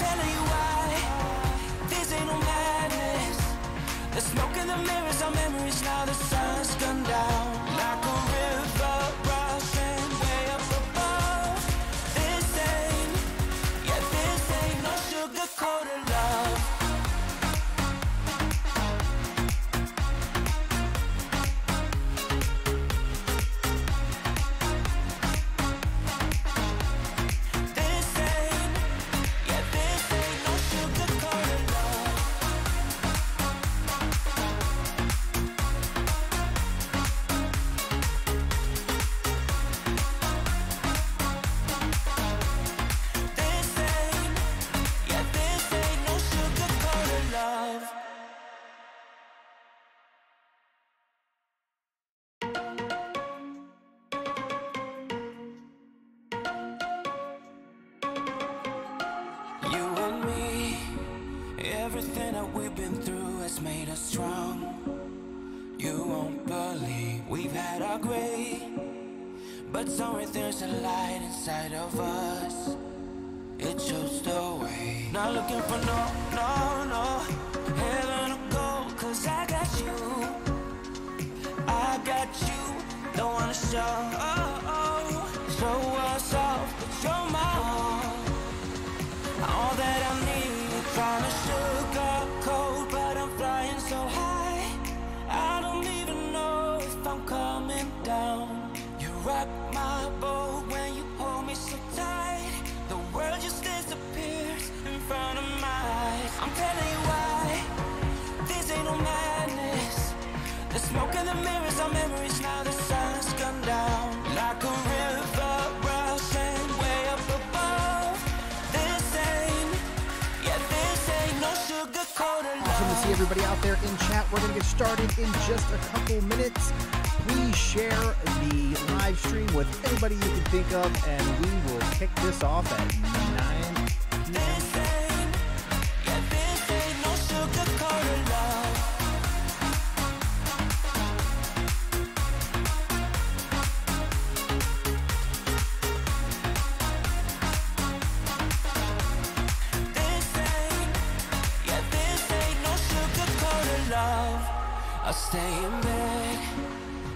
telling you why. This ain't no madness. The smoke in the mirrors are memories. Now the sun's gone down like a river rushing way up above. This ain't, yeah, this ain't no sugar-coated love. Everything that we've been through has made us strong. You won't believe we've had our gray, but somewhere there's a light inside of us. It shows the way. Not looking for no heaven or gold, 'cause I got you. I got you. Don't wanna show us off, but you're my all that I need. Trying to sugarcoat, but I'm flying so high. I don't even know if I'm coming down. You rock my boat when you hold me so tight. The world just disappears in front of my eyes. I'm telling you why. This ain't no madness. The smoke in the mirrors are memories. Now the sun's gone down like a river rushing way up above. This ain't, yeah, this ain't no sugar-coated love. Awesome to see everybody out there in chat. We're going to get started in just a couple minutes. Please share the live stream with anybody you can think of, and we will kick this off at 9 p.m. This ain't, yeah, this ain't no sugar-coated love. I stay in bed,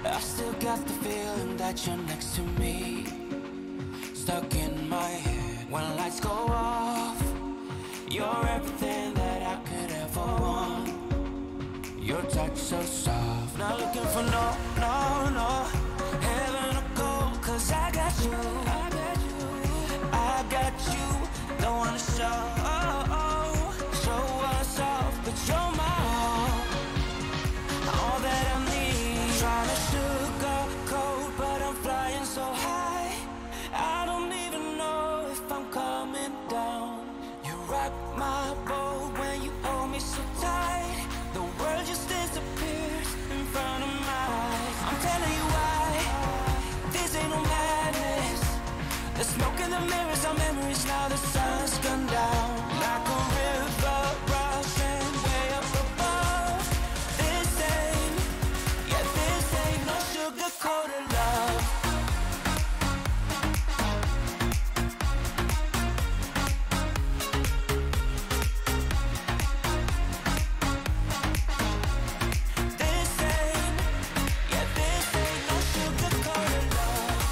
I still got the feeling that you're next to me. Stuck in my head when lights go off. You're everything that I could ever want. Your touch so soft. Not looking for no heaven or gold, 'cause I got you. I got you. Don't wanna show us off, but you're my all that I need. Trying to sugarcoat, but I'm flying so high. I don't even know if I'm coming down. You rock my boat when you hold me so tight. The world just disappears in front of my eyes. I'm telling you why. This ain't no madness. The smoke in the mirrors are memories. Now the sun's gone down like a river rushing way up above. This ain't, yeah, this ain't no sugar-coated love. This ain't, yeah, this ain't no sugar-coated love.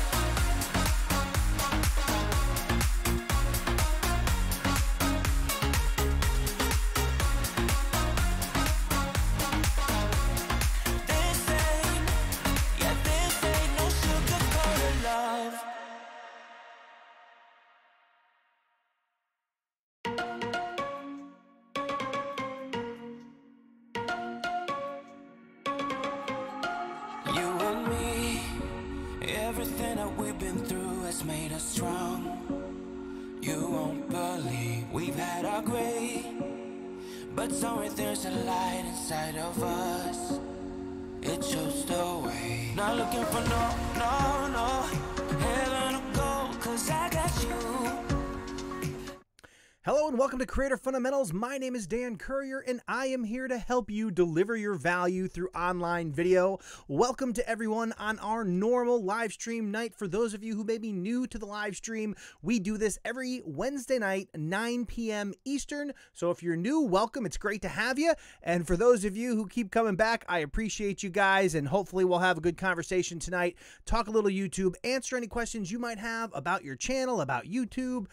Everything that we've been through has made us strong. You won't believe we've had our gray, but somewhere there's a light inside of us. It shows the way. Not looking for no heaven or gold, 'cause I got you. Hello and welcome to Creator Fundamentals. My name is Dan Currier and I am here to help you deliver your value through online video. Welcome to everyone on our normal live stream night. For those of you who may be new to the live stream, we do this every Wednesday night, 9 p.m. Eastern. So if you're new, welcome. It's great to have you. And for those of you who keep coming back, I appreciate you guys, and hopefully we'll have a good conversation tonight. Talk a little YouTube, answer any questions you might have about your channel, about YouTube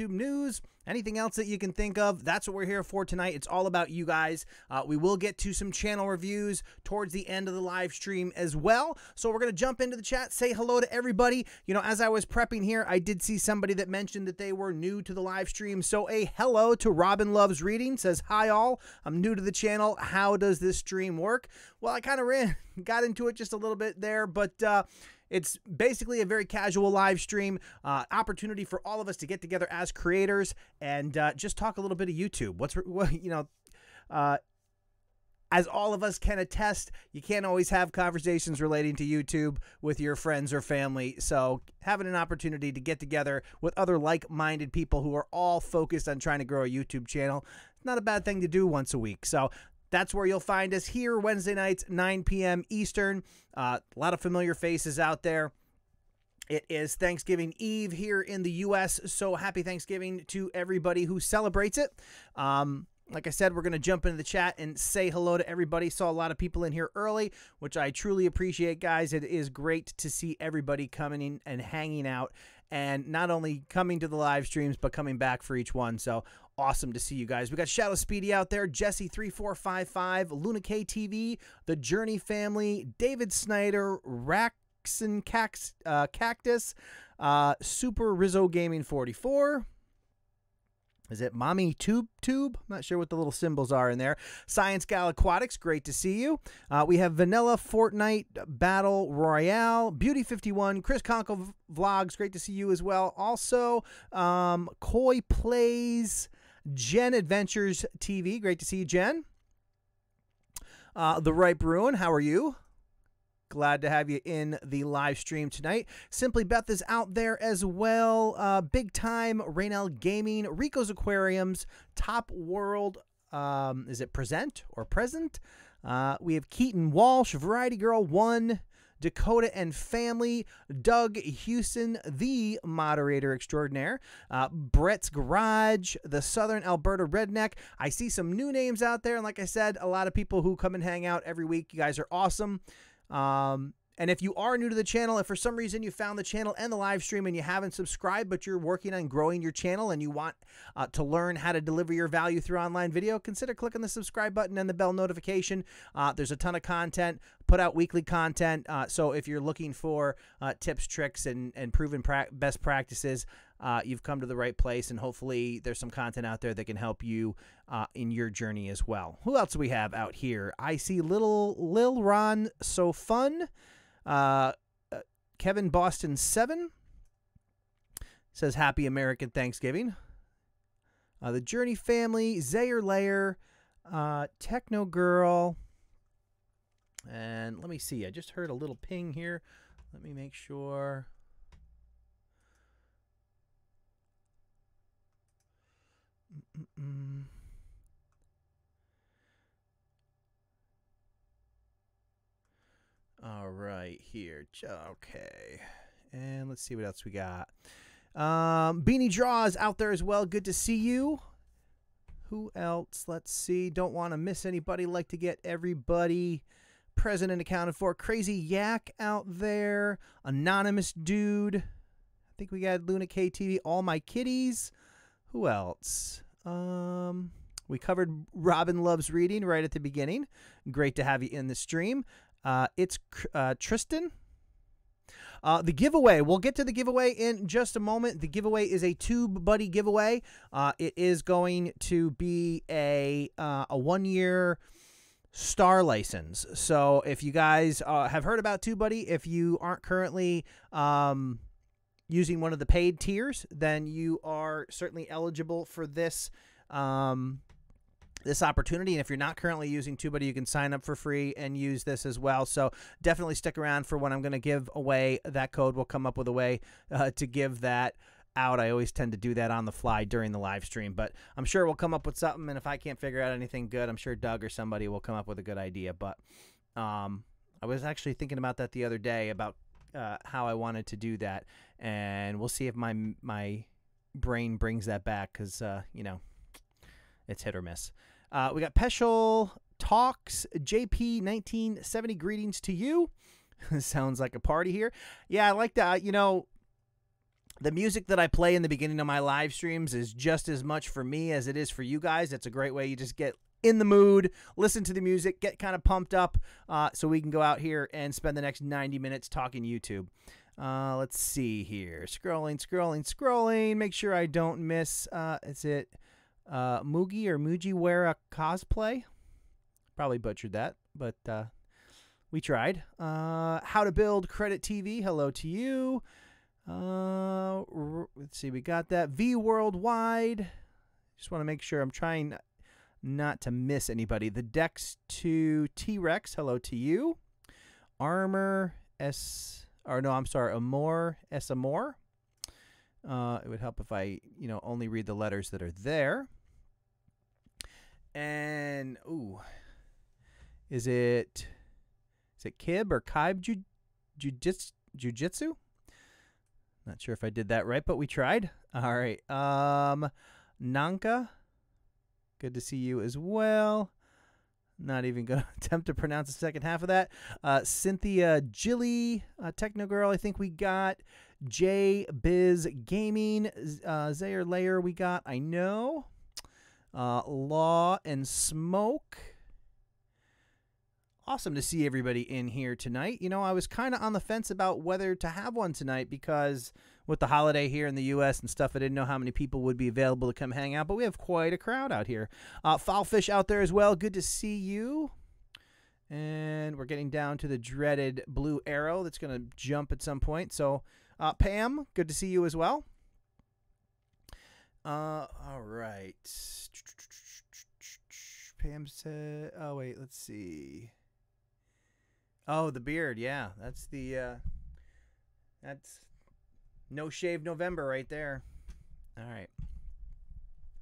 news, anything else that you can think of. That's what we're here for tonight. It's all about you guys. We will get to some channel reviews towards the end of the live stream as well. So we're going to jump into the chat, say hello to everybody. You know, as I was prepping here, I did see somebody that mentioned that they were new to the live stream. So a hello to Robin Loves Reading. Says, hi all, I'm new to the channel. How does this stream work? Well, I kind of got into it just a little bit there, but it's basically a very casual live stream, opportunity for all of us to get together as creators and just talk a little bit of YouTube. As all of us can attest, you can't always have conversations relating to YouTube with your friends or family. So having an opportunity to get together with other like-minded people who are all focused on trying to grow a YouTube channel, it's not a bad thing to do once a week. So that's where you'll find us here Wednesday nights, 9 p.m. Eastern. A lot of familiar faces out there. It is Thanksgiving Eve here in the U.S., so happy Thanksgiving to everybody who celebrates it. Like I said, we're going to jump into the chat and say hello to everybody. Saw a lot of people in here early, which I truly appreciate, guys. It is great to see everybody coming in and hanging out, and not only coming to the live streams, but coming back for each one. So awesome to see you guys. We got Shadow Speedy out there, Jesse3455, Luna KTV, The Journey Family, David Snyder, Raxon Cactus, Super Rizzo Gaming 44. Is it Mommy Tube? I'm not sure what the little symbols are in there. Science Gal Aquatics, great to see you. We have Vanilla Fortnite Battle Royale, Beauty 51, Chris Conkle Vlogs, great to see you as well. Also, Koi Plays, Jen Adventures TV, great to see you, Jen. The Ripe Ruin, how are you? Glad to have you in the live stream tonight. Simply Beth is out there as well. Big Time, Raynell Gaming, Rico's Aquariums, Top World, is it Present or Present? We have Keaton Walsh, Variety Girl 1, Dakota and Family, Doug Houston, the moderator extraordinaire, Brett's Garage, the Southern Alberta Redneck. I see some new names out there, and like I said, a lot of people who come and hang out every week. You guys are awesome. And if you are new to the channel, if for some reason you found the channel and the live stream and you haven't subscribed, but you're working on growing your channel and you want to learn how to deliver your value through online video, consider clicking the subscribe button and the bell notification. There's a ton of content, put out weekly content. So if you're looking for tips, tricks, and proven best practices, you've come to the right place, and hopefully there's some content out there that can help you in your journey as well. Who else do we have out here? I see Lil Ron So Fun. Kevin Boston 7 says Happy American Thanksgiving. The Journey Family, Zayer Layer, Techno Girl, and let me see. I just heard a little ping here. Let me make sure. All right, here. Okay. And let's see what else we got. Beanie Draws out there as well. Good to see you. Who else? Let's see. Don't want to miss anybody. Like to get everybody present and accounted for. Crazy Yak out there. Anonymous Dude. I think we got Luna KTV. All My Kitties. Who else? We covered Robin Loves Reading right at the beginning. Great to have you in the stream. It's Tristan. The giveaway. We'll get to the giveaway in just a moment. The giveaway is a TubeBuddy giveaway. It is going to be a 1-year star license. So if you guys have heard about TubeBuddy, if you aren't currently using one of the paid tiers, then you are certainly eligible for this this opportunity. And if you're not currently using TubeBuddy, you can sign up for free and use this as well. So definitely stick around for when I'm going to give away that code. We'll come up with a way to give that out. I always tend to do that on the fly during the live stream, but I'm sure we'll come up with something. And if I can't figure out anything good, I'm sure Doug or somebody will come up with a good idea. But I was actually thinking about that the other day about how I wanted to do that, and we'll see if my brain brings that back, because you know, it's hit or miss. We got Peschel Talks JP 1970. Greetings to you. Sounds like a party here. Yeah, I like that. You know, the music that I play in the beginning of my live streams is just as much for me as it is for you guys. It's a great way. You just get in the mood, listen to the music, get kind of pumped up, so we can go out here and spend the next 90 minutes talking YouTube. Let's see here. Scrolling. Make sure I don't miss, is it Mugi or Mujiwara cosplay? Probably butchered that, but we tried. How to build Credit TV. Hello to you. Let's see. We got that. V Worldwide. Just want to make sure I'm trying not to miss anybody. The Dex to T-Rex. Hello to you. Armor S. Or no, I'm sorry. Amor S. Amor. It would help if I, you know, only read the letters that are there. And ooh, is it Kib or Kaib Jujitsu? Not sure if I did that right, but we tried. All right. Nanka, good to see you as well. Not even going to attempt to pronounce the second half of that. Cynthia Gilly, Techno Girl, I think we got. J Biz Gaming, Zayer Layer, we got. I know. Law and Smoke. Awesome to see everybody in here tonight. You know, I was kind of on the fence about whether to have one tonight, because with the holiday here in the U.S. and stuff, I didn't know how many people would be available to come hang out, but we have quite a crowd out here. Foulfish out there as well. Good to see you. And we're getting down to the dreaded blue arrow that's going to jump at some point. So, Pam, good to see you as well. All right. Pam said, oh, wait, let's see. Oh, the beard. Yeah, that's the, that's No Shave November right there. All right.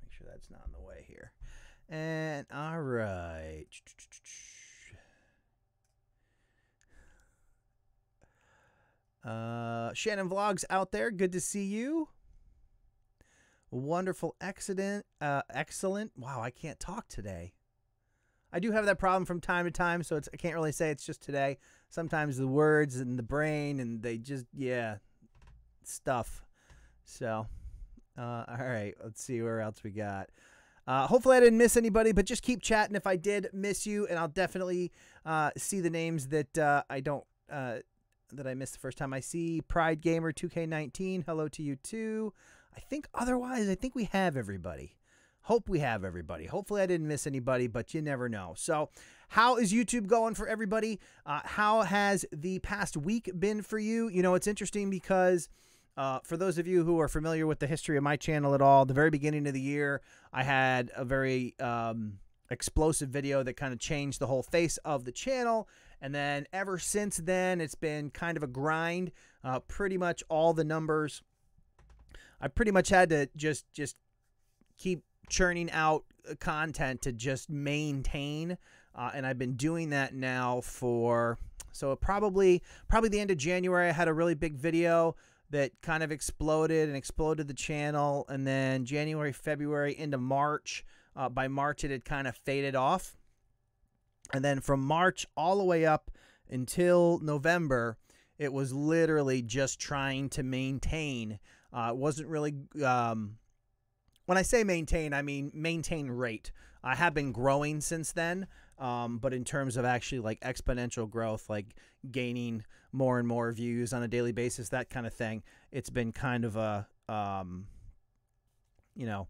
Make sure that's not in the way here. And all right. Shannon Vlogs out there. Good to see you. Wonderful excellent. Wow, I can't talk today. I do have that problem from time to time, so I can't really say it's just today. Sometimes the words and the brain, and they just, yeah, stuff. So, all right, let's see where else we got. Hopefully I didn't miss anybody, but just keep chatting if I did miss you, and I'll definitely see the names that I don't that I missed the first time. I see Pride Gamer 2K19. Hello to you too. I think otherwise, I think we have everybody. Hope we have everybody. Hopefully I didn't miss anybody, but you never know. So how is YouTube going for everybody? How has the past week been for you? You know, it's interesting because for those of you who are familiar with the history of my channel at all, the very beginning of the year, I had a very explosive video that kind of changed the whole face of the channel. And then ever since then, it's been kind of a grind. Pretty much all the numbers, I pretty much had to just keep churning out content to just maintain, and I've been doing that now for, so probably the end of January. I had a really big video that kind of exploded the channel, and then January, February into March. By March it had kind of faded off, and then from March all the way up until November, it was literally just trying to maintain. It wasn't really when I say maintain, I mean maintain rate. I have been growing since then, but in terms of actually like exponential growth, like gaining more and more views on a daily basis, that kind of thing, it's been kind of a, you know,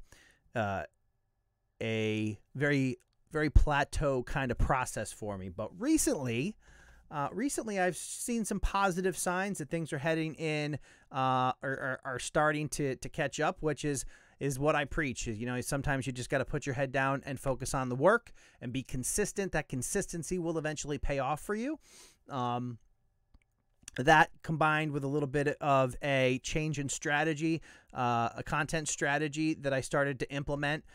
a very, very plateau kind of process for me. But recently I've seen some positive signs that things are heading in, are starting to catch up, which is what I preach. You know, sometimes you just got to put your head down and focus on the work and be consistent. That consistency will eventually pay off for you. That combined with a little bit of a change in strategy, a content strategy that I started to implement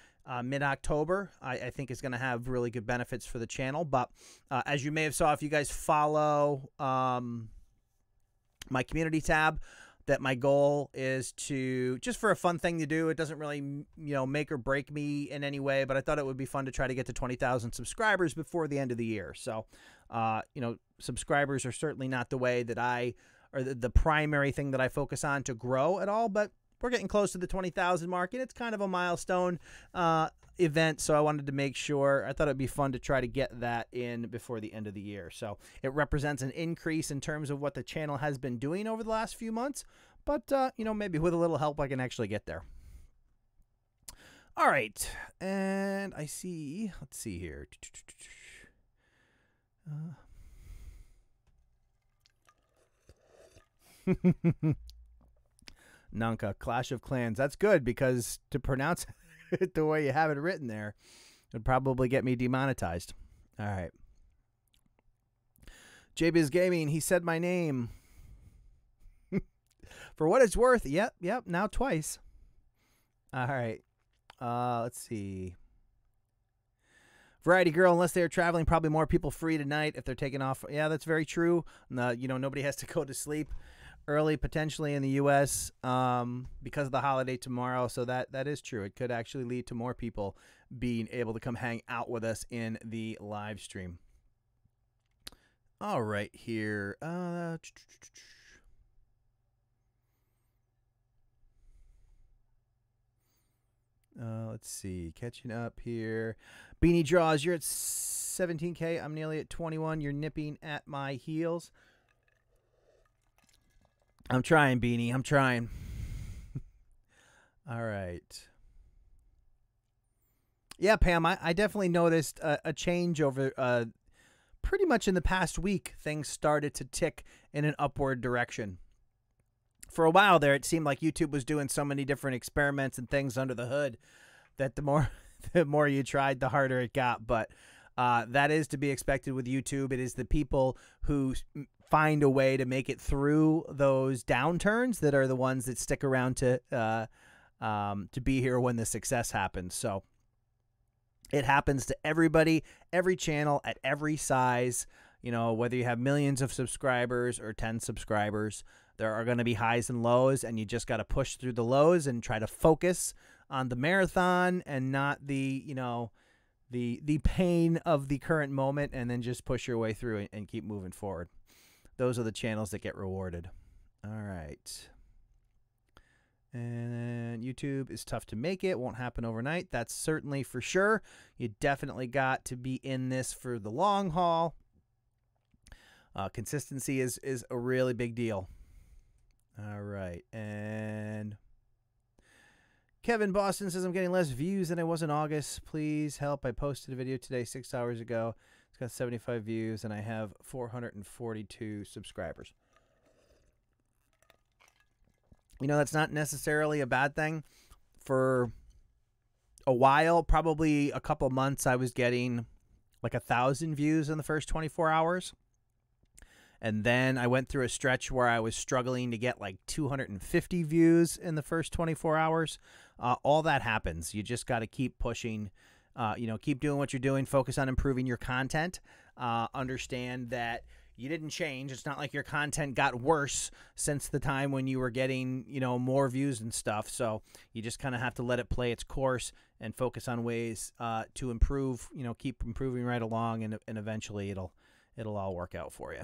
mid-October, I think is going to have really good benefits for the channel. But as you may have saw, if you guys follow my community tab, that my goal is to, just for a fun thing to do, it doesn't really, make or break me in any way, but I thought it would be fun to try to get to 20,000 subscribers before the end of the year. So, subscribers are certainly not the way that or the primary thing that I focus on to grow at all, but we're getting close to the 20,000 mark, and it's kind of a milestone event, so I wanted to make sure. I thought it'd be fun to try to get that in before the end of the year. So it represents an increase in terms of what the channel has been doing over the last few months, but maybe with a little help I can actually get there. All right, and I see, let's see here. Nanka, Clash of Clans. That's good, because to pronounce it the way you have it written there would probably get me demonetized. All right. JBiz Gaming, he said my name. For what it's worth, yep, now twice. All right. Let's see. Variety Girl, unless they're traveling, probably more people free tonight if they're taking off. Yeah, that's very true. Nobody has to go to sleep early potentially in the U.S. Because of the holiday tomorrow, so that is true. It could actually lead to more people being able to come hang out with us in the live stream. All right, here. Let's see. Catching up here. Beanie Draws, you're at 17K. I'm nearly at 21. You're nipping at my heels. I'm trying, Beanie. I'm trying. All right. Yeah, Pam, I definitely noticed a change over pretty much in the past week. Things started to tick in an upward direction. For a while there, it seemed like YouTube was doing so many different experiments and things under the hood that the more you tried, the harder it got. But that is to be expected with YouTube. It is the people who find a way to make it through those downturns that are the ones that stick around to be here when the success happens. So it happens to everybody, every channel at every size. Whether you have millions of subscribers or 10 subscribers, there are going to be highs and lows, and you just got to push through the lows and try to focus on the marathon and not the pain of the current moment, and then just push your way through and keep moving forward. Those are the channels that get rewarded. All right. And YouTube is tough to make it. Won't happen overnight. That's certainly for sure. You definitely got to be in this for the long haul. Consistency is a really big deal. All right. And Kevin Boston says, I'm getting less views than I was in August. Please help. I posted a video today 6 hours ago. It's got 75 views, and I have 442 subscribers. That's not necessarily a bad thing. For a while, probably a couple months, I was getting like 1,000 views in the first 24 hours. And then I went through a stretch where I was struggling to get like 250 views in the first 24 hours. All that happens. You just got to keep pushing, keep doing what you're doing. Focus on improving your content. Understand that you didn't change. It's not like your content got worse since the time when you were getting, more views and stuff. So you just kind of have to let it play its course and focus on ways to improve, keep improving right along, and eventually it'll all work out for you.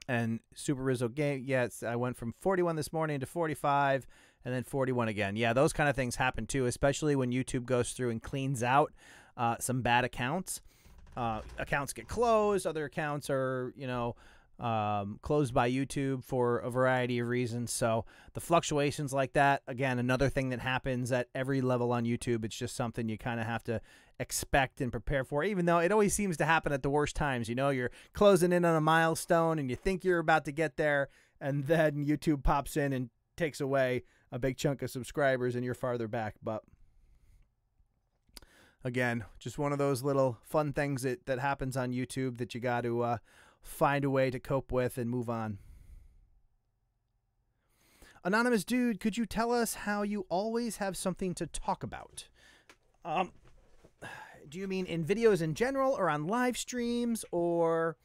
And Super Rizzo game, yes, I went from 41 this morning to 45 and then 41 again. Yeah, those kind of things happen too, especially when YouTube goes through and cleans out some bad accounts. Accounts get closed, other accounts are, closed by YouTube for a variety of reasons. So the fluctuations like that, again, another thing that happens at every level on YouTube. It's just something you kind of have to expect and prepare for, even though it always seems to happen at the worst times. You're closing in on a milestone and you think you're about to get there, and then YouTube pops in and takes away a big chunk of subscribers and you're farther back. But Again, just one of those little fun things that happens on YouTube that you got to find a way to cope with and move on. Anonymous dude, could you tell us how you always have something to talk about? Do you mean in videos in general or on live streams, or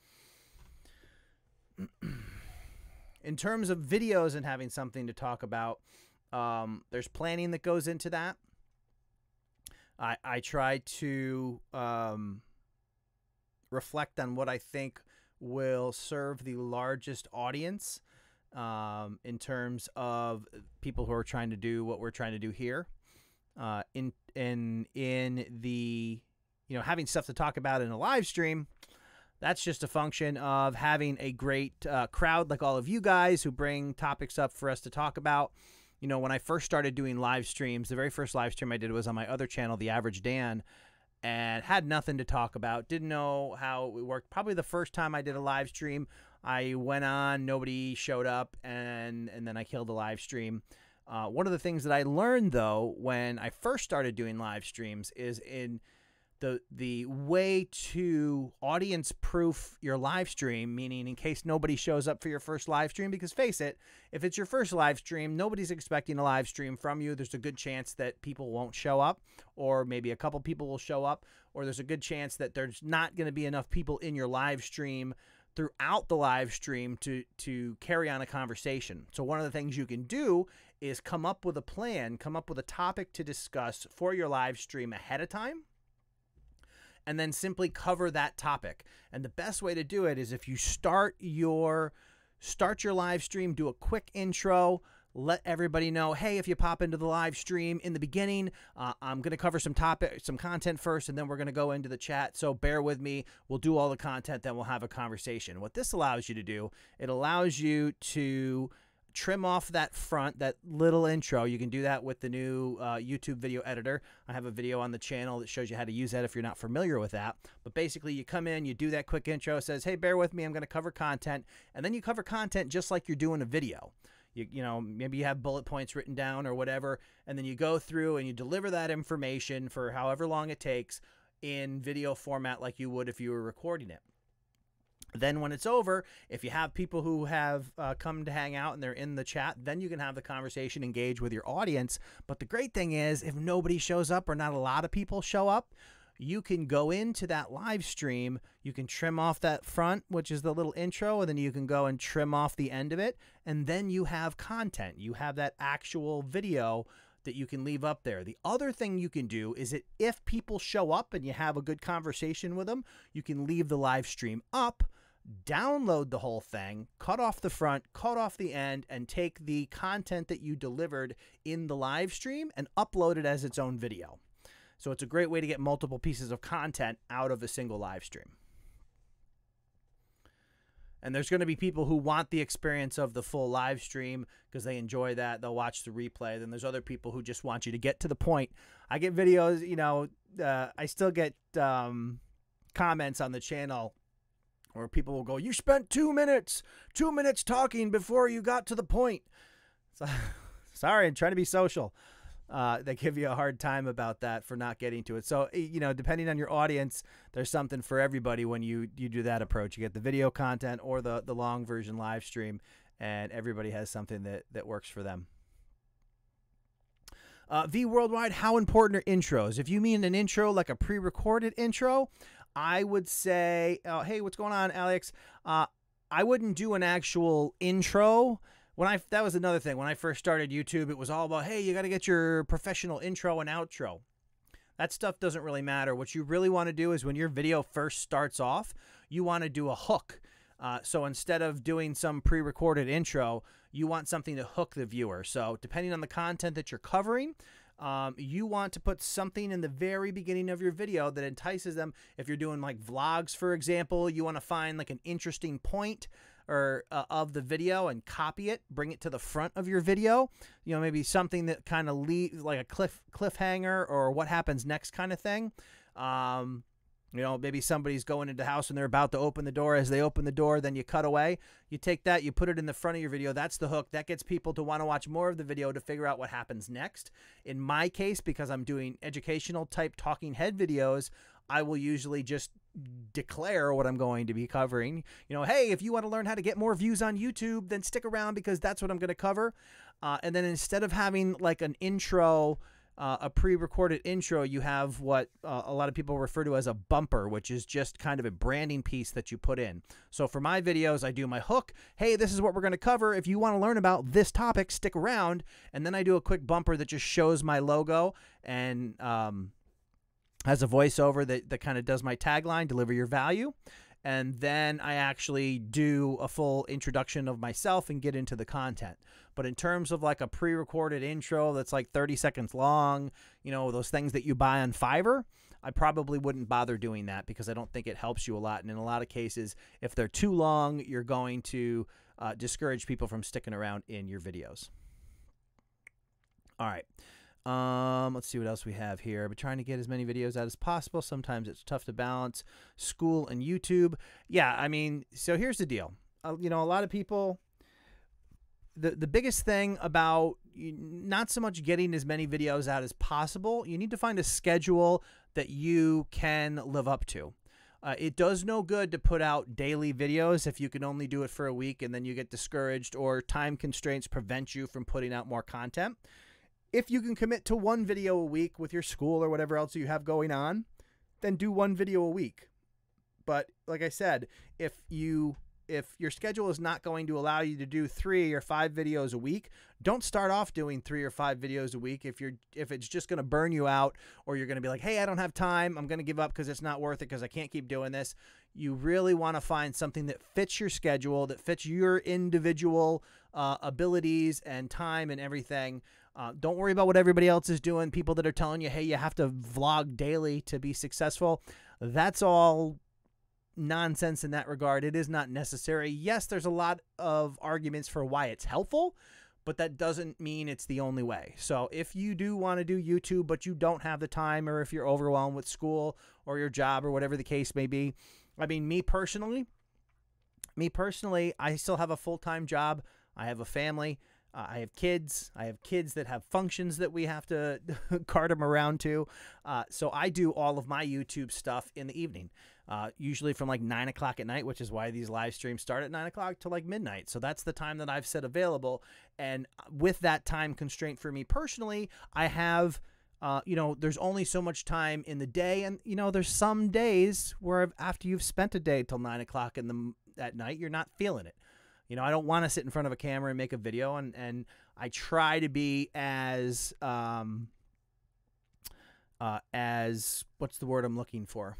in terms of videos and having something to talk about? There's planning that goes into that. I try to reflect on what I think will serve the largest audience in terms of people who are trying to do what we're trying to do here. In the, you know, having stuff to talk about in a live stream, that's just a function of having a great crowd like all of you guys who bring topics up for us to talk about. You know, when I first started doing live streams, the very first live stream I did was on my other channel, The Average Dan, and had nothing to talk about. Didn't know how it worked. Probably the first time I did a live stream, I went on, nobody showed up, and then I killed the live stream. One of the things that I learned, though, when I first started doing live streams is in the way to audience-proof your live stream, meaning in case nobody shows up for your first live stream, because face it, if it's your first live stream, nobody's expecting a live stream from you. There's a good chance that people won't show up, or maybe a couple people will show up, or there's a good chance that there's not going to be enough people in your live stream throughout the live stream to carry on a conversation. So one of the things you can do is come up with a plan, come up with a topic to discuss for your live stream ahead of time, and then simply cover that topic. And the best way to do it is if you start your live stream, do a quick intro, let everybody know, hey, if you pop into the live stream in the beginning, I'm going to cover some content first, and then we're going to go into the chat. So bear with me. We'll do all the content, then we'll have a conversation. What this allows you to do, it allows you to trim off that front, that little intro. You can do that with the new YouTube video editor. I have a video on the channel that shows you how to use that if you're not familiar with that. But basically, you come in, you do that quick intro, it says, hey, bear with me, I'm going to cover content. And then you cover content just like you're doing a video. You know, maybe you have bullet points written down or whatever, and then you go through and you deliver that information for however long it takes in video format like you would if you were recording it. Then when it's over, if you have people who have come to hang out and they're in the chat, then you can have the conversation, engage with your audience. But the great thing is, if nobody shows up or not a lot of people show up, you can go into that live stream, you can trim off that front, which is the little intro, and then you can go and trim off the end of it, and then you have content. You have that actual video that you can leave up there. The other thing you can do is that if people show up and you have a good conversation with them, you can leave the live stream up, download the whole thing, cut off the front, cut off the end, and take the content that you delivered in the live stream and upload it as its own video. So it's a great way to get multiple pieces of content out of a single live stream. And there's going to be people who want the experience of the full live stream because they enjoy that. They'll watch the replay. Then there's other people who just want you to get to the point. I get videos, you know, I still get comments on the channel where people will go, you spent 2 minutes talking before you got to the point. So, sorry, I'm trying to be social. They give you a hard time about that for not getting to it. So, you know, depending on your audience, there's something for everybody when you do that approach. You get the video content or the long version live stream, and everybody has something that works for them. V Worldwide, how important are intros? If you mean an intro like a pre-recorded intro, I would say, hey, what's going on, Alex? I wouldn't do an actual intro. That was another thing. When I first started YouTube, it was all about, hey, you got to get your professional intro and outro. That stuff doesn't really matter. What you really want to do is when your video first starts off, you want to do a hook. So instead of doing some pre-recorded intro, you want something to hook the viewer. So depending on the content that you're covering, you want to put something in the very beginning of your video that entices them. If you're doing like vlogs, for example, you want to find like an interesting point or of the video and copy it, bring it to the front of your video. You know, maybe something that kind of leaves like a cliffhanger or what happens next kind of thing. You know, maybe somebody's going into the house and they're about to open the door. As they open the door, then you cut away. You take that, you put it in the front of your video. That's the hook. That gets people to want to watch more of the video to figure out what happens next. In my case, because I'm doing educational type talking head videos, I will usually just declare what I'm going to be covering. You know, hey, if you want to learn how to get more views on YouTube, then stick around because that's what I'm going to cover. And then instead of having like an intro, a pre-recorded intro, you have what a lot of people refer to as a bumper, which is just kind of a branding piece that you put in. So for my videos, I do my hook. Hey, this is what we're going to cover. If you want to learn about this topic, stick around. And then I do a quick bumper that just shows my logo and has a voiceover that kind of does my tagline, deliver your value. And then I actually do a full introduction of myself and get into the content. But in terms of like a pre-recorded intro that's like 30 seconds long, you know, those things that you buy on Fiverr, I probably wouldn't bother doing that because I don't think it helps you a lot. And in a lot of cases, if they're too long, you're going to discourage people from sticking around in your videos. All right. Let's see what else we have here. But trying to get as many videos out as possible. Sometimes it's tough to balance school and YouTube. Yeah, I mean, so here's the deal. You know, a lot of people, the biggest thing about not so much getting as many videos out as possible, you need to find a schedule that you can live up to. It does no good to put out daily videos if you can only do it for a week and then you get discouraged or time constraints prevent you from putting out more content. If you can commit to one video a week with your school or whatever else you have going on, then do one video a week. But like I said, if your schedule is not going to allow you to do 3 or 5 videos a week, don't start off doing 3 or 5 videos a week. If it's just going to burn you out, or you're going to be like, hey, I don't have time, I'm going to give up because it's not worth it because I can't keep doing this. You really want to find something that fits your schedule, that fits your individual abilities and time and everything. Don't worry about what everybody else is doing. People that are telling you, hey, you have to vlog daily to be successful. That's all nonsense in that regard. It is not necessary. Yes, there's a lot of arguments for why it's helpful, but that doesn't mean it's the only way. So if you do want to do YouTube, but you don't have the time, or if you're overwhelmed with school or your job or whatever the case may be, I mean, me personally, I still have a full-time job. I have a family. I have kids. I have kids that have functions that we have to cart them around to. So I do all of my YouTube stuff in the evening, usually from like 9 o'clock at night, which is why these live streams start at 9 o'clock to like midnight. So that's the time that I've set available. And with that time constraint for me personally, I have, you know, there's only so much time in the day. And, you know, there's some days where after you've spent a day till 9 o'clock at night, you're not feeling it. You know, I don't want to sit in front of a camera and make a video, and I try to be as what's the word I'm looking for?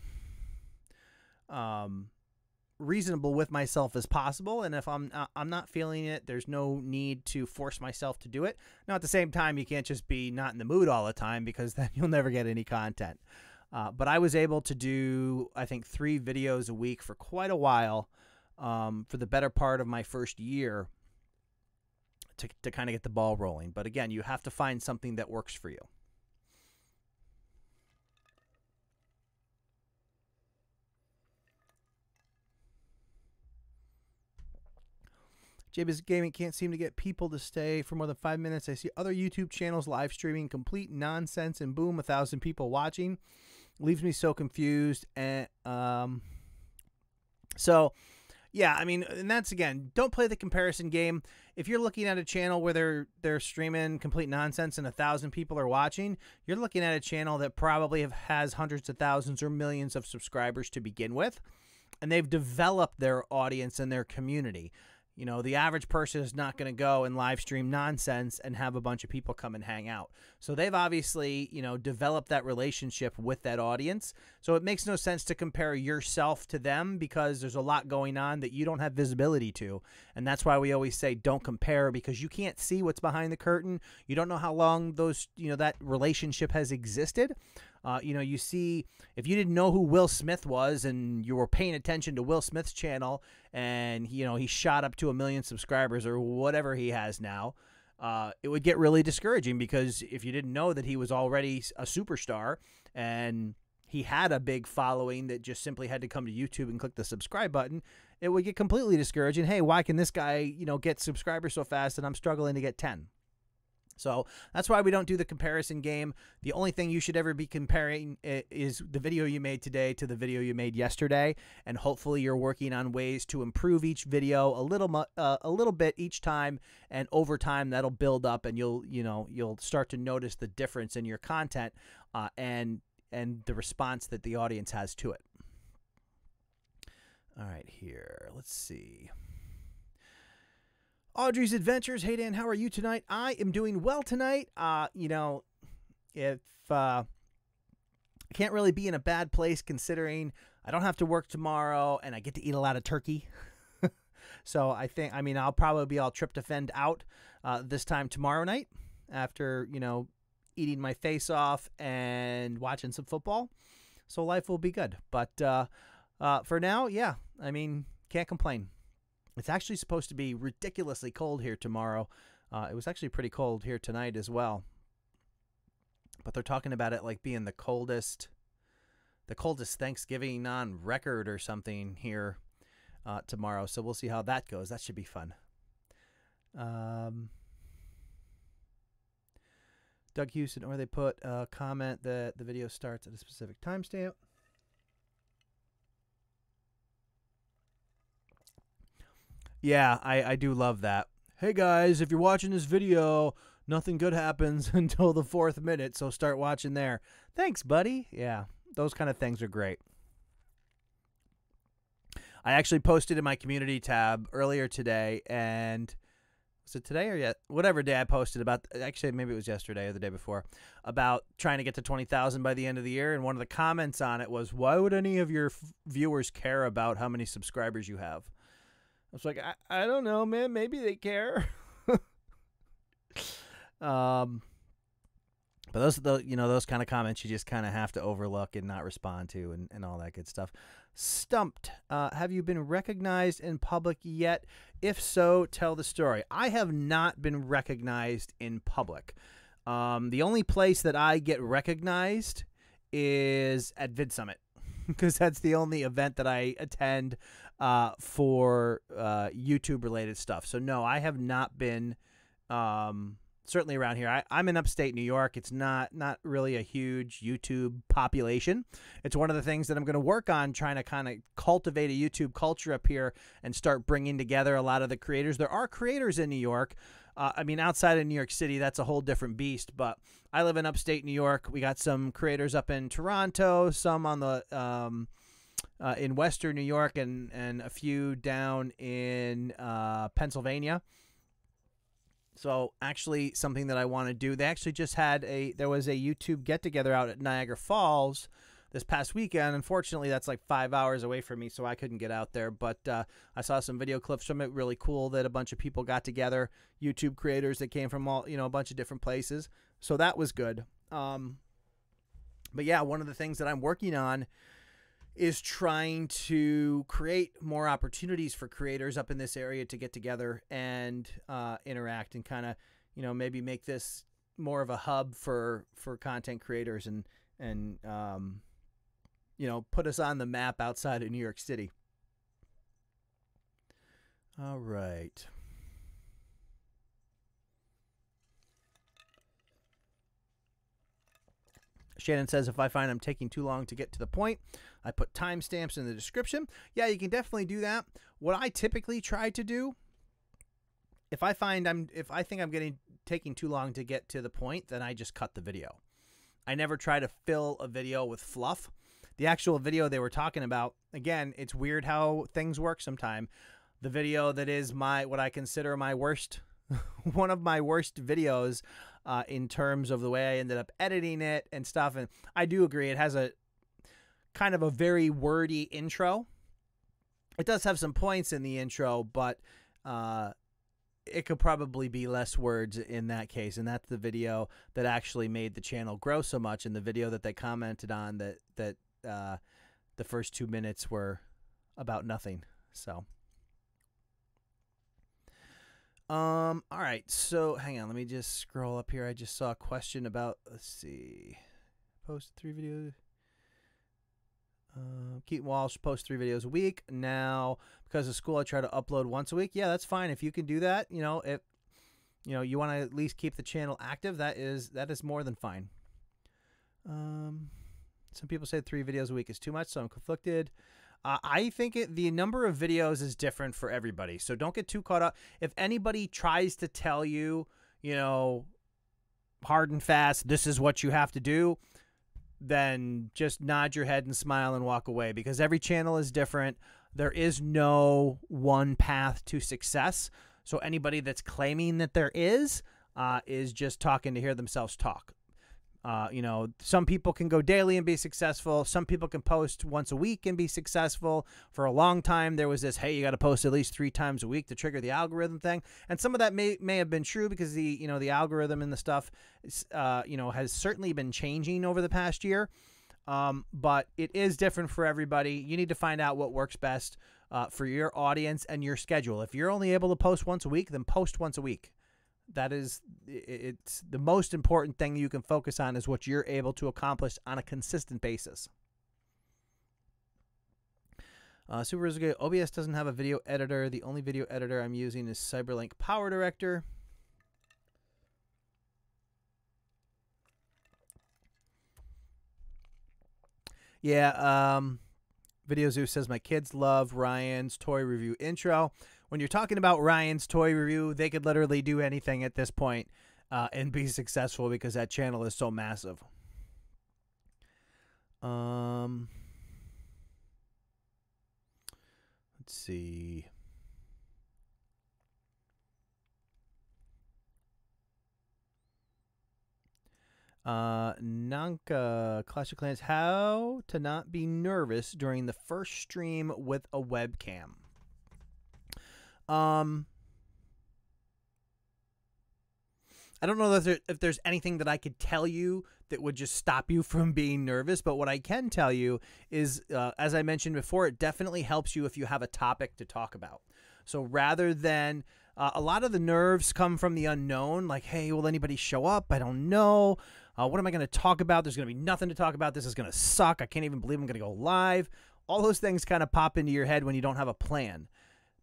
Reasonable with myself as possible. And if I'm not feeling it, there's no need to force myself to do it. Now, at the same time, you can't just be not in the mood all the time because then you'll never get any content. But I was able to do, I think, 3 videos a week for quite a while. For the better part of my first year to kind of get the ball rolling. But again, you have to find something that works for you. JBiz Gaming can't seem to get people to stay for more than 5 minutes. I see other YouTube channels live streaming complete nonsense and boom, 1,000 people watching. Leaves me so confused. And so... yeah, I mean, and that's, again, don't play the comparison game. If you're looking at a channel where they're streaming complete nonsense and 1,000 people are watching, you're looking at a channel that probably has hundreds of thousands or millions of subscribers to begin with, and they've developed their audience and their community. You know, the average person is not going to go and live stream nonsense and have a bunch of people come and hang out. So they've obviously, you know, developed that relationship with that audience. So it makes no sense to compare yourself to them because there's a lot going on that you don't have visibility to. And that's why we always say don't compare, because you can't see what's behind the curtain. You don't know how long that relationship has existed. You know, you see, if you didn't know who Will Smith was and you were paying attention to Will Smith's channel and, you know, he shot up to 1 million subscribers or whatever he has now, it would get really discouraging, because if you didn't know that he was already a superstar and he had a big following that just simply had to come to YouTube and click the subscribe button, it would get completely discouraging. Hey, why can this guy, you know, get subscribers so fast and I'm struggling to get 10? So that's why we don't do the comparison game. The only thing you should ever be comparing is the video you made today to the video you made yesterday, and hopefully you're working on ways to improve each video a little bit each time, and over time that'll build up, and you'll start to notice the difference in your content and the response that the audience has to it. All right, here, let's see. Audrey's Adventures. Hey, Dan, how are you tonight? I am doing well tonight. You know, if I can't really be in a bad place considering I don't have to work tomorrow and I get to eat a lot of turkey. So I mean, I'll probably be all tryptophaned out this time tomorrow night after, you know, eating my face off and watching some football. So life will be good. But for now, yeah, I mean, can't complain. It's actually supposed to be ridiculously cold here tomorrow. It was actually pretty cold here tonight as well. But they're talking about it like being the coldest Thanksgiving on record or something here tomorrow. So we'll see how that goes. That should be fun. Doug Houston, or they put a comment that the video starts at a specific timestamp. Yeah, I do love that. Hey guys, if you're watching this video, nothing good happens until the 4th minute, so start watching there. Thanks, buddy. Yeah, those kind of things are great. I actually posted in my community tab earlier today, and was it today or yet? Whatever day I posted about, actually maybe it was yesterday or the day before, about trying to get to 20,000 by the end of the year, and one of the comments on it was, why would any of your viewers care about how many subscribers you have? I was like, I don't know, man. Maybe they care. But those kind of comments you just kind of have to overlook and not respond to, and all that good stuff. Stumped. Have you been recognized in public yet? If so, tell the story. I have not been recognized in public. The only place that I get recognized is at VidSummit, because that's the only event that I attend for YouTube-related stuff. So, no, I have not been certainly around here. I'm in upstate New York. It's not really a huge YouTube population. It's one of the things that I'm going to work on, trying to kind of cultivate a YouTube culture up here and start bringing together a lot of the creators. There are creators in New York. I mean, outside of New York City, that's a whole different beast. But I live in upstate New York. We got some creators up in Toronto, some on the in Western New York, and a few down in Pennsylvania. So actually something that I want to do, they actually just had there was a YouTube get-together out at Niagara Falls this past weekend. Unfortunately, that's like 5 hours away from me, so I couldn't get out there. But I saw some video clips from it. Really cool that a bunch of people got together, YouTube creators that came from all, a bunch of different places. So that was good. But yeah, one of the things that I'm working on is trying to create more opportunities for creators up in this area to get together and interact, and kind of, maybe make this more of a hub for content creators, and put us on the map outside of New York City. All right. Shannon says, if I find I'm taking too long to get to the point, I put timestamps in the description. Yeah, you can definitely do that. What I typically try to do, if I think I'm taking too long to get to the point, then I just cut the video. I never try to fill a video with fluff. The actual video they were talking about, again, it's weird how things work sometimes. The video that is what I consider my worst, one of my worst videos in terms of the way I ended up editing it and stuff. And I do agree, it has a kind of a very wordy intro. It does have some points in the intro, but it could probably be less words in that case. And that's the video that actually made the channel grow so much, and the video that they commented on that the first 2 minutes were about nothing. So all right, so hang on, let me just scroll up here. I just saw a question about, let's see, posted 3 videos. Keaton Walsh posts 3 videos a week. Now, because of school, I try to upload once a week. Yeah, that's fine. If you can do that, if you want to at least keep the channel active, that is more than fine. Some people say 3 videos a week is too much, so I'm conflicted. I think the number of videos is different for everybody, so don't get too caught up. If anybody tries to tell you, hard and fast, this is what you have to do, then just nod your head and smile and walk away, because every channel is different. There is no one path to success. So anybody that's claiming that there is just talking to hear themselves talk. Some people can go daily and be successful. Some people can post once a week and be successful. For a long time, there was this, hey, you got to post at least 3 times a week to trigger the algorithm thing. And some of that may have been true, because the algorithm and the stuff, has certainly been changing over the past year. But it is different for everybody. You need to find out what works best for your audience and your schedule. If you're only able to post once a week, then post once a week. It's the most important thing you can focus on, is what you're able to accomplish on a consistent basis. Super Rizzo, OBS doesn't have a video editor. The only video editor I'm using is Cyberlink Power Director. Yeah, Video Zoo says, my kids love Ryan's toy review intro. When you're talking about Ryan's toy review, they could literally do anything at this point and be successful, because that channel is so massive. Let's see. Nanka, Clash of Clans, how to not be nervous during the first stream with a webcam. I don't know if there's anything that I could tell you that would just stop you from being nervous, but what I can tell you is, as I mentioned before, it definitely helps you if you have a topic to talk about. So rather than, a lot of the nerves come from the unknown, like, hey, will anybody show up? I don't know. What am I going to talk about? There's going to be nothing to talk about. This is going to suck. I can't even believe I'm going to go live. All those things kind of pop into your head when you don't have a plan.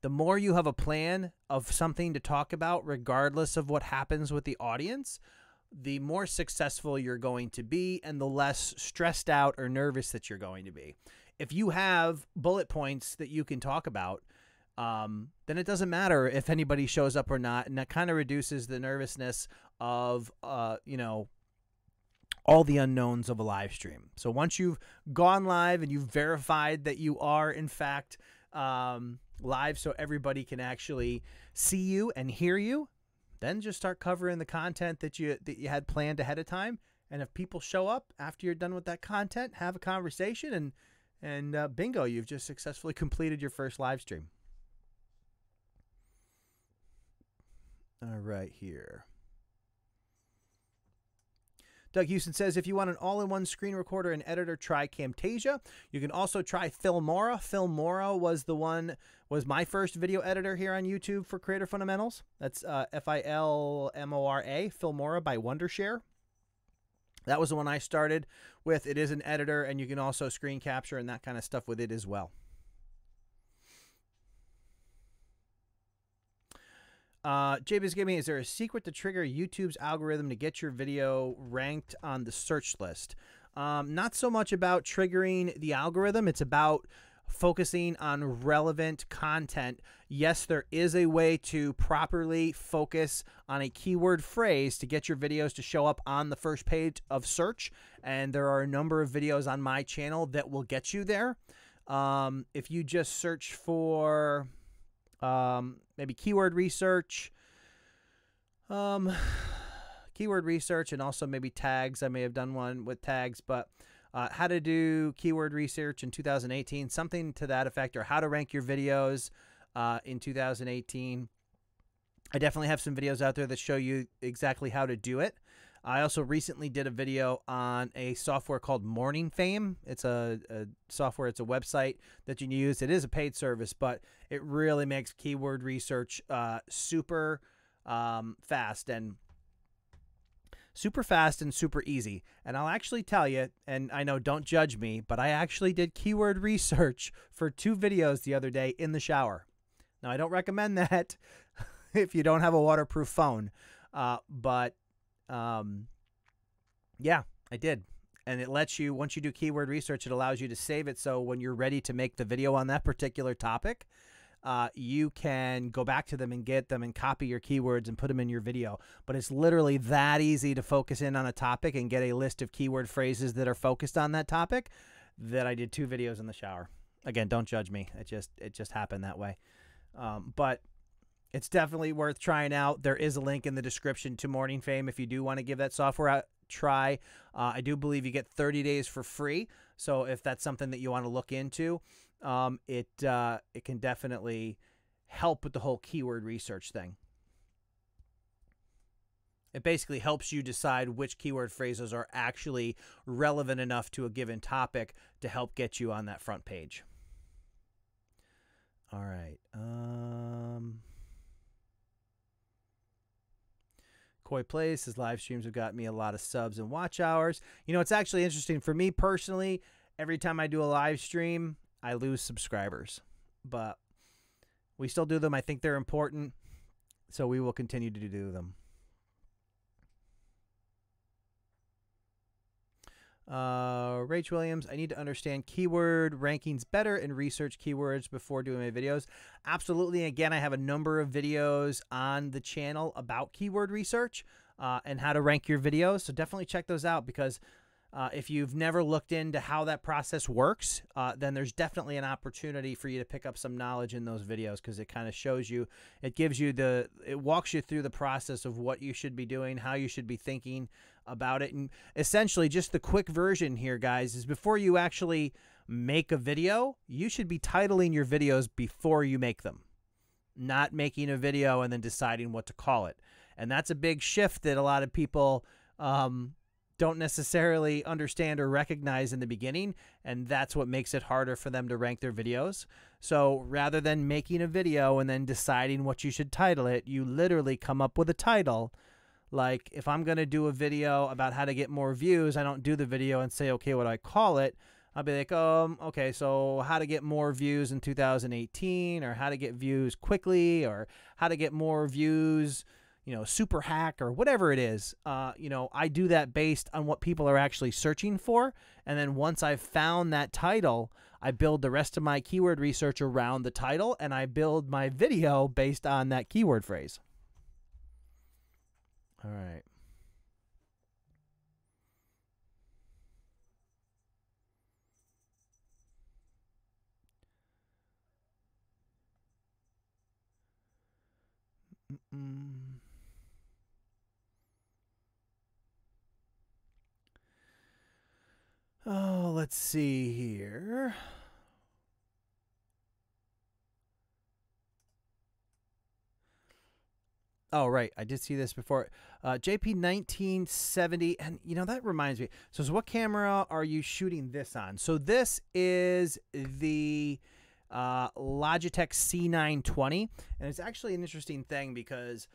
The more you have a plan of something to talk about, regardless of what happens with the audience, the more successful you're going to be and the less stressed out or nervous that you're going to be. If you have bullet points that you can talk about, then it doesn't matter if anybody shows up or not. And that kind of reduces the nervousness of, all the unknowns of a live stream. So once you've gone live and you've verified that you are, in fact, live, so everybody can actually see you and hear you, then just start covering the content that you had planned ahead of time. And if people show up after you're done with that content, have a conversation, and bingo, you've just successfully completed your first live stream. All right, here. Doug Houston says, if you want an all-in-one screen recorder and editor, try Camtasia. You can also try Filmora. Filmora was my first video editor here on YouTube for Creator Fundamentals. That's Filmora, Filmora by Wondershare. That was the one I started with. It is an editor, and you can also screen capture and that kind of stuff with it as well. JBiz gave me, is there a secret to trigger YouTube's algorithm to get your video ranked on the search list? Not so much about triggering the algorithm. It's about focusing on relevant content. Yes, there is a way to properly focus on a keyword phrase to get your videos to show up on the first page of search. And there are a number of videos on my channel that will get you there. If you just search for maybe keyword research, and also maybe tags. I may have done one with tags, but how to do keyword research in 2018, something to that effect, or how to rank your videos in 2018. I definitely have some videos out there that show you exactly how to do it. I also recently did a video on a software called Morning Fame. It's a software, it's a website that you can use. It is a paid service, but it really makes keyword research super fast. And Super fast and super easy. And I'll actually tell you, and I know don't judge me, but I actually did keyword research for 2 videos the other day in the shower. Now, I don't recommend that if you don't have a waterproof phone. But yeah, I did. And it lets you, once you do keyword research, it allows you to save it. So when you're ready to make the video on that particular topic, you can go back to them and get them and copy your keywords and put them in your video. But it's literally that easy to focus in on a topic and get a list of keyword phrases that are focused on that topic that I did 2 videos in the shower. Again, don't judge me. It just happened that way. But it's definitely worth trying out. There is a link in the description to Morning Fame if you do want to give that software a try. I do believe you get 30 days for free. So if that's something that you want to look into, it can definitely help with the whole keyword research thing. It basically helps you decide which keyword phrases are actually relevant enough to a given topic to help get you on that front page. All right. Koi Place, his live streams have got me a lot of subs and watch hours. You know, it's actually interesting for me personally. Every time I do a live stream, I lose subscribers, but we still do them. I think they're important, so we will continue to do them. Rach Williams, I need to understand keyword rankings better and research keywords before doing my videos. Absolutely. Again, I have a number of videos on the channel about keyword research and how to rank your videos. So definitely check those out, because if you've never looked into how that process works, then there's definitely an opportunity for you to pick up some knowledge in those videos, because it kind of shows you, it gives you it walks you through the process of what you should be doing, how you should be thinking about it. And essentially, just the quick version here, guys, is before you actually make a video, you should be titling your videos before you make them, not making a video and then deciding what to call it. And that's a big shift that a lot of people don't necessarily understand or recognize in the beginning, and that's what makes it harder for them to rank their videos. So rather than making a video and then deciding what you should title it, you literally come up with a title. Like, if I'm going to do a video about how to get more views, I don't do the video and say, okay, what do I call it? I'll be like, okay, so how to get more views in 2018, or how to get views quickly, or how to get more views, you know, super hack, or whatever it is. You know, I do that based on what people are actually searching for. And then once I've found that title, I build the rest of my keyword research around the title, and I build my video based on that keyword phrase. All right. Oh, let's see here. Oh, right. I did see this before. JP 1970. And, you know, that reminds me. So what camera are you shooting this on? So this is the Logitech C920. And it's actually an interesting thing, because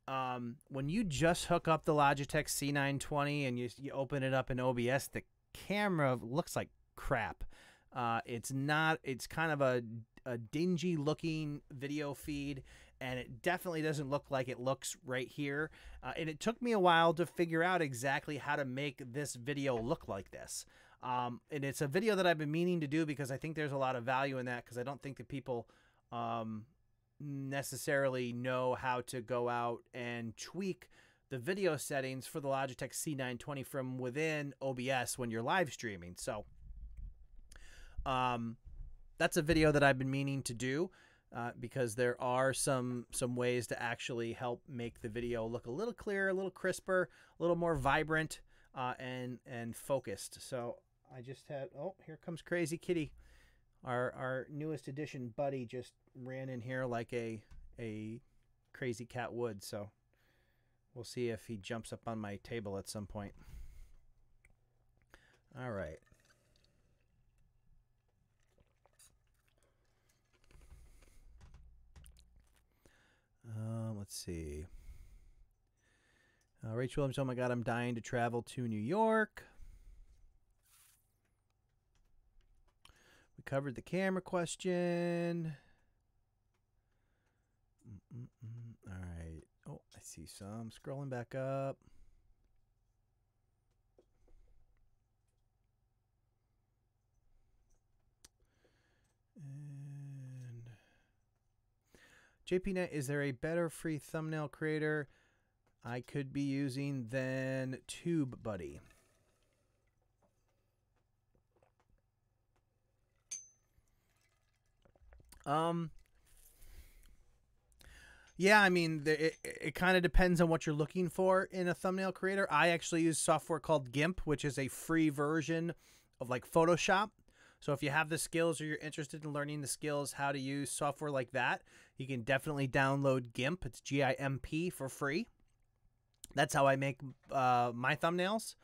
when you just hook up the Logitech C920 and you open it up in OBS, the camera looks like crap. It's kind of a dingy looking video feed, and it definitely doesn't look like it looks right here. And it took me a while to figure out exactly how to make this video look like this. And it's a video that I've been meaning to do, because I think there's a lot of value in that, because I don't think that people necessarily know how to go out and tweak the video settings for the Logitech C920 from within OBS when you're live streaming. So that's a video that I've been meaning to do, because there are some ways to actually help make the video look a little clearer, a little crisper, a little more vibrant, and focused. So I just had, oh, here comes Crazy Kitty. Our newest edition buddy just ran in here like a crazy cat would. So we'll see if he jumps up on my table at some point. All right. Let's see. Rachel Williams, oh my God, I'm dying to travel to New York. We covered the camera question. All right. Oh, I see some. Scrolling back up. And JPNet, is there a better free thumbnail creator I could be using than TubeBuddy? Yeah, I mean, it kind of depends on what you're looking for in a thumbnail creator. I actually use software called GIMP, which is a free version of like Photoshop. So if you have the skills or you're interested in learning the skills how to use software like that, you can definitely download GIMP. It's GIMP for free. That's how I make my thumbnails.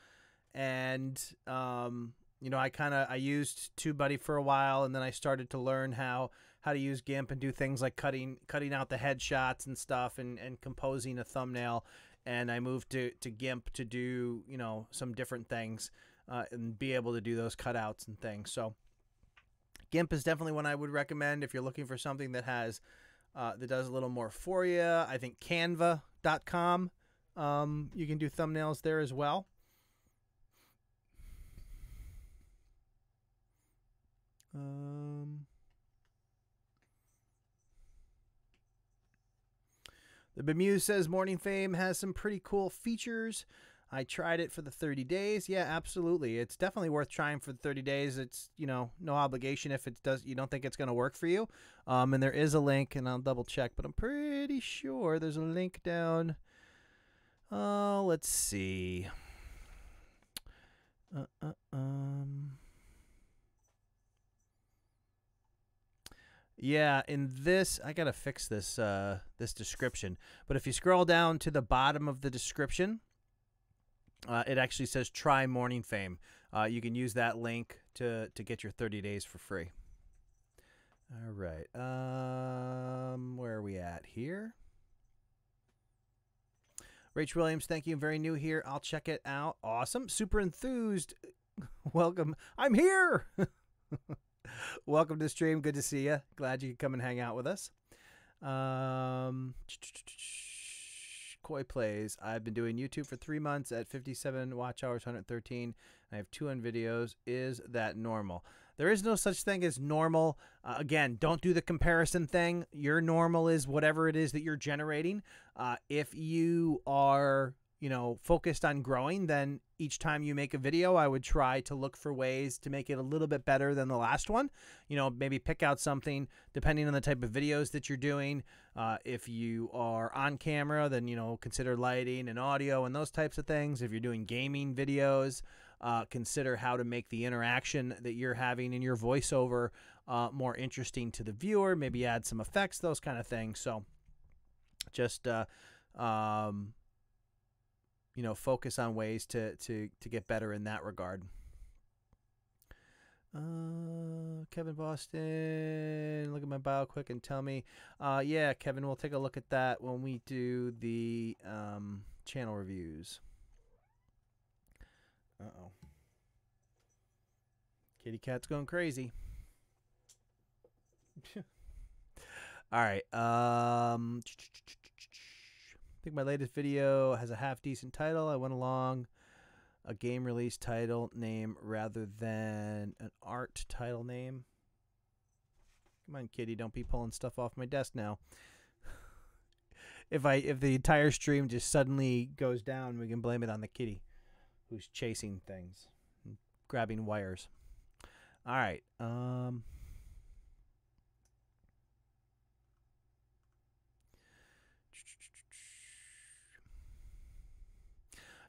And you know, I used TubeBuddy for a while, and then I started to learn how to use GIMP and do things like cutting out the headshots and stuff, and composing a thumbnail. And I moved to GIMP to do, you know, some different things and be able to do those cutouts and things. So GIMP is definitely one I would recommend if you're looking for something that has that does a little more for you. I think Canva.com, you can do thumbnails there as well. The Bemuse says Morning Fame has some pretty cool features. I tried it for the 30 days. Yeah, absolutely. It's definitely worth trying for the 30 days. It's, you know, no obligation if you don't think it's going to work for you. And there is a link, and I'll double check, but I'm pretty sure there's a link down. Oh, let's see. Yeah, in this, I gotta fix this this description. But if you scroll down to the bottom of the description, it actually says try Morning Fame. You can use that link to get your 30 days for free. All right. Where are we at here? Rach Williams, thank you. I'm very new here. I'll check it out. Awesome. Super enthused. Welcome. I'm here. Welcome to the stream. Good to see you. Glad you could come and hang out with us. Koi Plays. I've been doing YouTube for 3 months at 57 watch hours, 113. I have 200 videos. Is that normal? There is no such thing as normal. Again, don't do the comparison thing. Your normal is whatever it is that you're generating. If you are, you know, focused on growing, then each time you make a video, I would try to look for ways to make it a little bit better than the last one. You know, maybe pick out something depending on the type of videos that you're doing. If you are on camera, then, you know, consider lighting and audio and those types of things. If you're doing gaming videos, consider how to make the interaction that you're having in your voiceover more interesting to the viewer. Maybe add some effects, those kind of things. So just you know, focus on ways to get better in that regard. Kevin Boston, look at my bio quick and tell me. Yeah, Kevin, we'll take a look at that when we do the channel reviews. Uh-oh. Kitty cat's going crazy. All right. I think my latest video has a half-decent title. I went along a game release title name rather than an art title name. Come on, kitty, don't be pulling stuff off my desk now. If the entire stream just suddenly goes down, we can blame it on the kitty who's chasing things and grabbing wires. All right.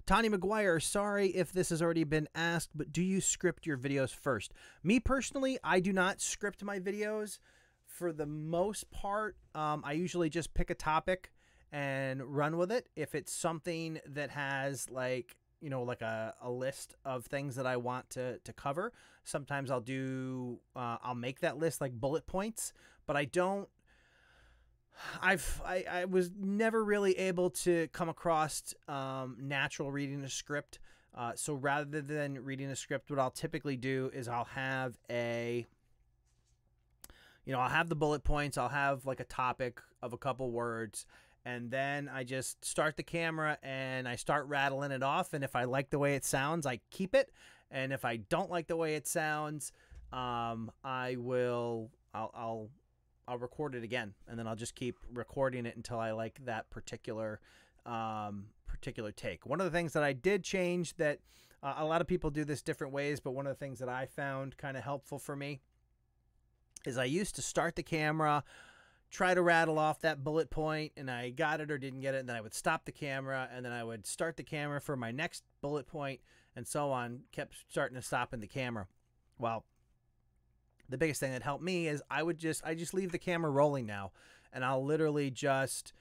Tanya McGuire, sorry if this has already been asked, but do you script your videos first? Me personally, I do not script my videos for the most part. I usually just pick a topic and run with it. If it's something that has like, you know, like a list of things that I want to cover, sometimes I'll make that list like bullet points, but I don't I was never really able to come across natural reading a script. So rather than reading a script, what I'll typically do is I'll have I'll have the bullet points. I'll have like a topic of a couple words, and then I just start the camera and I start rattling it off. And if I like the way it sounds, I keep it. And if I don't like the way it sounds, I'll record it again, and then I'll just keep recording it until I like that particular take. One of the things that I did change that a lot of people do this different ways, but one of the things that I found kind of helpful for me is I used to start the camera, try to rattle off that bullet point, and I got it or didn't get it, and then I would stop the camera, and then I would start the camera for my next bullet point, and so on, kept starting to stop in the camera. Well, the biggest thing that helped me is I just leave the camera rolling now, and I'll literally just,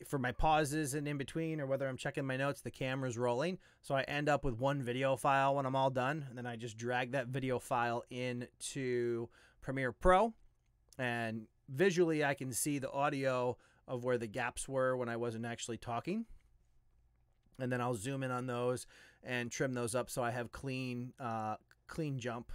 for my pauses and in between, or whether I'm checking my notes, the camera's rolling. So I end up with one video file when I'm all done, and then I just drag that video file into Premiere Pro, and visually I can see the audio of where the gaps were when I wasn't actually talking. And then I'll zoom in on those and trim those up so I have clean jump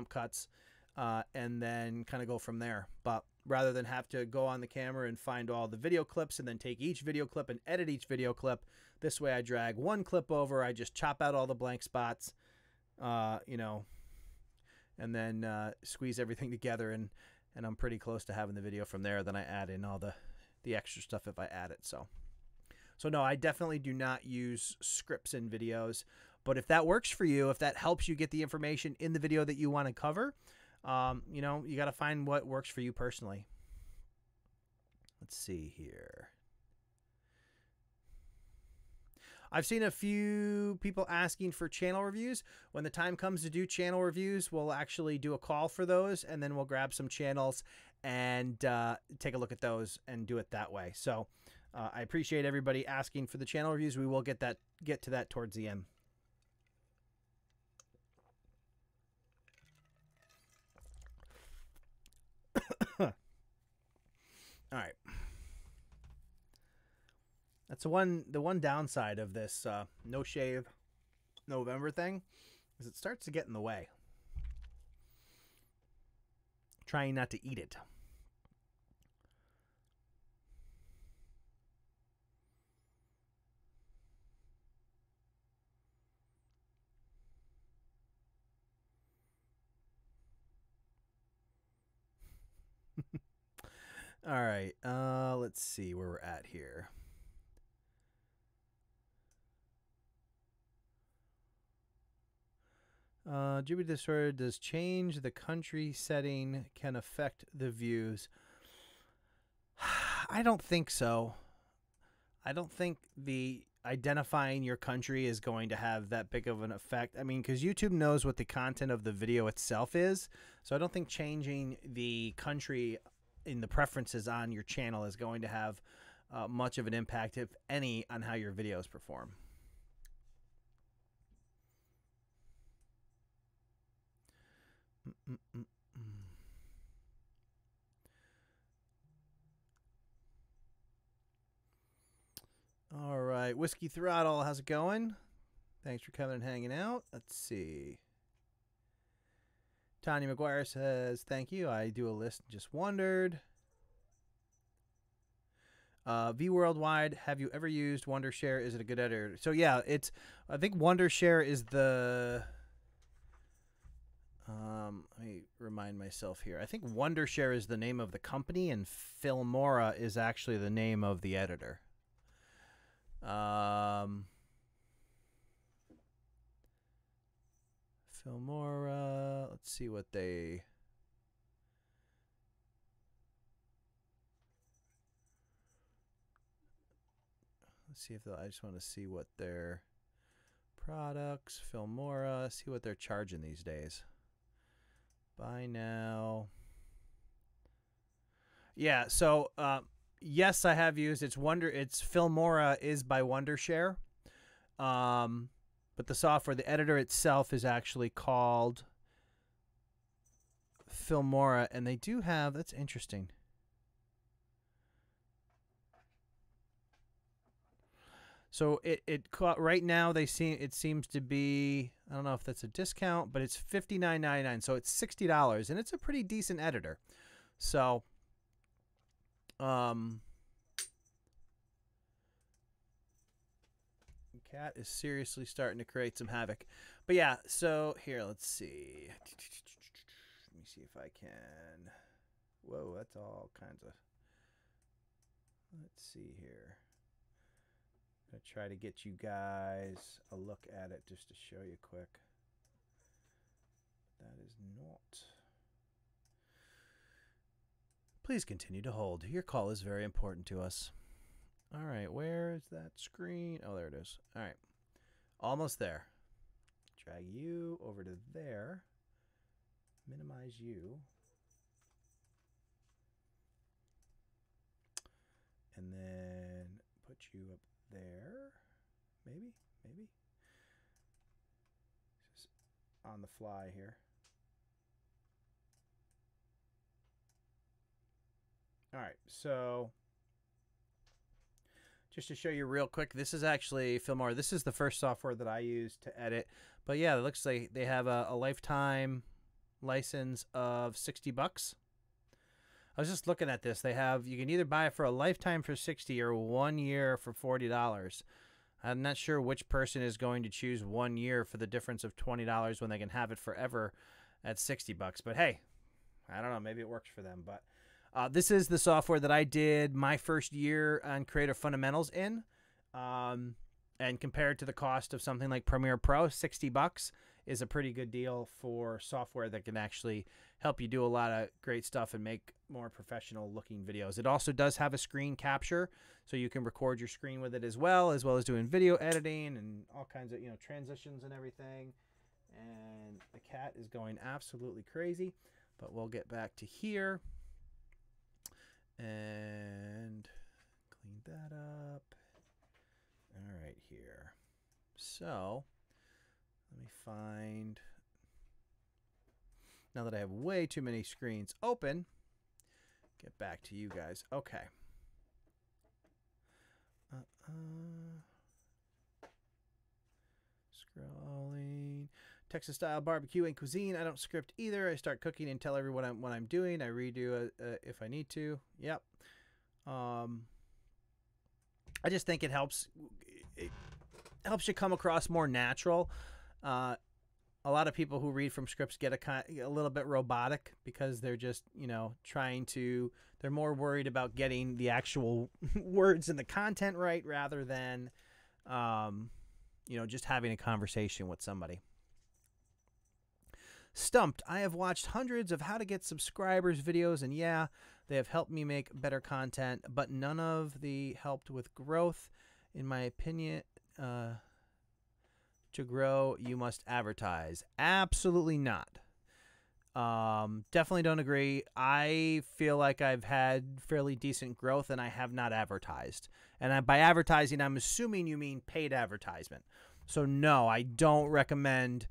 cuts, and then kind of go from there. But rather than have to go on the camera and find all the video clips and then take each video clip and edit each video clip, this way I drag one clip over, I just chop out all the blank spots, and then squeeze everything together, and I'm pretty close to having the video from there. Then I add in all the extra stuff if I add it. So no, I definitely do not use scripts in videos. But if that works for you, if that helps you get the information in the video that you want to cover, you got to find what works for you personally. Let's see here. I've seen a few people asking for channel reviews. When the time comes to do channel reviews, we'll actually do a call for those, and then we'll grab some channels and take a look at those and do it that way. So I appreciate everybody asking for the channel reviews. We will get to that towards the end. All right. That's the one downside of this no shave November thing is it starts to get in the way. Trying not to eat it. All right. Let's see where we're at here. GB Disorder, does change the country setting can affect the views? I don't think so. I don't think the identifying your country is going to have that big of an effect. I mean, because YouTube knows what the content of the video itself is. So I don't think changing the country in the preferences on your channel is going to have much of an impact, if any, on how your videos perform. All right, Whiskey Throttle, how's it going? Thanks for coming and hanging out. Let's see. Tanya McGuire says, thank you. I do a list and just wondered. V Worldwide, have you ever used Wondershare? Is it a good editor? So yeah, I think Wondershare is the let me remind myself here. I think Wondershare is the name of the company, and Filmora is actually the name of the editor. Filmora, let's see what they... Let's see if I just want to see what their products, Filmora, see what they're charging these days. Buy now. Yeah, so yes, I have used it's Filmora is by Wondershare. But the software, the editor itself is actually called Filmora, and they do have, that's interesting. So right now it seems to be, I don't know if that's a discount, but it's $59.99. So it's $60, and it's a pretty decent editor. So Cat is seriously starting to create some havoc. But yeah, so here, let's see. Let me see if I can. Whoa, that's all kinds of. Let's see here. I'm going to try to get you guys a look at it just to show you quick. That is not. Please continue to hold. Your call is very important to us. All right, where is that screen? Oh, there it is. All right, almost there. Drag you over to there. Minimize you. And then put you up there. Maybe. Just on the fly here. All right, so just to show you real quick, this is actually Filmora. This is the first software that I use to edit. But yeah, it looks like they have a lifetime license of $60. I was just looking at this. They have, you can either buy it for a lifetime for $60 or 1 year for $40. I'm not sure which person is going to choose 1 year for the difference of $20 when they can have it forever at $60. But hey, I don't know. Maybe it works for them. But this is the software that I did my first year on Creative Fundamentals in. And compared to the cost of something like Premiere Pro, $60 is a pretty good deal for software that can actually help you do a lot of great stuff and make more professional looking videos. It also does have a screen capture, so you can record your screen with it as well as doing video editing and all kinds of, transitions and everything. And the cat is going absolutely crazy, but we'll get back to here and clean that up. All right, here. So let me find, now that I have way too many screens open, get back to you guys. Okay. Scrolling. Texas style barbecue and cuisine. I don't script either. I start cooking and tell everyone what I'm doing. I redo if I need to. Yep. I just think it helps. It helps you come across more natural. A lot of people who read from scripts get a little bit robotic because they're just, they're more worried about getting the actual words and the content right rather than, just having a conversation with somebody. Stumped. I have watched hundreds of how to get subscribers videos, and yeah, they have helped me make better content, but none of the helped with growth. In my opinion, to grow, you must advertise. Absolutely not. Definitely don't agree. I feel like I've had fairly decent growth, and I have not advertised. And by advertising, I'm assuming you mean paid advertisement. So no, I don't recommend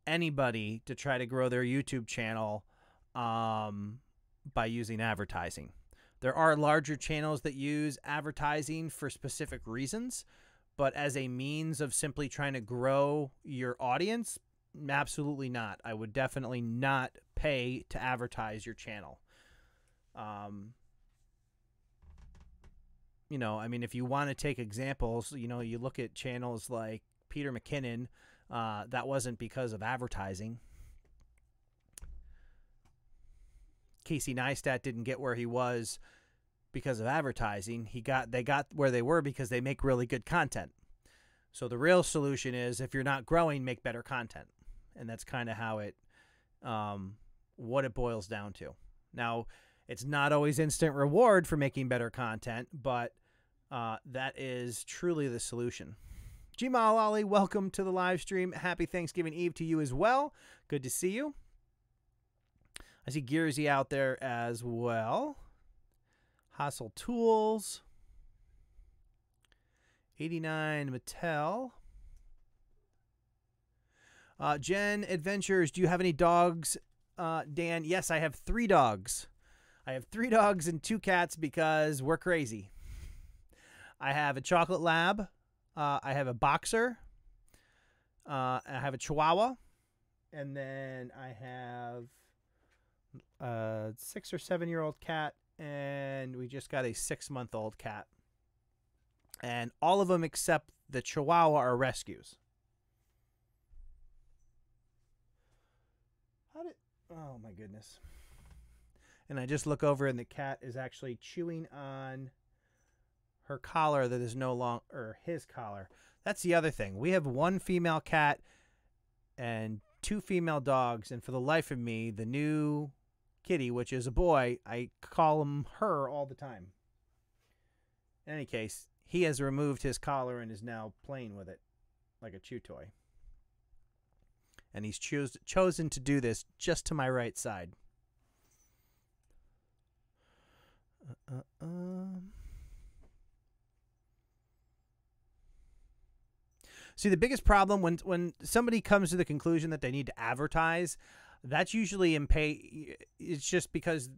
anybody to try to grow their YouTube channel by using advertising. There are larger channels that use advertising for specific reasons, but as a means of simply trying to grow your audience, absolutely not. I would definitely not pay to advertise your channel. If you want to take examples, you look at channels like Peter McKinnon, that wasn't because of advertising. Casey Neistat didn't get where he was because of advertising. They got where they were because they make really good content. So the real solution is, if you're not growing, make better content. And that's kind of how what it boils down to. Now, it's not always instant reward for making better content, but that is truly the solution. Jamal Ali, welcome to the live stream. Happy Thanksgiving Eve to you as well. Good to see you. I see Gearsy out there as well. Hustle Tools. 89 Mattel. Jen Adventures, do you have any dogs, Dan? Yes, I have 3 dogs. I have 3 dogs and 2 cats because we're crazy. I have a chocolate lab, I have a boxer. I have a Chihuahua. And then I have a 6 or 7-year-old cat. And we just got a 6-month-old cat. And all of them except the Chihuahua are rescues. Oh, my goodness. And I just look over and the cat is actually chewing on her collar that is no longer, or his collar. That's the other thing. We have 1 female cat and 2 female dogs. And for the life of me, the new kitty, which is a boy, I call him her all the time. In any case, he has removed his collar and is now playing with it like a chew toy. And he's chosen to do this just to my right side. See, the biggest problem when somebody comes to the conclusion that they need to advertise, that's usually it's just because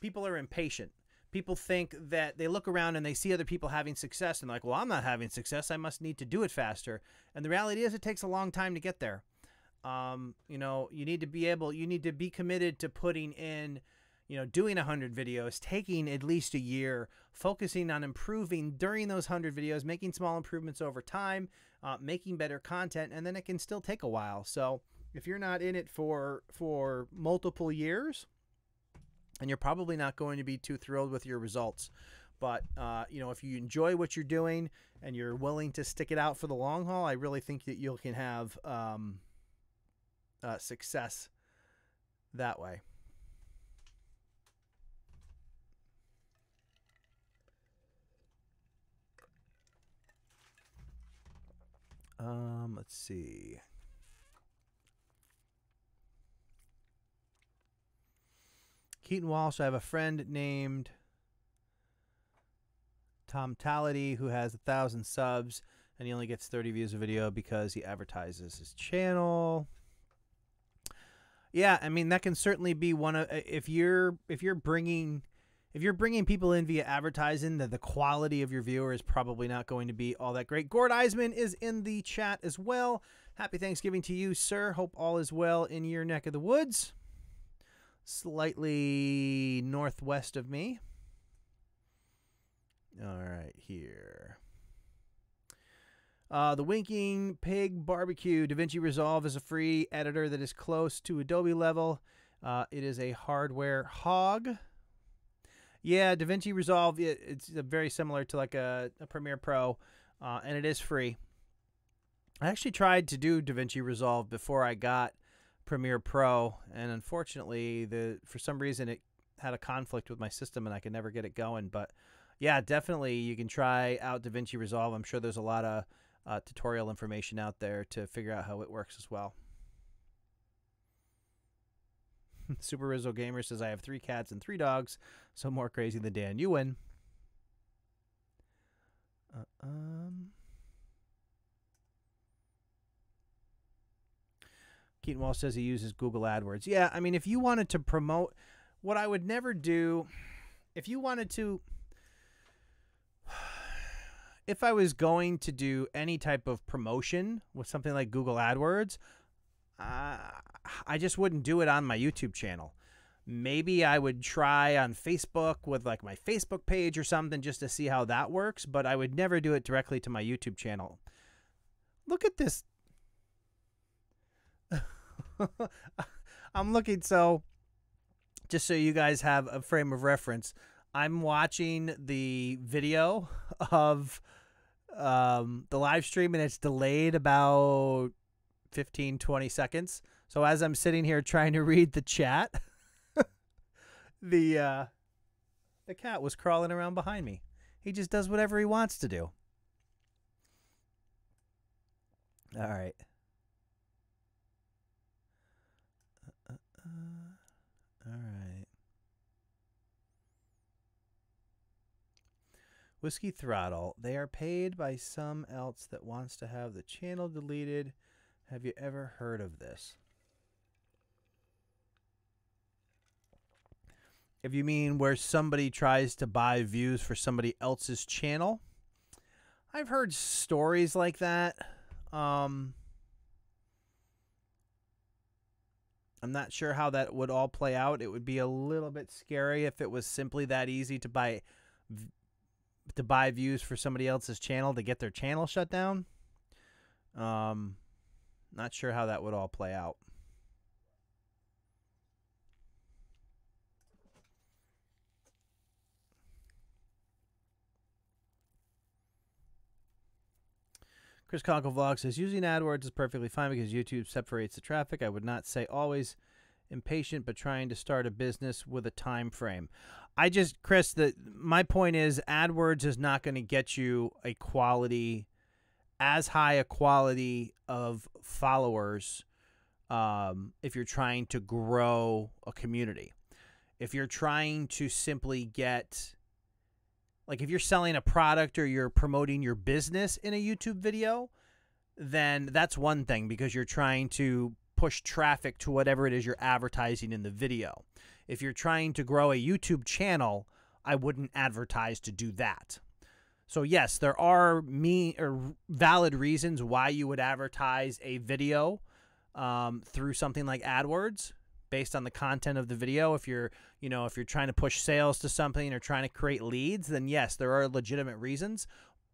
people are impatient. People think that they look around and they see other people having success and like, well, I'm not having success. I must need to do it faster. And the reality is it takes a long time to get there. You know, you need to be committed to putting in, you know, doing 100 videos, taking at least a year, focusing on improving during those 100 videos, making small improvements over time, making better content, and then it can still take a while. So if you're not in it for multiple years, and you're probably not going to be too thrilled with your results. But, you know, if you enjoy what you're doing and you're willing to stick it out for the long haul, I really think that you can have success that way. Let's see. Keaton Walsh, I have a friend named Tom Tality who has 1,000 subs and he only gets 30 views a video because he advertises his channel. Yeah, I mean that can certainly be one of if you're bringing people in via advertising, that the quality of your viewer is probably not going to be all that great. Gord Eisman is in the chat as well. Happy Thanksgiving to you, sir. Hope all is well in your neck of the woods. Slightly northwest of me. All right, here. The Winking Pig Barbecue. DaVinci Resolve is a free editor that is close to Adobe level. It is a hardware hog. Yeah, DaVinci Resolve, it's very similar to like a Premiere Pro, and it is free. I actually tried to do DaVinci Resolve before I got Premiere Pro, and unfortunately, for some reason, it had a conflict with my system, and I could never get it going. But yeah, definitely, you can try out DaVinci Resolve. I'm sure there's a lot of tutorial information out there to figure out how it works as well. Super Rizzo Gamer says, I have 3 cats and 3 dogs, so more crazy than Dan. You win. Keaton Walsh says he uses Google AdWords. Yeah, I mean, if you wanted to promote, what I would never do, if I was going to do any type of promotion with something like Google AdWords, I just wouldn't do it on my YouTube channel. Maybe I would try on Facebook with like my Facebook page or something just to see how that works, but I would never do it directly to my YouTube channel. Look at this. I'm looking, so just so you guys have a frame of reference, I'm watching the video of the live stream and it's delayed about 15-20 seconds. So as I'm sitting here trying to read the chat, the cat was crawling around behind me. He just does whatever he wants to do. All right. All right. Whiskey Throttle. They are paid by some else that wants to have the channel deleted. Have you ever heard of this? If you mean where somebody tries to buy views for somebody else's channel, I've heard stories like that. I'm not sure how that would all play out. It would be a little bit scary if it was simply that easy to buy views for somebody else's channel to get their channel shut down. Not sure how that would all play out. Chris Conkle Vlog says, using AdWords is perfectly fine because YouTube separates the traffic. I would not say always impatient, but trying to start a business with a time frame. Chris, my point is AdWords is not going to get you a quality, as high a quality of followers if you're trying to grow a community. If you're trying to simply get... Like if you're selling a product or you're promoting your business in a YouTube video, then that's one thing because you're trying to push traffic to whatever it is you're advertising in the video. If you're trying to grow a YouTube channel, I wouldn't advertise to do that. So yes, there are valid reasons why you would advertise a video through something like AdWords. Based on the content of the video, if you're trying to push sales to something or trying to create leads, then yes, there are legitimate reasons.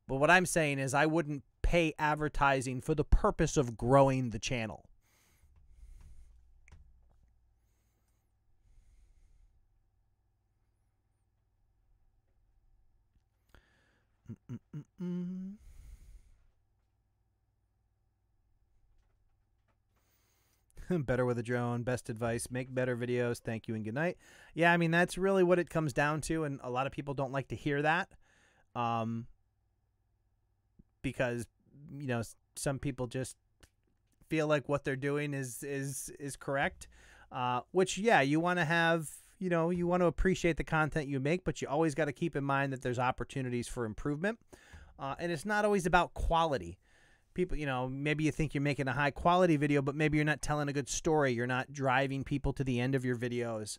But what I'm saying is I wouldn't pay advertising for the purpose of growing the channel. Better with a drone. Best advice. Make better videos. Thank you and good night. Yeah, I mean, that's really what it comes down to, and a lot of people don't like to hear that because, some people just feel like what they're doing is correct, which, yeah, you want to have, you want to appreciate the content you make, but you always got to keep in mind that there's opportunities for improvement, and it's not always about quality. People, maybe you think you're making a high quality video, but maybe you're not telling a good story. You're not driving people to the end of your videos.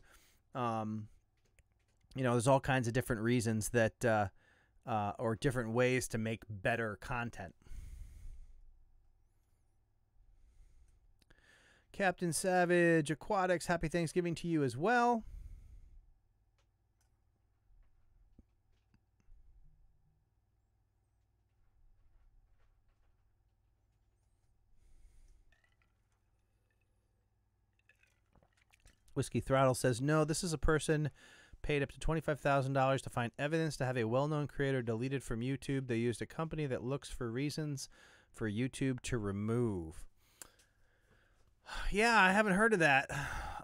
There's all kinds of different reasons that, or different ways to make better content. Captain Savage Aquatics, happy Thanksgiving to you as well. Whiskey Throttle says, no, this is a person paid up to $25,000 to find evidence to have a well-known creator deleted from YouTube. They used a company that looks for reasons for YouTube to remove. Yeah, I haven't heard of that.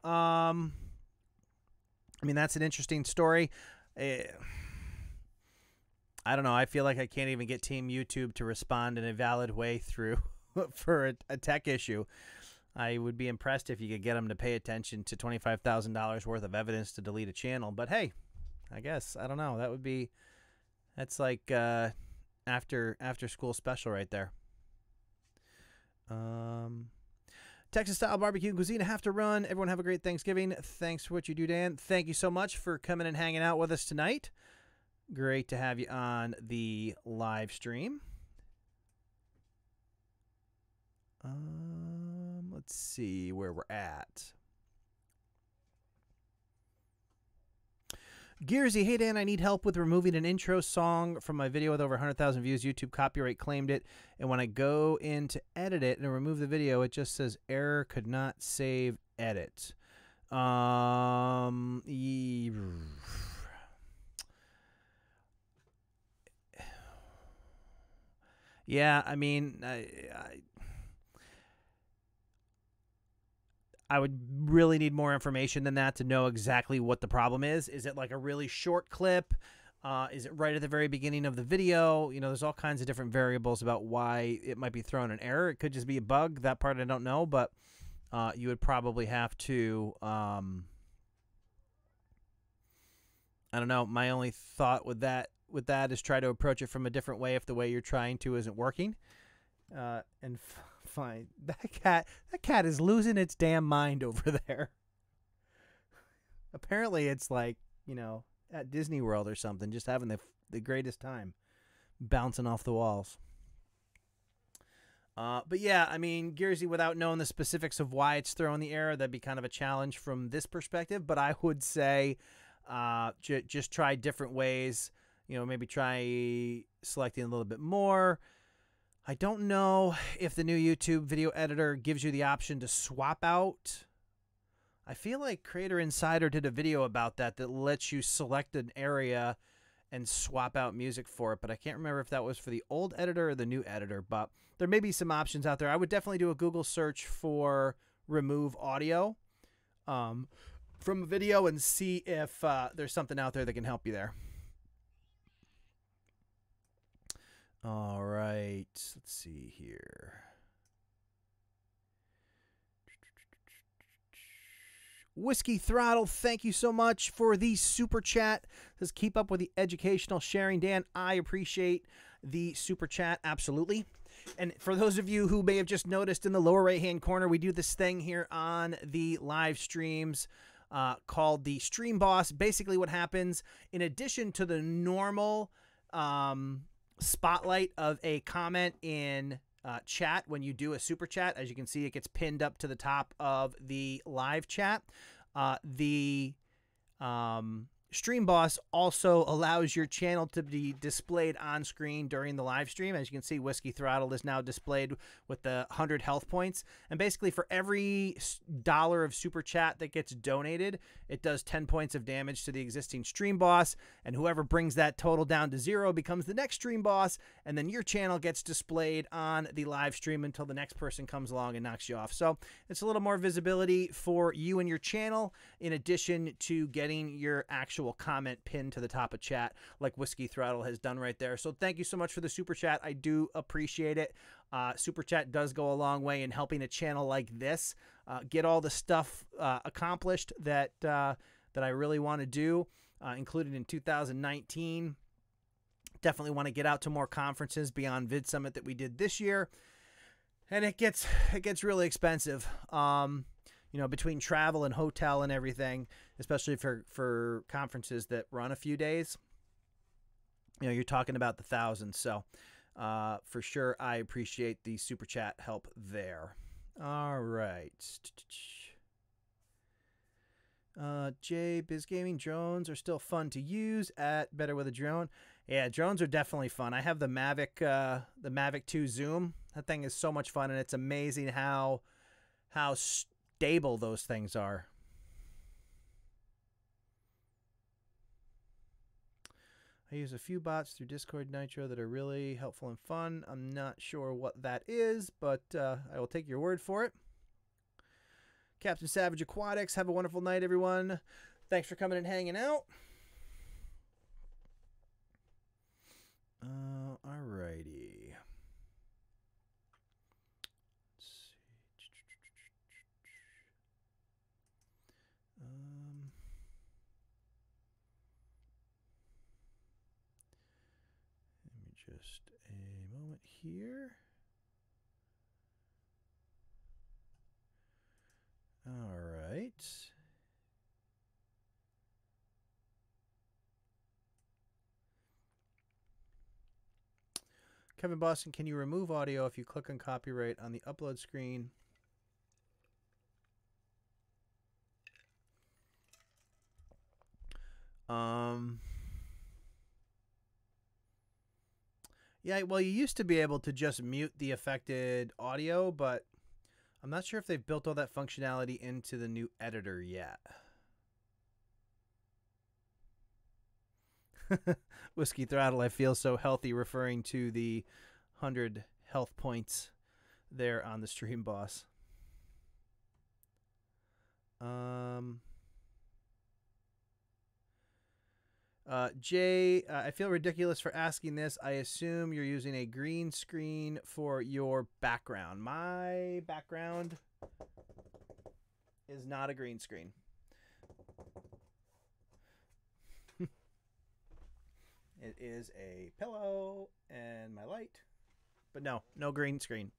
I mean, that's an interesting story. I don't know. I feel like I can't even get Team YouTube to respond in a valid way through for a tech issue. I would be impressed if you could get them to pay attention to $25,000 worth of evidence to delete a channel. But hey, I guess, I don't know. That's like after school special right there. Texas style barbecue and cuisine. I have to run. Everyone have a great Thanksgiving. Thanks for what you do, Dan. Thank you so much for coming and hanging out with us tonight. Great to have you on the live stream. Let's see where we're at. Gearsy, hey Dan, I need help with removing an intro song from my video with over 100,000 views. YouTube copyright claimed it, and when I go in to edit it and remove the video, it just says error, could not save edit. Yeah, I mean, I would really need more information than that to know exactly what the problem is. Is it like a really short clip? Is it right at the very beginning of the video? There's all kinds of different variables about why it might be throwing an error. It could just be a bug. That part I don't know, but you would probably have to, I don't know. My only thought with that is try to approach it from a different way if the way you're trying to isn't working. And fine. That cat is losing its damn mind over there. Apparently it's like, at Disney World or something, just having the greatest time. bouncing off the walls. But yeah, I mean, Gearsy, without knowing the specifics of why it's throwing the error, that'd be kind of a challenge from this perspective. But I would say just try different ways. You know, maybe try selecting a little bit more. I don't know if the new YouTube video editor gives you the option to swap out. I feel like Creator Insider did a video about that lets you select an area and swap out music for it, but I can't remember if that was for the old editor or the new editor, but there may be some options out there. I would definitely do a Google search for remove audio from a video and see if there's something out there that can help you there. All right, let's see here. Whiskey Throttle, thank you so much for the super chat. It says keep up with the educational sharing. Dan, I appreciate the super chat, absolutely. And for those of you who may have just noticed in the lower right hand corner, we do this thing here on the live streams called the Stream Boss. Basically what happens, in addition to the normal spotlight of a comment in chat, when you do a super chat, as you can see, it gets pinned up to the top of the live chat. The Stream Boss also allows your channel to be displayed on screen during the live stream. As you can see, Whiskey Throttle is now displayed with the 100 health points. And basically for every $1 of super chat that gets donated, it does 10 points of damage to the existing Stream Boss. And whoever brings that total down to 0 becomes the next Stream Boss. And then your channel gets displayed on the live stream until the next person comes along and knocks you off. So it's a little more visibility for you and your channel, in addition to getting your actual comment pinned to the top of chat like Whiskey Throttle has done right there. So thank you so much for the super chat. I do appreciate it. Super chat does go a long way in helping a channel like this get all the stuff accomplished that I really want to do, including in 2019. Definitely want to get out to more conferences beyond Vid Summit that we did this year, and it gets really expensive. You know, between travel and hotel and everything, especially for conferences that run a few days, you know, you're talking about the thousands. So for sure, I appreciate the super chat help there. All right. Jay, Biz Gaming, drones are still fun to use at Better With a Drone. Yeah, drones are definitely fun. I have the Mavic 2 Zoom. That thing is so much fun, and it's amazing how stable those things are. I use a few bots through Discord Nitro that are really helpful and fun. I'm not sure what that is, but I will take your word for it. Captain Savage Aquatics, have a wonderful night, everyone. Thanks for coming and hanging out. Alrighty. Just a moment here. All right. Kevin Boston, can you remove audio if you click on copyright on the upload screen? Yeah, well, you used to be able to just mute the affected audio, but I'm not sure if they've built all that functionality into the new editor yet. Whiskey Throttle, I feel so healthy, referring to the 100 health points there on the Stream Boss. Jay, I feel ridiculous for asking this. I assume you're using a green screen for your background. My background is not a green screen. It is a pillow and my light. But no green screen.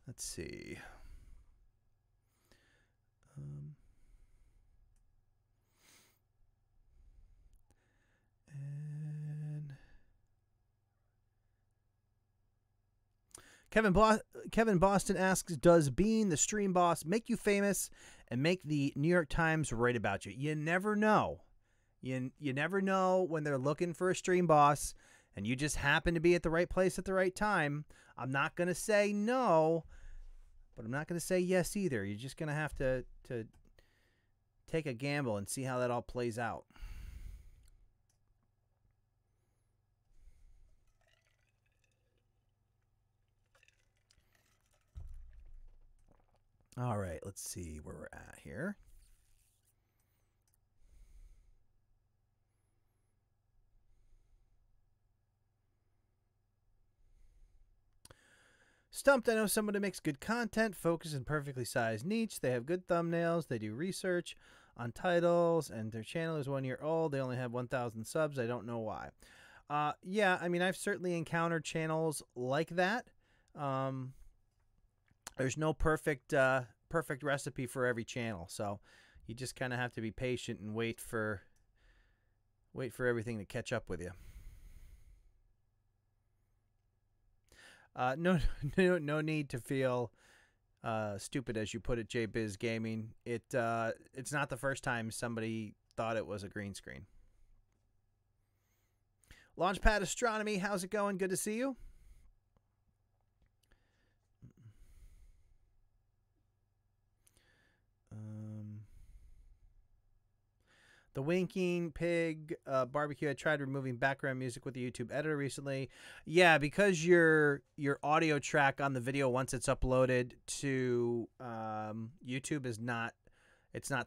Let's see. And Kevin Boston asks, does being the stream boss make you famous and make the New York Times write about you? You never know. You never know when they're looking for a stream boss and you just happen to be at the right place at the right time. I'm not going to say no, but I'm not going to say yes either. You're just going to have to take a gamble and see how that all plays out. All right, let's see where we're at here. Stumped, I know someone who makes good content, focused and perfectly sized niche. They have good thumbnails. They do research on titles, and their channel is 1 year old. They only have 1,000 subs. I don't know why. Yeah, I mean, I've certainly encountered channels like that. There's no perfect recipe for every channel, so you just kind of have to be patient and wait for everything to catch up with you. No need to feel stupid, as you put it, JBiz Gaming. It's not the first time somebody thought it was a green screen. Launchpad Astronomy, how's it going? Good to see you. The Winking Pig Barbecue. I tried removing background music with the YouTube editor recently. Yeah, because your audio track on the video, once it's uploaded to YouTube, is not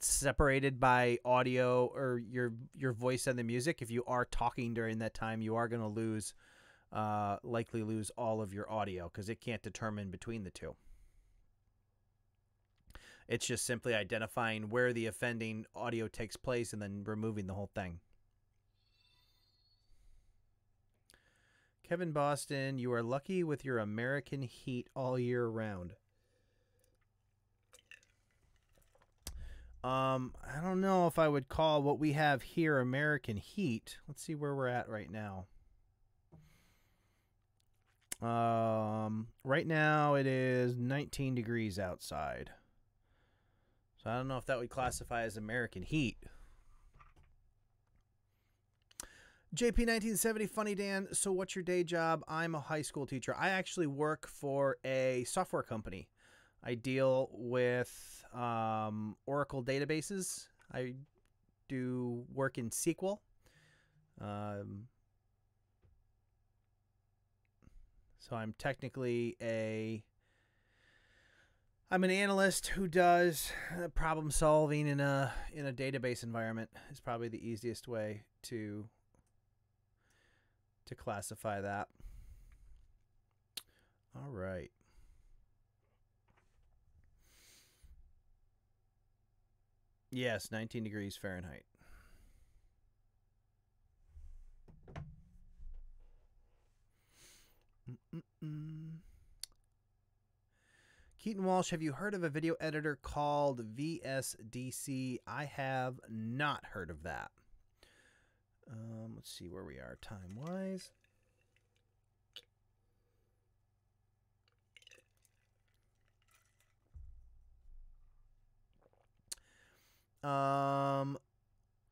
separated by audio or your voice and the music. If you are talking during that time, you are going to likely lose all of your audio because it can't determine between the two. It's just simply identifying where the offending audio takes place and then removing the whole thing. Kevin Boston, you are lucky with your American heat all year round. I don't know if I would call what we have here American heat. Let's see where we're at right now. Right now it is 19 degrees outside. So I don't know if that would classify as American heat. JP1970, Funny Dan, so what's your day job? I'm a high school teacher. I actually work for a software company. I deal with Oracle databases. I do work in SQL. So I'm technically I'm an analyst who does problem solving in a database environment. Is probably the easiest way to classify that. All right. Yes, 19 degrees Fahrenheit. Keaton Walsh, have you heard of a video editor called VSDC? I have not heard of that. Let's see where we are time-wise.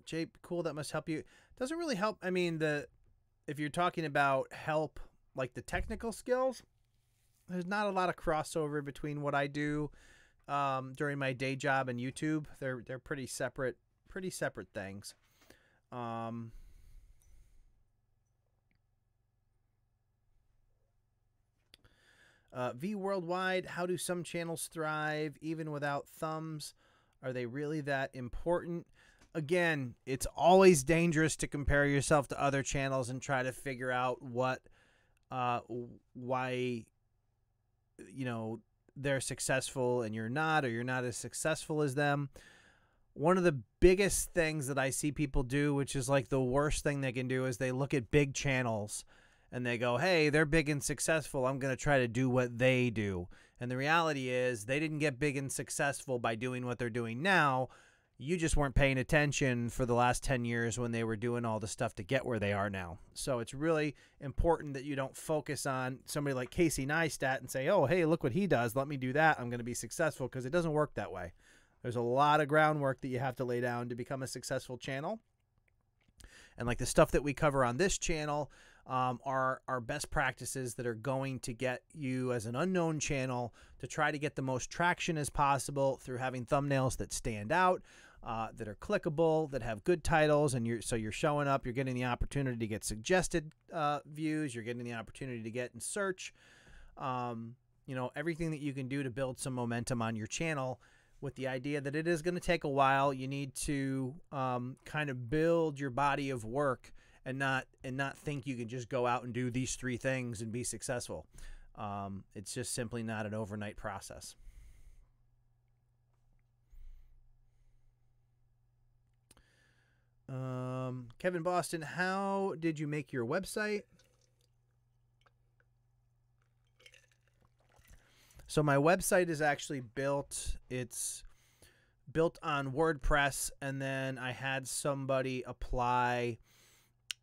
Jay, cool, that must help you. Doesn't really help. I mean, if you're talking about help, like the technical skills, there's not a lot of crossover between what I do during my day job and YouTube. They're pretty separate things. V Worldwide, how do some channels thrive even without thumbs? Are they really that important? Again, it's always dangerous to compare yourself to other channels and try to figure out why, they're successful and you're not, or you're not as successful as them. One of the biggest things that I see people do, which is like the worst thing they can do, is they look at big channels and they go, hey, they're big and successful, I'm going to try to do what they do. And the reality is they didn't get big and successful by doing what they're doing now. You just weren't paying attention for the last 10 years when they were doing all the stuff to get where they are now. So it's really important that you don't focus on somebody like Casey Neistat and say, oh, hey, look what he does. Let me do that. I'm going to be successful, because it doesn't work that way. There's a lot of groundwork that you have to lay down to become a successful channel. And like the stuff that we cover on this channel are best practices that are going to get you as an unknown channel to try to get the most traction as possible through having thumbnails that stand out, that are clickable, that have good titles, and you're showing up, you're getting the opportunity to get suggested views, you're getting the opportunity to get in search, everything that you can do to build some momentum on your channel, with the idea that it is going to take a while. You need to kind of build your body of work and not think you can just go out and do these 3 things and be successful. It's just simply not an overnight process. Kevin Boston, how did you make your website? So my website is actually built. It's built on WordPress, and then I had somebody apply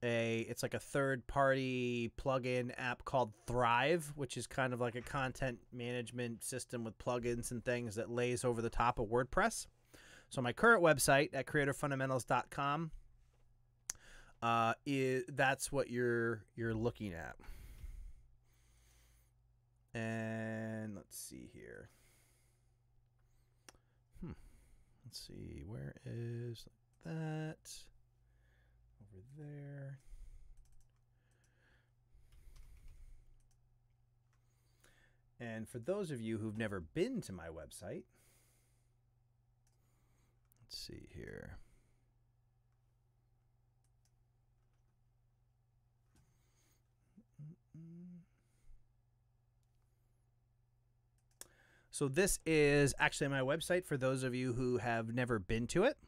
it's like a third-party plugin app called Thrive, which is kind of like a content management system with plugins and things that lays over the top of WordPress. So my current website at creativefundamentals.com that's what you're looking at. And let's see here. Let's see, where is that? Over there. And for those of you who've never been to my website, let's see here. So this is actually my website for those of you who have never been to it.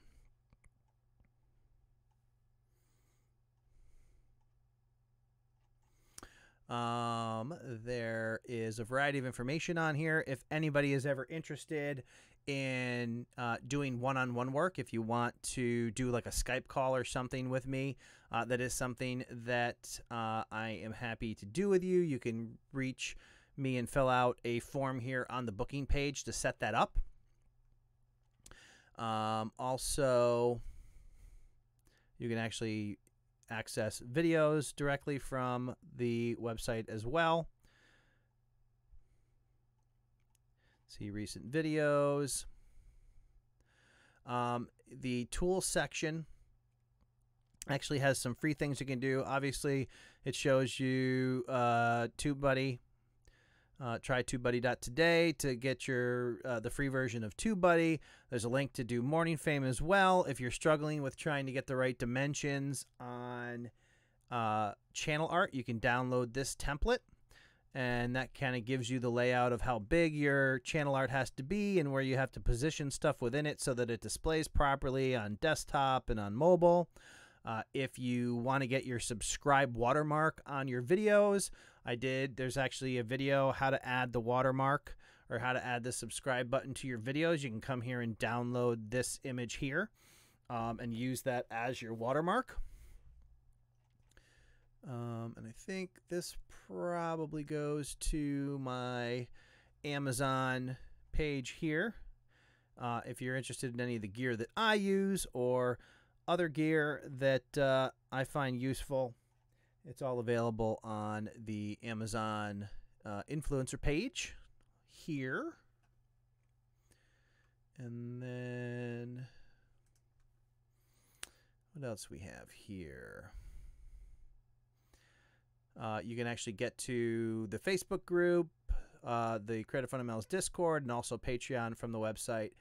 There is a variety of information on here. If anybody is ever interested in doing one-on-one work, if you want to do like a Skype call or something with me, that is something that I am happy to do with you. You can reach me and fill out a form here on the booking page to set that up. Also, you can actually access videos directly from the website as well. See recent videos. The tools section actually has some free things you can do. Obviously, it shows you TubeBuddy. Try TubeBuddy.today to get your the free version of TubeBuddy. There's a link to do Morning Fame as well. If you're struggling with trying to get the right dimensions on channel art, you can download this template, and that kind of gives you the layout of how big your channel art has to be and where you have to position stuff within it so that it displays properly on desktop and on mobile. If you want to get your subscribe watermark on your videos, there's actually a video how to add the watermark or how to add the subscribe button to your videos. You can come here and download this image here and use that as your watermark. And I think this probably goes to my Amazon page here. If you're interested in any of the gear that I use or other gear that I find useful, it's all available on the Amazon influencer page here. And then what else we have here? You can actually get to the Facebook group, the Creative Fundamentals Discord, and also Patreon from the website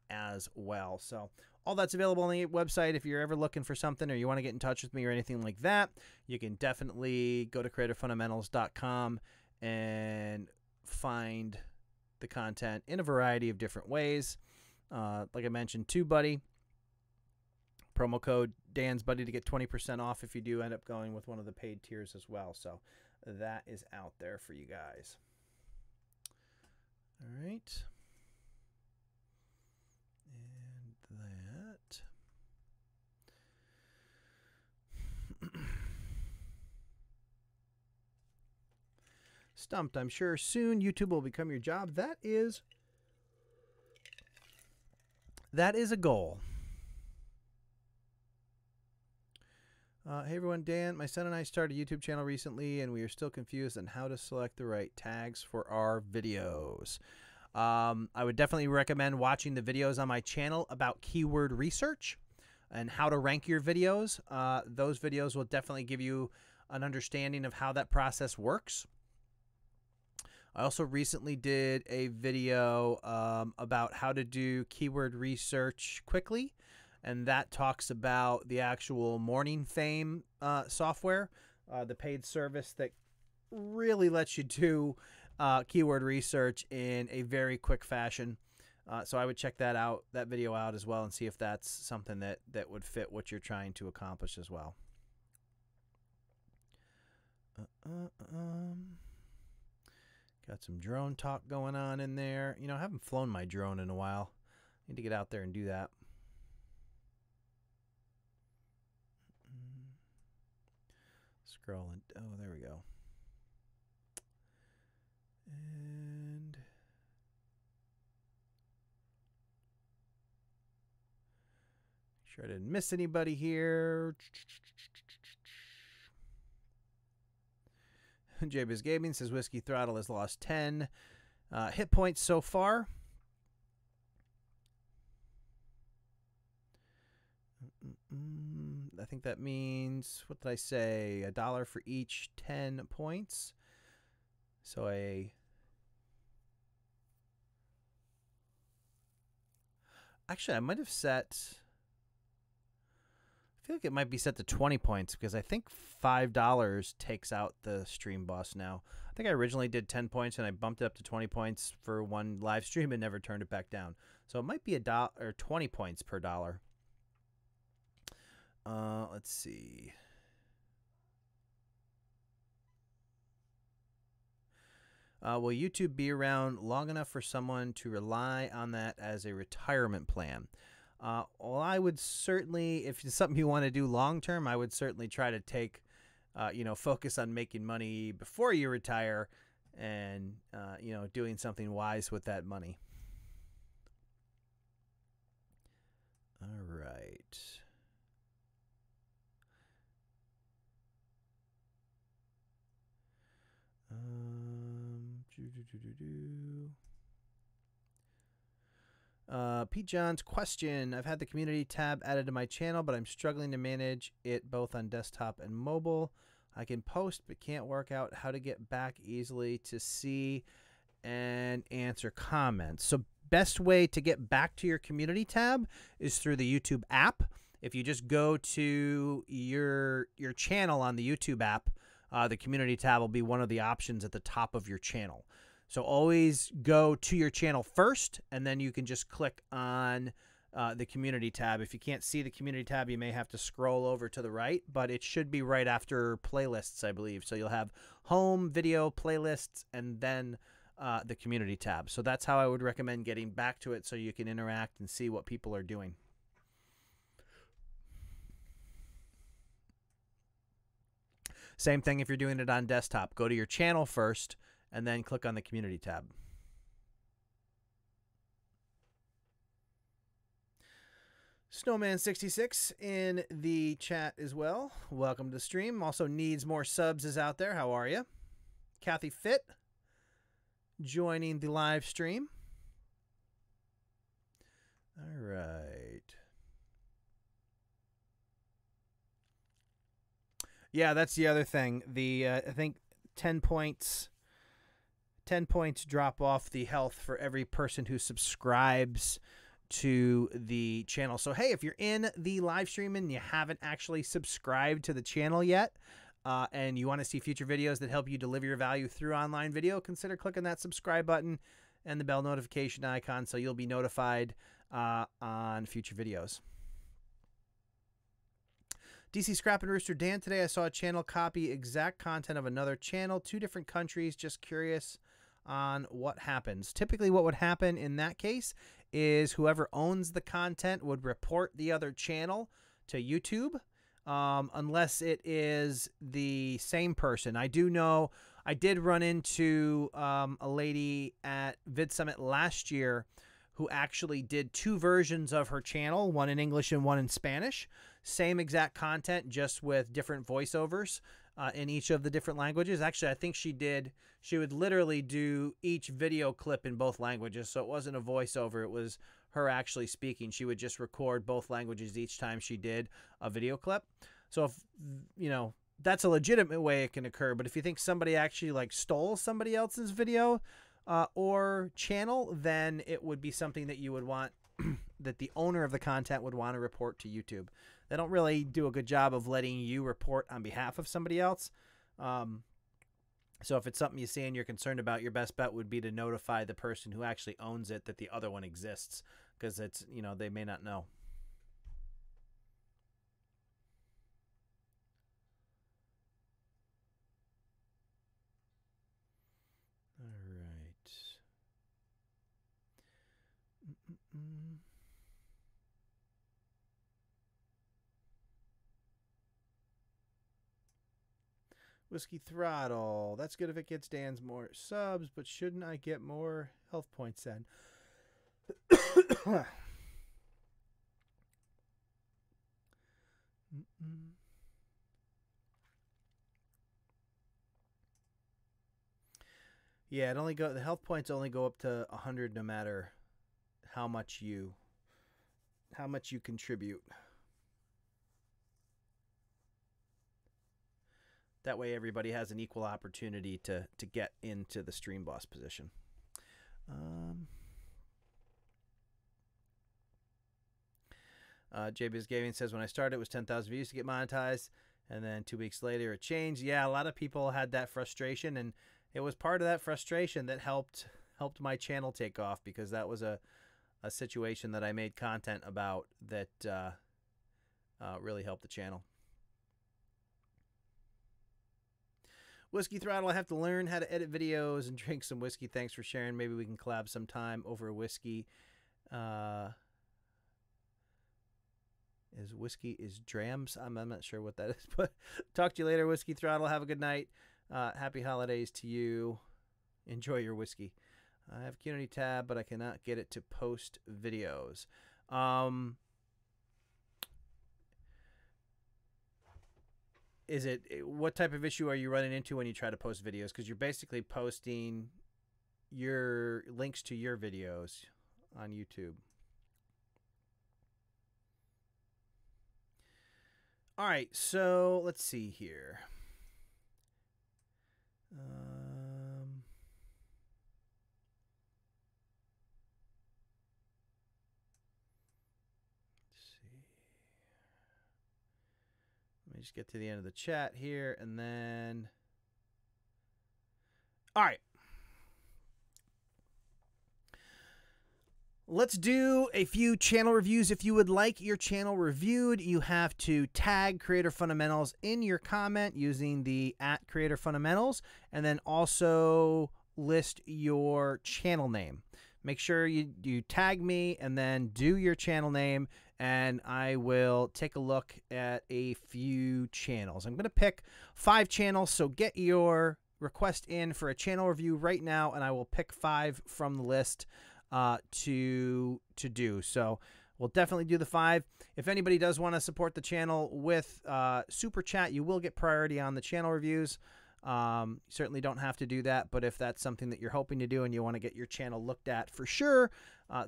as well. So all that's available on the website. If you're ever looking for something or you want to get in touch with me or anything like that, you can definitely go to creativefundamentals.com and find the content in a variety of different ways. Like I mentioned, TubeBuddy. Promo code DansBuddy to get 20% off if you do end up going with one of the paid tiers as well. So that is out there for you guys. All right. And Stumped. I'm sure soon YouTube will become your job. That is a goal. Hey everyone, Dan. My son and I started a YouTube channel recently, and we are still confused on how to select the right tags for our videos. I would definitely recommend watching the videos on my channel about keyword research and how to rank your videos. Those videos will definitely give you an understanding of how that process works. I also recently did a video about how to do keyword research quickly, and that talks about the actual Morning Fame software, the paid service that really lets you do keyword research in a very quick fashion. So I would check that video out as well, and see if that's something that would fit what you're trying to accomplish as well. Got some drone talk going on in there. You know, I haven't flown my drone in a while. Need to get out there and do that. Scrolling. Oh, there we go. And make sure I didn't miss anybody here. JBiz Gaming says Whiskey Throttle has lost 10 hit points so far. I think that means, what did I say? $1 for each 10 points. So actually, I might have set, I feel like it might be set to 20 points, because I think $5 takes out the stream boss now. I think I originally did 10 points and I bumped it up to 20 points for one live stream and never turned it back down. So it might be $1 or 20 points per dollar. Let's see. Will YouTube be around long enough for someone to rely on that as a retirement plan? Well, I would certainly, if it's something you want to do long term, I would certainly try to take, focus on making money before you retire, and doing something wise with that money. All right. Pete John's question. I've had the community tab added to my channel, but I'm struggling to manage it both on desktop and mobile. I can post, but can't work out how to get back easily to see and answer comments. So best way to get back to your community tab is through the YouTube app. If you just go to your channel on the YouTube app, the community tab will be one of the options at the top of your channel. So always go to your channel first, and then you can just click on the community tab. If you can't see the community tab, you may have to scroll over to the right, but it should be right after playlists, I believe. So you'll have home, video, playlists, and then the community tab. So that's how I would recommend getting back to it, so you can interact and see what people are doing. Same thing if you're doing it on desktop. Go to your channel first, and then click on the community tab. Snowman66 in the chat as well. Welcome to the stream. Also needs more subs is out there. How are you? Kathy Fit joining the live stream. All right. Yeah, that's the other thing. The I think 10 points drop off the health for every person who subscribes to the channel. So hey, if you're in the live stream and you haven't actually subscribed to the channel yet, and you want to see future videos that help you deliver your value through online video, consider clicking that subscribe button and the bell notification icon so you'll be notified on future videos. DC Scrap and Rooster Dan, today I saw a channel copy exact content of another channel, 2 different countries. Just curious on what happens. Typically what would happen in that case is whoever owns the content would report the other channel to YouTube, unless it is the same person. I do know, I did run into a lady at Vid Summit last year who actually did 2 versions of her channel, one in English and one in Spanish. Same exact content, just with different voiceovers in each of the different languages. Actually, I think she would literally do each video clip in both languages, so it wasn't a voiceover, it was her actually speaking. She would just record both languages each time she did a video clip. So if, you know, that's a legitimate way it can occur, but if you think somebody actually like stole somebody else's video or channel, then it would be something that you would want, that the owner of the content would want to report to YouTube. They don't really do a good job of letting you report on behalf of somebody else. So if it's something you see and you're concerned about, your best bet would be to notify the person who actually owns it that the other one exists, because it's, you know, they may not know. All right. Whiskey Throttle. That's good if it gets Dan's more subs, but shouldn't I get more health points then? Yeah, the health points only go up to 100 no matter how much you contribute. That way everybody has an equal opportunity to get into the stream boss position. JBiz Gaming says, when I started it was 10,000 views to get monetized, and then 2 weeks later it changed. Yeah, a lot of people had that frustration, and it was part of that frustration that helped my channel take off, because that was a situation that I made content about that really helped the channel. Whiskey Throttle, I have to learn how to edit videos and drink some whiskey. Thanks for sharing. Maybe we can collab sometime over whiskey. Is drams? I'm not sure what that is, but talk to you later, Whiskey Throttle. Have a good night. Happy holidays to you. Enjoy your whiskey. I have a community tab, but I cannot get it to post videos. What type of issue are you running into when you try to post videos? Because you're basically posting your links to your videos on YouTube. All right, so let's see here. Let me just get to the end of the chat here, and then... All right. Let's do a few channel reviews. If you would like your channel reviewed, you have to tag Creator Fundamentals in your comment using the @CreatorFundamentals, and then also list your channel name. Make sure you tag me and then do your channel name, and I will take a look at a few channels. I'm going to pick 5 channels, so get your request in for a channel review right now, and I will pick 5 from the list to do. So we'll definitely do the 5. If anybody does want to support the channel with Super Chat, you will get priority on the channel reviews. You certainly don't have to do that, but if that's something that you're hoping to do and you want to get your channel looked at for sure,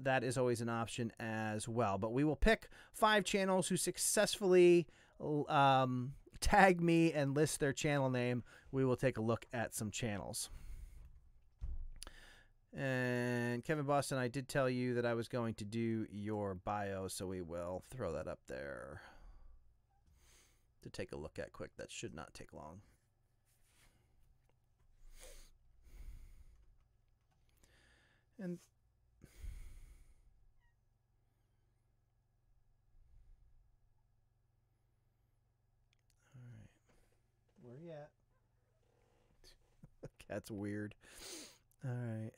that is always an option as well. But we will pick 5 channels who successfully tag me and list their channel name. We will take a look at some channels. And Kevin Boston, I did tell you that I was going to do your bio, so we will throw that up there to take a look at quick. That should not take long. And all right, where are you at? Cat's weird. All right.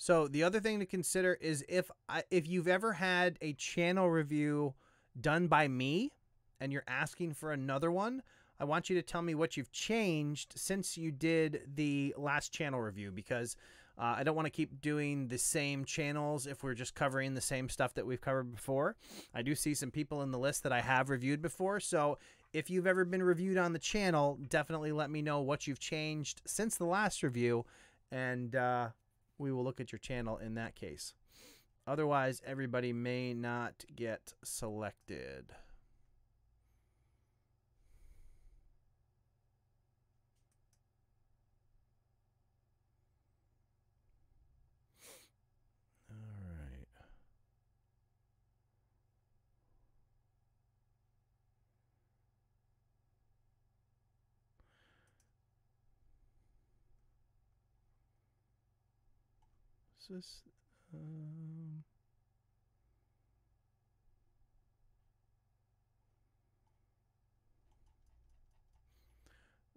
So the other thing to consider is if you've ever had a channel review done by me and you're asking for another one, I want you to tell me what you've changed since you did the last channel review, because I don't want to keep doing the same channels if we're just covering the same stuff that we've covered before. I do see some people in the list that I have reviewed before, so if you've ever been reviewed on the channel, definitely let me know what you've changed since the last review, and we will look at your channel in that case. Otherwise, everybody may not get selected. This,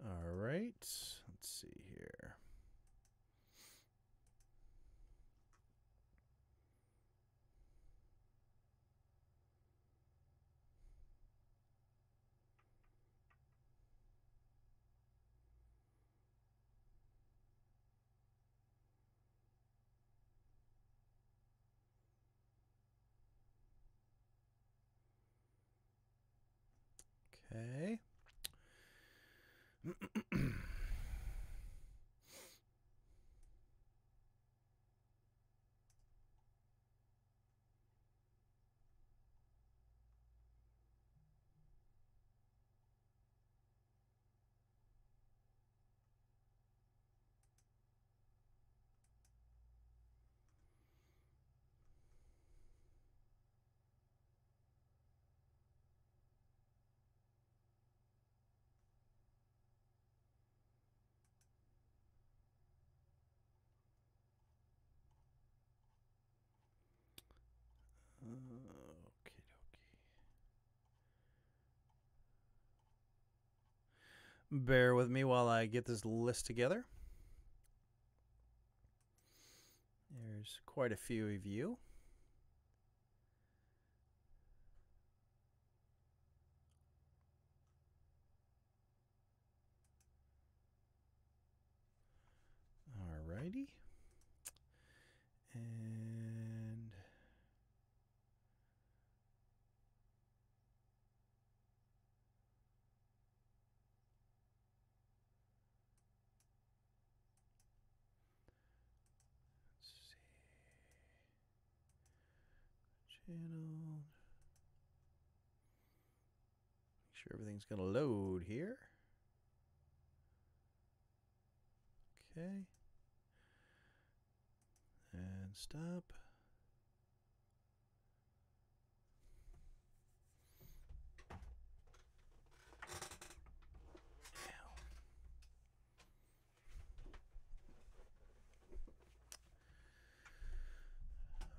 all right, let's see here. Okay. Okay. Bear with me while I get this list together. There's quite a few of you. Alrighty. And let's see. Channel. Make sure everything's going to load here. Okay. And stop.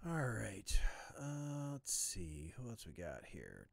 All right. Let's see. Who else we got here?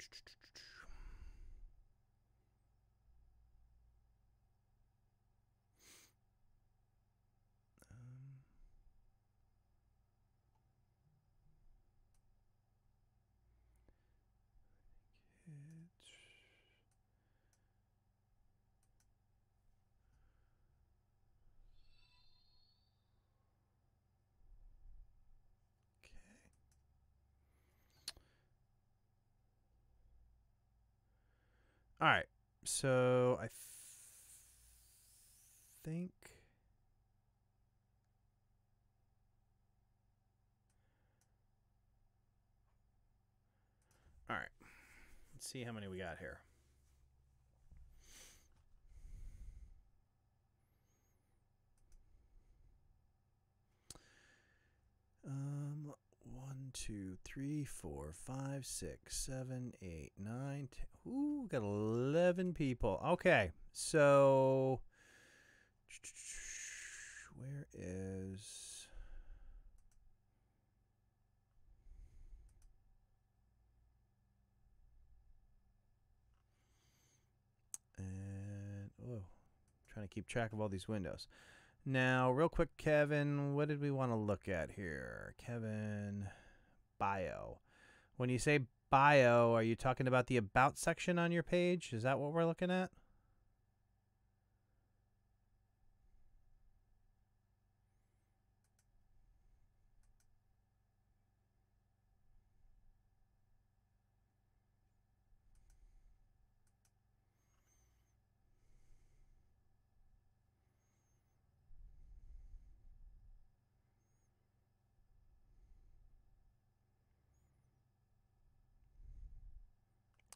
All right, so I think all right. Let's see how many we got here. One, two, three, 4, 5, 6, 7, 8, 9, 10. Ooh, got 11 people. Okay, so where is? And trying to keep track of all these windows. Now, real quick, Kevin, what did we want to look at here? Kevin, bio. When you say bio, are you talking about the about section on your page? Is that what we're looking at?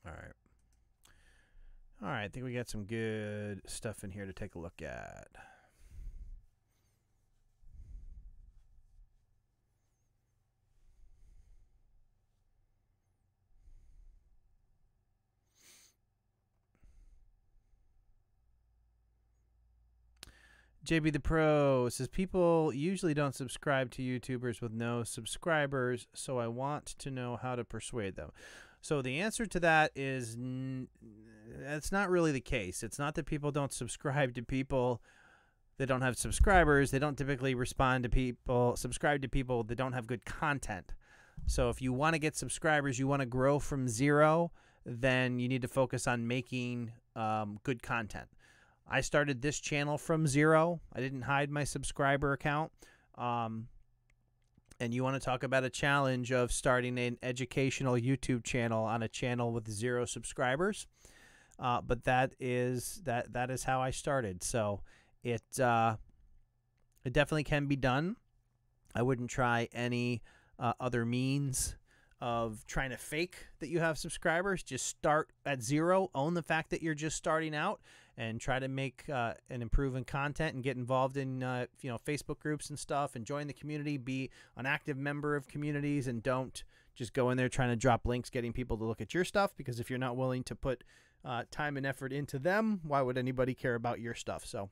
All right. All right, I think we got some good stuff in here to take a look at. JB the Pro says, people usually don't subscribe to YouTubers with no subscribers, so I want to know how to persuade them. So the answer to that is that's not really the case. It's not that people don't subscribe to people that don't have subscribers. They don't typically respond to people, subscribe to people that don't have good content. So if you want to get subscribers, you want to grow from zero, then you need to focus on making good content. I started this channel from zero. I didn't hide my subscriber account. And you want to talk about a challenge of starting an educational YouTube channel on a channel with 0 subscribers. But that is how I started. So it definitely can be done. I wouldn't try any other means of trying to fake that you have subscribers. Just start at 0, own the fact that you're just starting out, and try to make and improve in content and get involved in Facebook groups and stuff, and join the community, be an active member of communities, and don't just go in there trying to drop links getting people to look at your stuff, because if you're not willing to put time and effort into them, why would anybody care about your stuff? So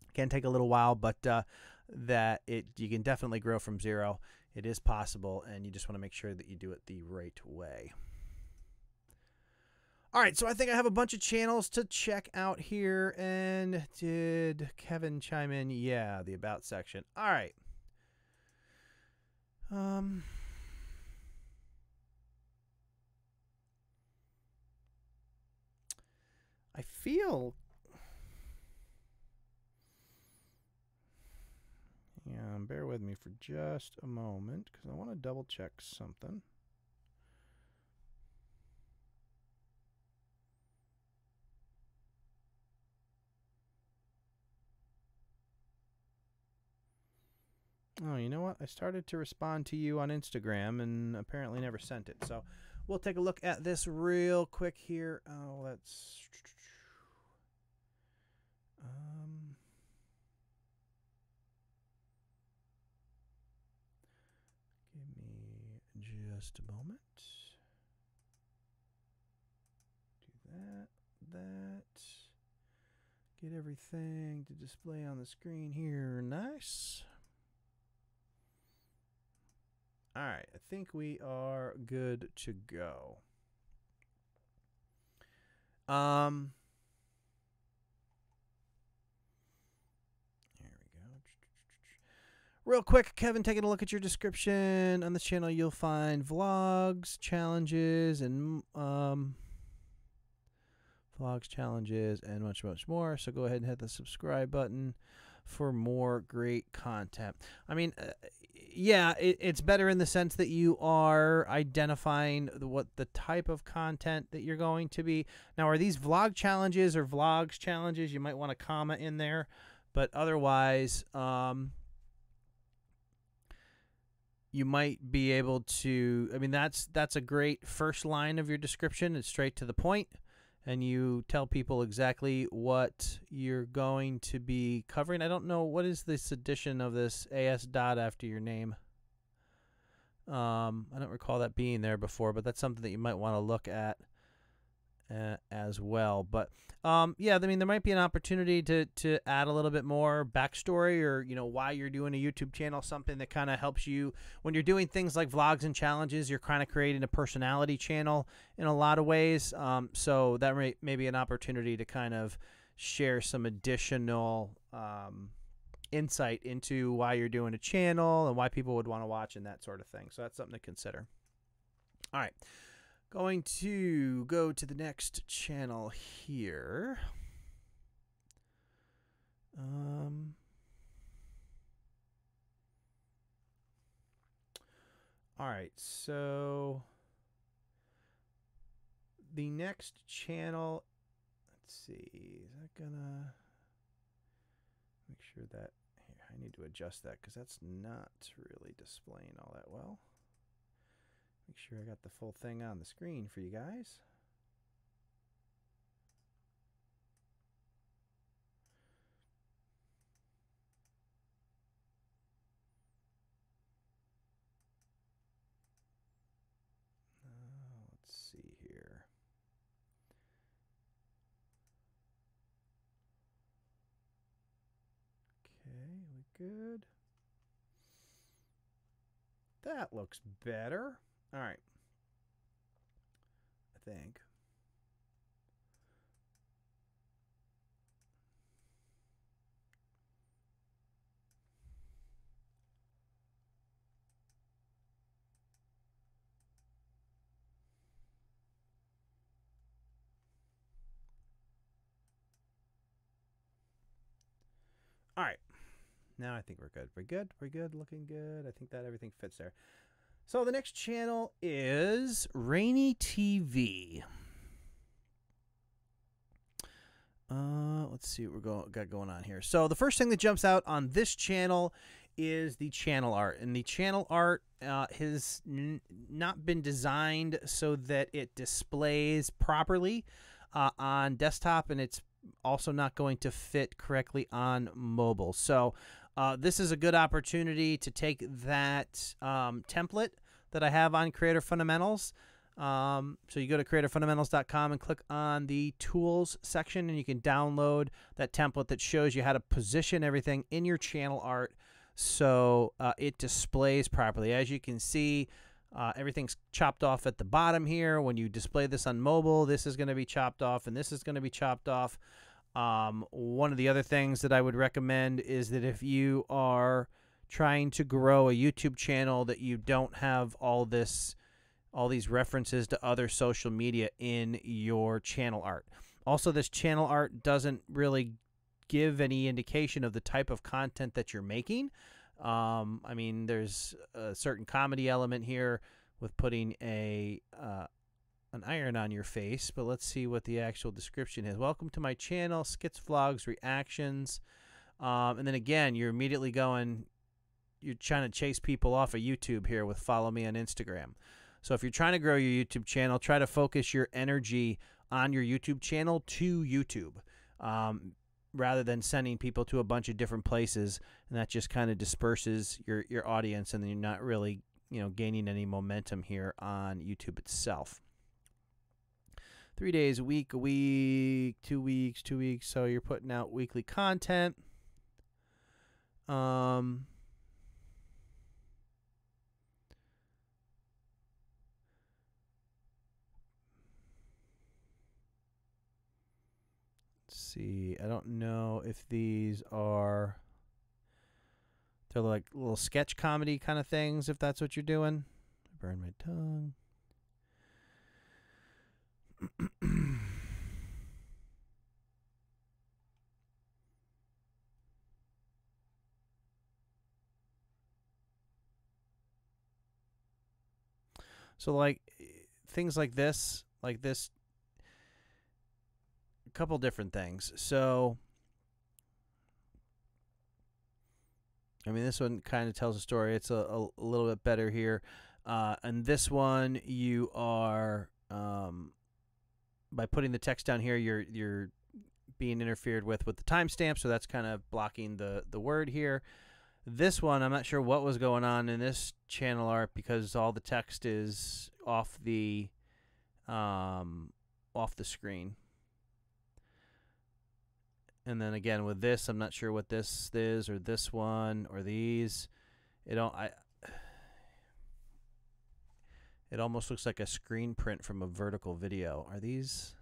it can take a little while, but you can definitely grow from 0. It is possible, and you just want to make sure that you do it the right way. All right, so I think I have a bunch of channels to check out here. And did Kevin chime in? Yeah, the about section. All right. I feel... Yeah, bear with me for just a moment, because I want to double check something. Oh, you know what? I started to respond to you on Instagram and apparently never sent it. So we'll take a look at this real quick here. Oh, let's... give me just a moment. Do that. Get everything to display on the screen here. Nice. All right, I think we are good to go. There we go. Real quick, Kevin, taking a look at your description. On this channel, you'll find vlogs, challenges, and much, much more. So go ahead and hit the subscribe button for more great content. I mean, yeah, it's better in the sense that you are identifying what the type of content that you're going to be. Now, are these vlog challenges or vlogs challenges? You might want to comment in there, but otherwise, you might be able to, I mean, that's a great first line of your description. It's straight to the point, and you tell people exactly what you're going to be covering. I don't know, what is this edition of this AS dot after your name? I don't recall that being there before, but that's something that you might want to look at as well. But yeah, I mean, there might be an opportunity to add a little bit more backstory, or why you're doing a YouTube channel, something that kind of helps you when you're doing things like vlogs and challenges. You're kind of creating a personality channel in a lot of ways, so that may be an opportunity to kind of share some additional insight into why you're doing a channel and why people would want to watch and that sort of thing. So that's something to consider. All right. Going to go to the next channel here. All right, so the next channel, let's see, is that gonna make sure that here, I need to adjust that because that's not really displaying all that well. Make sure I got the full thing on the screen for you guys. Let's see here. Okay, we good? That looks better. All right. I think. All right. Now I think we're good. We're good. We're good. Looking good. I think that everything fits there. So the next channel is Rainy TV. Let's see what got going on here. So the first thing that jumps out on this channel is the channel art. And the channel art has not been designed so that it displays properly on desktop, and it's also not going to fit correctly on mobile. So this is a good opportunity to take that template that I have on Creator Fundamentals. So you go to creatorfundamentals.com and click on the tools section, and you can download that template that shows you how to position everything in your channel art so it displays properly. As you can see, everything's chopped off at the bottom here. When you display this on mobile, this is going to be chopped off and this is going to be chopped off. One of the other things that I would recommend is that if you are trying to grow a YouTube channel, that you don't have all these references to other social media in your channel art. Also, this channel art doesn't really give any indication of the type of content that you're making. I mean, there's a certain comedy element here with putting an iron on your face, but let's see what the actual description is. Welcome to my channel, skits, vlogs, reactions. And then again, you're immediately you're trying to chase people off of YouTube here with follow me on Instagram. So if you're trying to grow your YouTube channel, try to focus your energy on your YouTube channel to YouTube, rather than sending people to a bunch of different places, and that just kind of disperses your audience, and then you're not really gaining any momentum here on YouTube itself. 3 days a week, 2 weeks, 2 weeks. So you're putting out weekly content. See, I don't know if these are, they're like little sketch comedy kind of things, if that's what you're doing. Burn my tongue. So like things like this, a couple different things. So I mean, this one kind of tells a story. It's a little bit better here. And this one, you are by putting the text down here, you're being interfered with the timestamp, so that's kind of blocking the word here. This one, I'm not sure what was going on in this channel art because all the text is off the screen. And then again with this, I'm not sure what this is, or this one, or these. It almost looks like a screen print from a vertical video. Are these?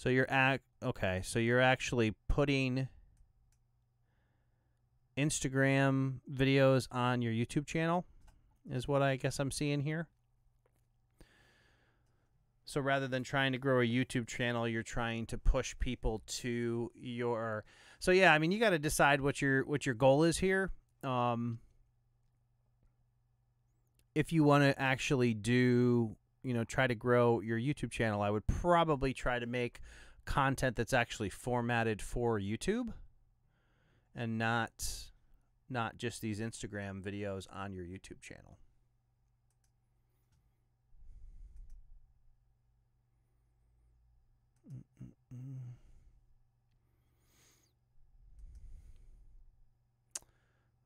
So okay, so you're actually putting Instagram videos on your YouTube channel is what I guess I'm seeing here. So rather than trying to grow a YouTube channel, you're trying to push people to your. So yeah, I mean, you got to decide what your goal is here. If you want to actually do, try to grow your YouTube channel, I would probably try to make content that's actually formatted for YouTube, and not just these Instagram videos on your YouTube channel.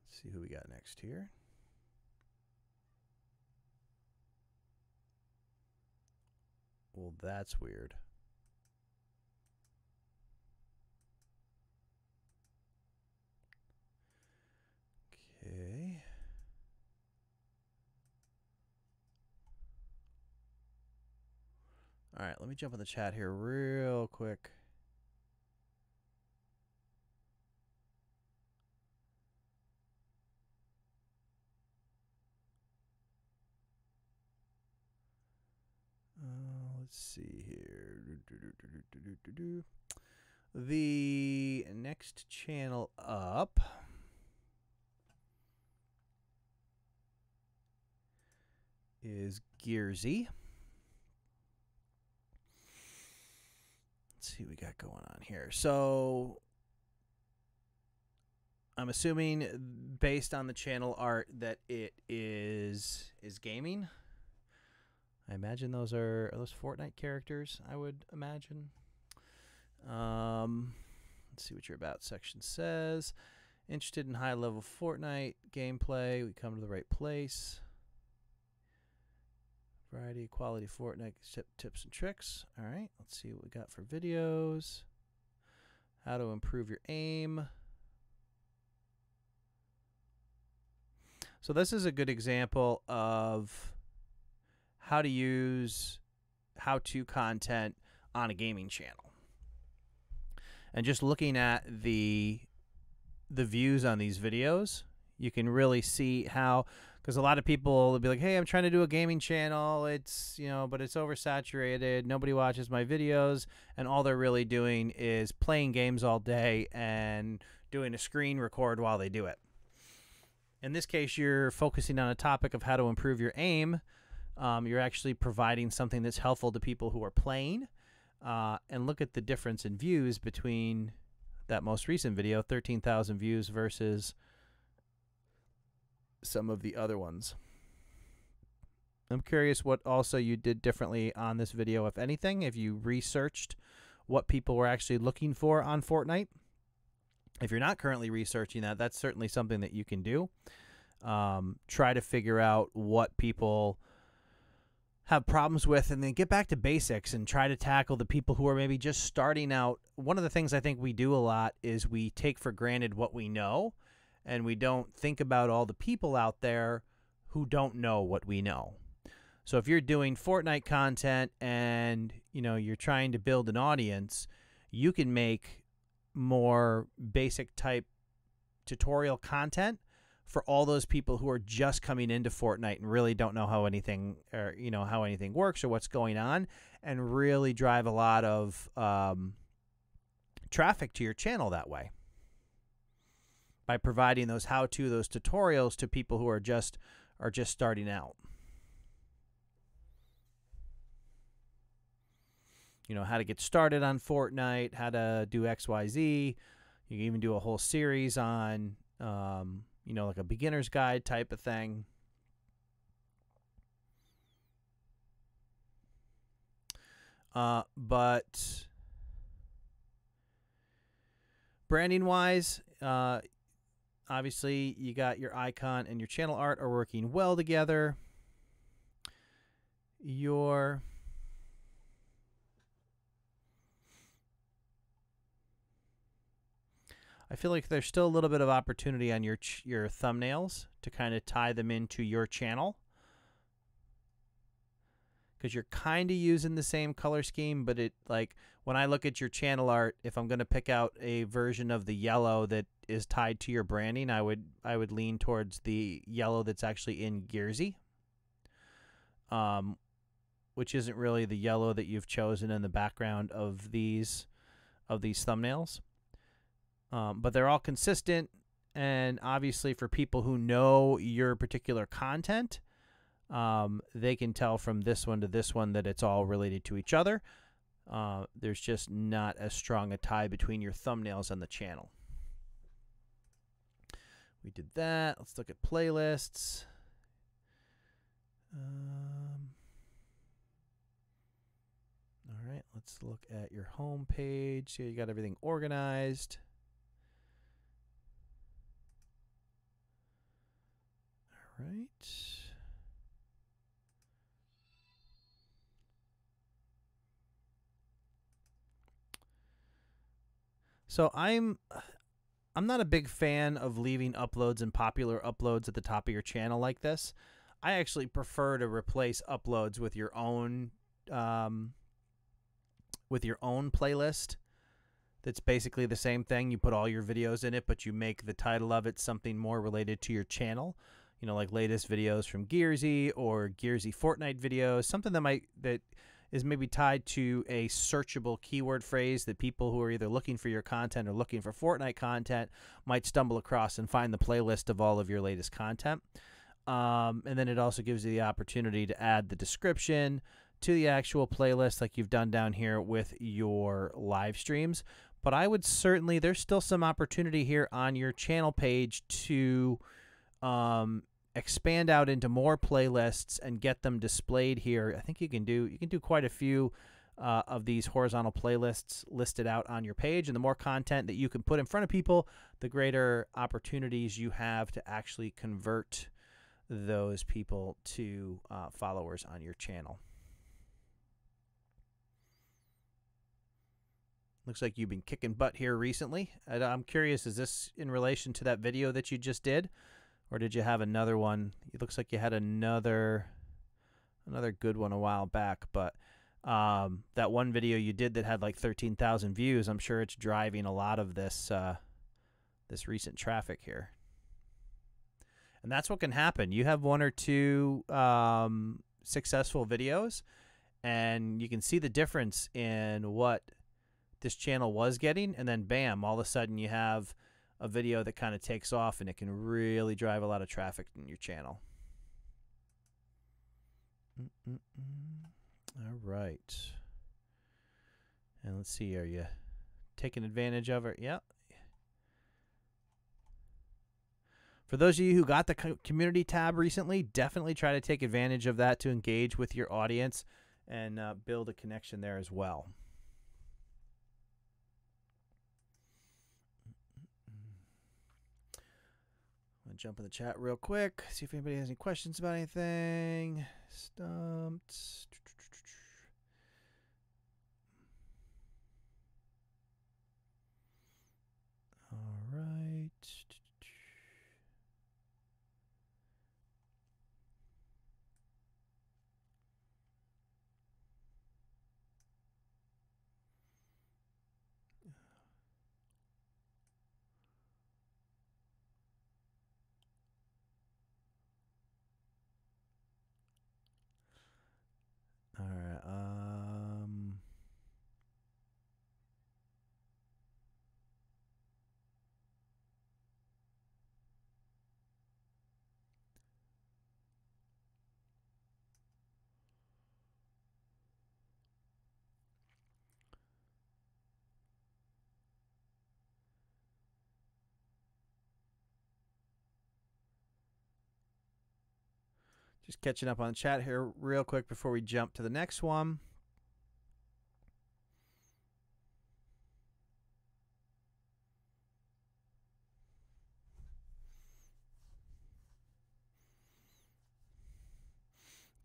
Let's see who we got next here. Well, that's weird. Okay. All right, let me jump in the chat here real quick. Let's see here. The next channel up is Gearsy. Let's see what we got going on here. So I'm assuming, based on the channel art, that it is gaming. I imagine those are those Fortnite characters, I would imagine. Let's see what your about section says. Interested in high-level Fortnite gameplay? We come to the right place. Variety, quality Fortnite tips and tricks. All right, let's see what we got for videos. How to improve your aim. So this is a good example of how to use how-to content on a gaming channel. And just looking at the views on these videos, you can really see how, because a lot of people will be like, hey, I'm trying to do a gaming channel, it's, but it's oversaturated, nobody watches my videos, and all they're really doing is playing games all day and doing a screen record while they do it. In this case, you're focusing on a topic of how to improve your aim. You're actually providing something that's helpful to people who are playing. And look at the difference in views between that most recent video, 13,000 views, versus some of the other ones. I'm curious what also you did differently on this video, if anything, if you researched what people were actually looking for on Fortnite. If you're not currently researching that, that's certainly something that you can do. Try to figure out what people have problems with, and then get back to basics and try to tackle the people who are maybe just starting out. One of the things I think we do a lot is we take for granted what we know, and we don't think about all the people out there who don't know what we know. So if you're doing Fortnite content and you're trying to build an audience, you can make more basic type tutorial content for all those people who are just coming into Fortnite and really don't know how anything, or how anything works or what's going on, and really drive a lot of traffic to your channel that way, by providing those those tutorials to people who are just starting out. How to get started on Fortnite, how to do XYZ. You can even do a whole series on like a beginner's guide type of thing. But branding wise, obviously you got your icon and your channel art are working well together. I feel like there's still a little bit of opportunity on your thumbnails to kind of tie them into your channel. because you're kind of using the same color scheme, but it, like, when I look at your channel art, if I'm going to pick out a version of the yellow that is tied to your branding, I would lean towards the yellow that's actually in Gearsy, which isn't really the yellow that you've chosen in the background of these thumbnails. But they're all consistent, and obviously for people who know your particular content, they can tell from this one to this one that it's all related to each other. There's just not as strong a tie between your thumbnails and the channel. We did that. Let's look at playlists. All right, let's look at your home page. Here you got everything organized. All right. So I'm not a big fan of leaving uploads and popular uploads at the top of your channel like this. I actually prefer to replace uploads with your own playlist. That's basically the same thing. You put all your videos in it, but you make the title of it something more related to your channel. You know, like latest videos from Gearsy or Gearsy Fortnite videos, something that is maybe tied to a searchable keyword phrase that people who are either looking for your content or looking for Fortnite content might stumble across and find the playlist of all of your latest content. And then it also gives you the opportunity to add the description to the actual playlist like you've done down here with your live streams. But I would certainly, there's still some opportunity here on your channel page to expand out into more playlists and get them displayed here. I think you can do quite a few of these horizontal playlists listed out on your page, and the more content that you can put in front of people, the greater opportunities you have to actually convert those people to followers on your channel. Looks like you've been kicking butt here recently. I'm curious, is this in relation to that video that you just did? Or did you have another one? It looks like you had another good one a while back. But that one video you did that had like 13,000 views, I'm sure it's driving a lot of this this recent traffic here. And that's what can happen. You have one or two successful videos, and you can see the difference in what this channel was getting, and then bam, all of a sudden you have a video that kind of takes off, and it can really drive a lot of traffic in your channel. All right. And let's see, are you taking advantage of it? Yeah. For those of you who got the community tab recently, definitely try to take advantage of that to engage with your audience and build a connection there as well. I'm going to jump in the chat real quick, see if anybody has any questions about anything. Stumped. All right. All right. Just catching up on the chat here real quick before we jump to the next one.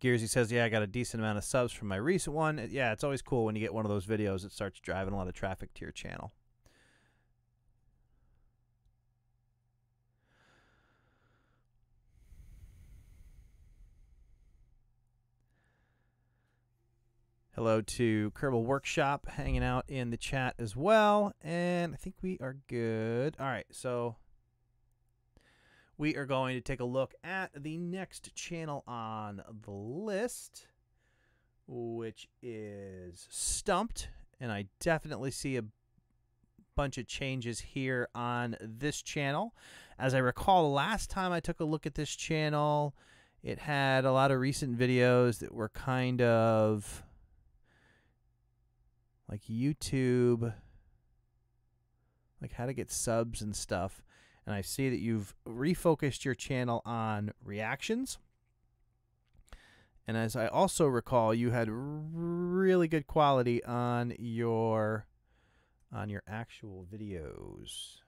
Gearsy says, yeah, I got a decent amount of subs from my recent one. Yeah, it's always cool when you get one of those videos that starts driving a lot of traffic to your channel. Hello to Kerbal Workshop hanging out in the chat as well. And I think we are good. All right, so we are going to take a look at the next channel on the list, which is Stumped. And I definitely see a bunch of changes here on this channel. As I recall, the last time I took a look at this channel, it had a lot of recent videos that were kind of like YouTube, like how to get subs and stuff. And I see that you've refocused your channel on reactions. And as I also recall, you had really good quality on your actual videos.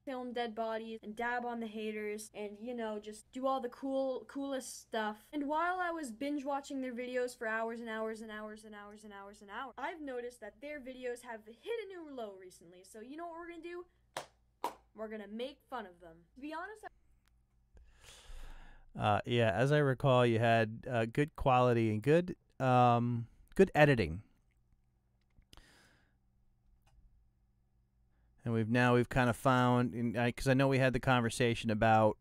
Film dead bodies and dab on the haters and, you know, just do all the coolest stuff. And while I was binge watching their videos for hours and hours and hours and hours and hours and hours, I've noticed that their videos have hit a new low recently. So you know what we're gonna do? We're gonna make fun of them. To be honest, Yeah, as I recall, you had good quality and good editing. And we've kind of found, because I know we had the conversation about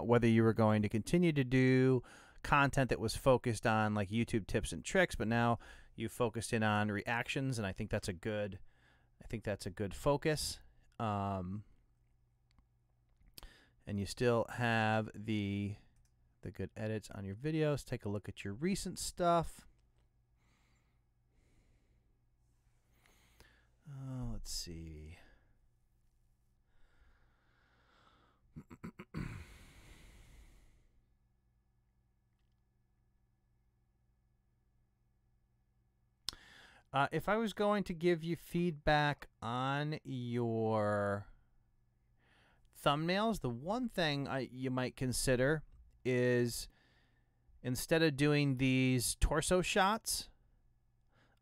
whether you were going to continue to do content that was focused on like YouTube tips and tricks, but now you focused in on reactions, and I think that's a good focus. And you still have the good edits on your videos. Take a look at your recent stuff. Let's see. If I was going to give you feedback on your thumbnails, the one thing you might consider is, instead of doing these torso shots,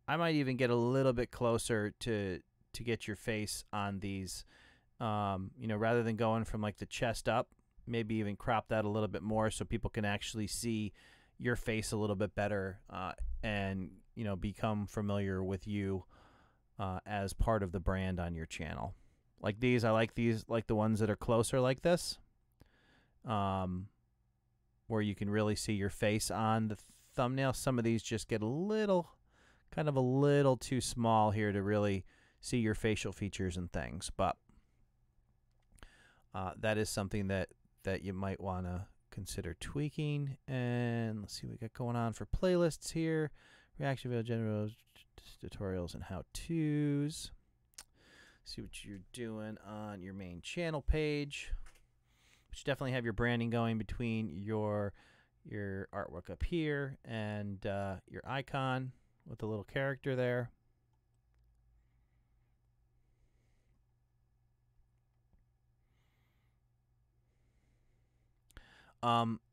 I might even get a little bit closer to get your face on these. You know, rather than going from like the chest up, maybe even crop that a little bit more so people can actually see your face a little bit better, and, you know, become familiar with you as part of the brand on your channel. Like these, I like these, like the ones that are closer like this, where you can really see your face on the thumbnail. Some of these just get a little too small here to really see your facial features and things, but that is something that you might want to consider tweaking. And let's see what we got going on for playlists here. Reaction video, general tutorials, and how-tos. See what you're doing on your main channel page. But you definitely have your branding going between your artwork up here and your icon with the little character there.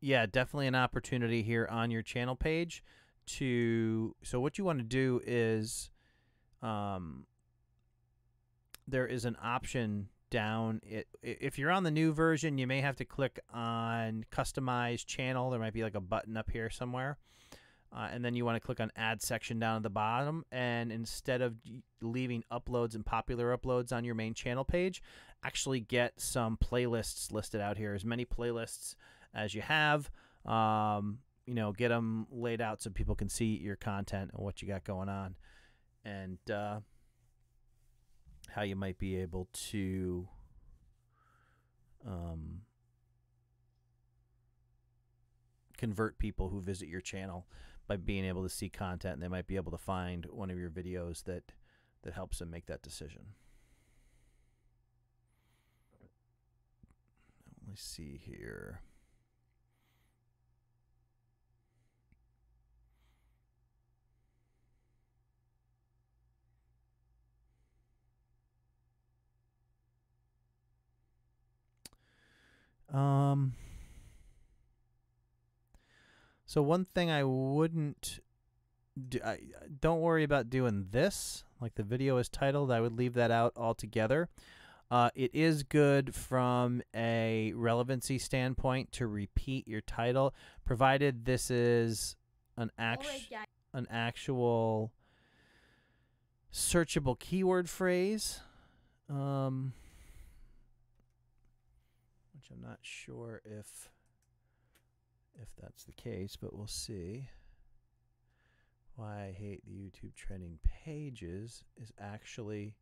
Yeah, definitely an opportunity here on your channel page to, so what you want to do is, there is an option down. If you're on the new version, you may have to click on customize channel. There might be like a button up here somewhere. And then you want to click on add section down at the bottom. And instead of leaving uploads and popular uploads on your main channel page, actually get some playlists listed out here. As many playlists as you have, you know, get them laid out so people can see your content and what you got going on, and how you might be able to convert people who visit your channel by being able to see content, and they might be able to find one of your videos that helps them make that decision. Let me see here. So one thing I wouldn't do, don't worry about doing this. Like the video is titled, I would leave that out altogether. It is good from a relevancy standpoint to repeat your title, provided this is an actual searchable keyword phrase, which I'm not sure if that's the case, but we'll see. Why I hate the YouTube trending pages is actually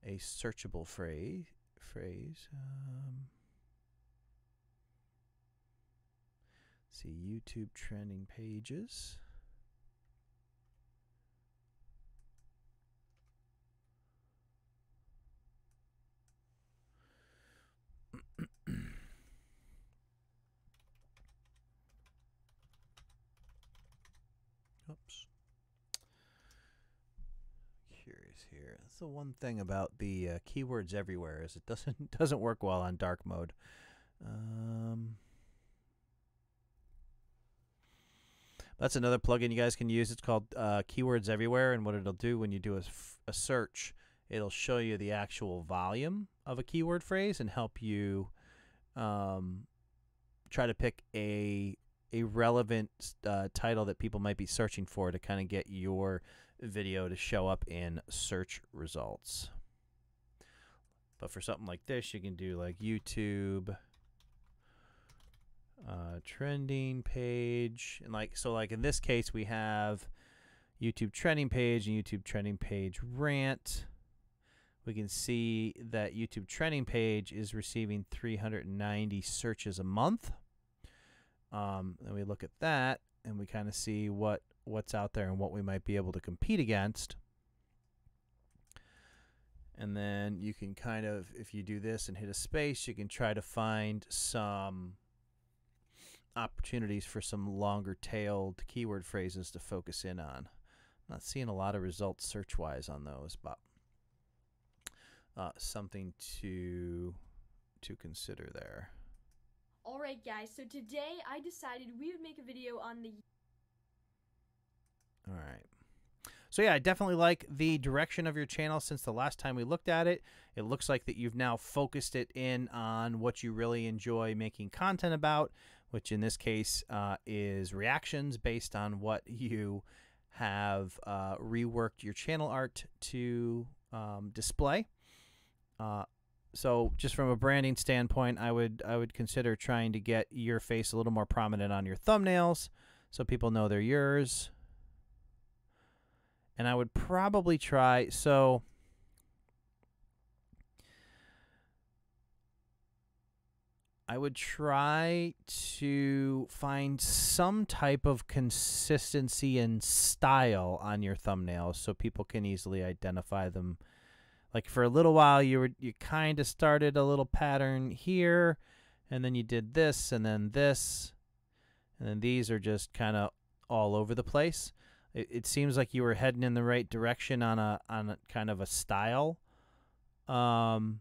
a searchable phrase. See, YouTube trending pages. Oops. Curious here. That's the one thing about the keywords everywhere is it doesn't work well on dark mode. That's another plugin you guys can use. It's called Keywords Everywhere, and what it'll do when you do a search, it'll show you the actual volume of a keyword phrase and help you try to pick a relevant title that people might be searching for to kind of get your video to show up in search results. But for something like this, you can do like YouTube trending page, and like in this case we have YouTube trending page and YouTube trending page rant. We can see that YouTube trending page is receiving 390 searches a month. And we look at that and we kind of see what's out there and what we might be able to compete against. And then you can kind of, if you do this and hit a space, you can try to find some opportunities for some longer-tailed keyword phrases to focus in on. Not seeing a lot of results search-wise on those, but something to consider there. Alright guys, so today I decided we would make a video on the... Alright. So yeah, I definitely like the direction of your channel since the last time we looked at it. It looks like that you've now focused it in on what you really enjoy making content about, which in this case is reactions based on what you have reworked your channel art to display. So just from a branding standpoint, I would consider trying to get your face a little more prominent on your thumbnails so people know they're yours. And I would probably try, so I would try to find some type of consistency and style on your thumbnails so people can easily identify them. Like for a little while, you kind of started a little pattern here, and then you did this, and then this, and then these are just kind of all over the place. It seems like you were heading in the right direction on a kind of a style, and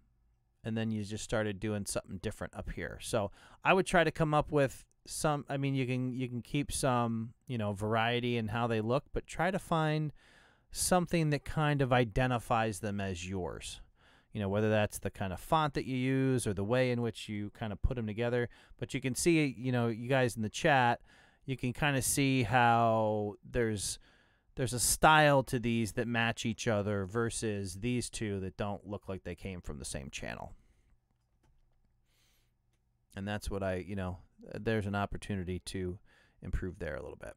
then you just started doing something different up here. So I would try to come up with some. I mean, you can keep some variety in how they look, but try to find something that kind of identifies them as yours. Whether that's the kind of font that you use or the way in which you kind of put them together. But you can see, you guys in the chat, you can kind of see how there's a style to these that match each other versus these two that don't look like they came from the same channel. And that's what there's an opportunity to improve there a little bit.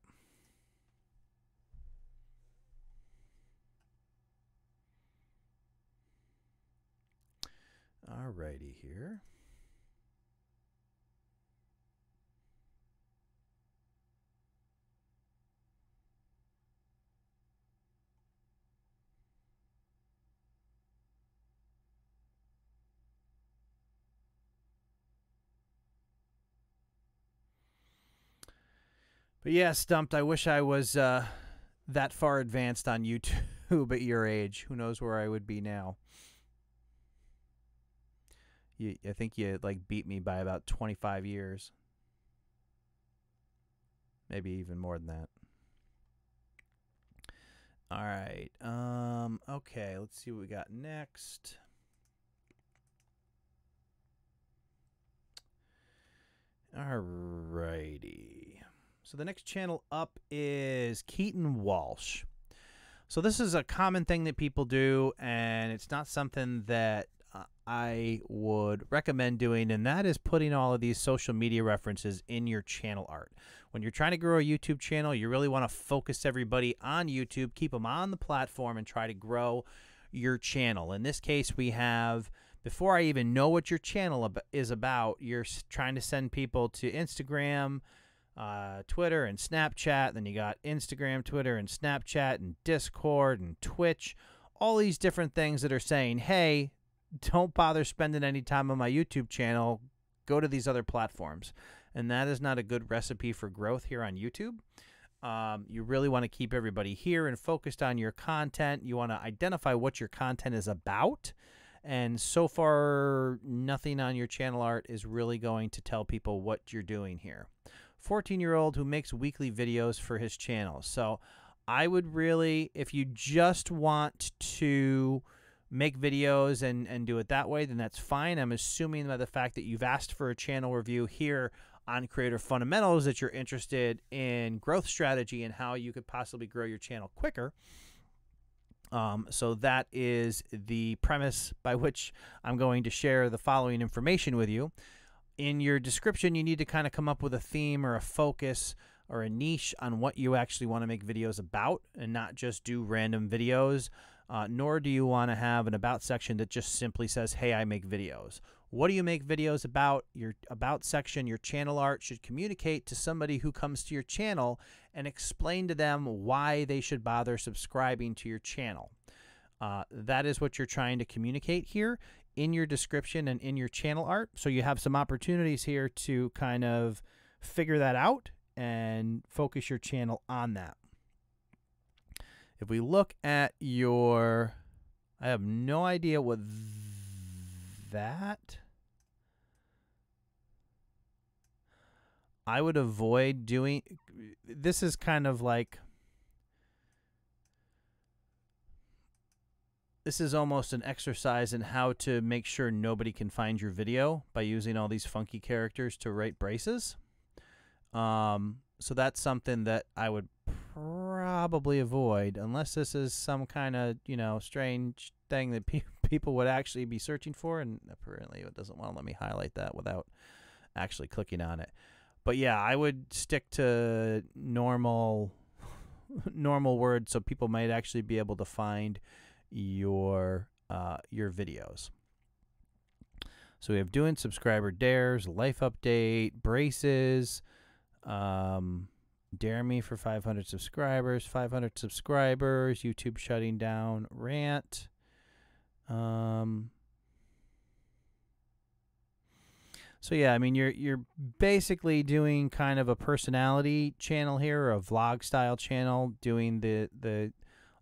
Alrighty here. But yeah, Stumped, I wish I was that far advanced on YouTube at your age. Who knows where I would be now. I think you like beat me by about 25 years. Maybe even more than that. All right. Okay, let's see what we got next. All righty. So the next channel up is Keaton Walsh. So this is a common thing that people do, and it's not something that I would recommend doing, and that is putting all of these social media references in your channel art. When you're trying to grow a YouTube channel, you really want to focus everybody on YouTube, keep them on the platform, and try to grow your channel. In this case, we have, before I even know what your channel is about, you're trying to send people to Instagram, Twitter, and Snapchat. Then you got Instagram, Twitter, and Snapchat, and Discord, and Twitch. All these different things that are saying, hey, don't bother spending any time on my YouTube channel. Go to these other platforms. And that is not a good recipe for growth here on YouTube. You really want to keep everybody here and focused on your content. You want to identify what your content is about. And so far, nothing on your channel art is really going to tell people what you're doing here. 14-year-old who makes weekly videos for his channel. So I would really, if you just want to make videos and do it that way, then that's fine. I'm assuming by the fact that you've asked for a channel review here on Creator Fundamentals that you're interested in growth strategy and how you could possibly grow your channel quicker. So that is the premise by which I'm going to share the following information with you. In your description, you need to kind of come up with a theme or a focus or a niche on what you actually want to make videos about, and not just do random videos. Nor do you want to have an about section that just simply says, hey, I make videos. What do you make videos about? Your about section, your channel art should communicate to somebody who comes to your channel and explain to them why they should bother subscribing to your channel. That is what you're trying to communicate here in your description and in your channel art. So you have some opportunities here to kind of figure that out and focus your channel on that. If we look at your, I have no idea what that, I would avoid doing. This is kind of like, this is almost an exercise in how to make sure nobody can find your video by using all these funky characters to write braces. So that's something that I would probably avoid, unless this is some kind of, you know, strange thing that people would actually be searching for, and apparently it doesn't want to let me highlight that without actually clicking on it. But yeah, I would stick to normal words so people might actually be able to find your videos. So we have doing subscriber dares, life update, braces, dare me for 500 subscribers, 500 subscribers, YouTube shutting down, rant. So yeah, I mean, you're basically doing kind of a personality channel here, or a vlog style channel, doing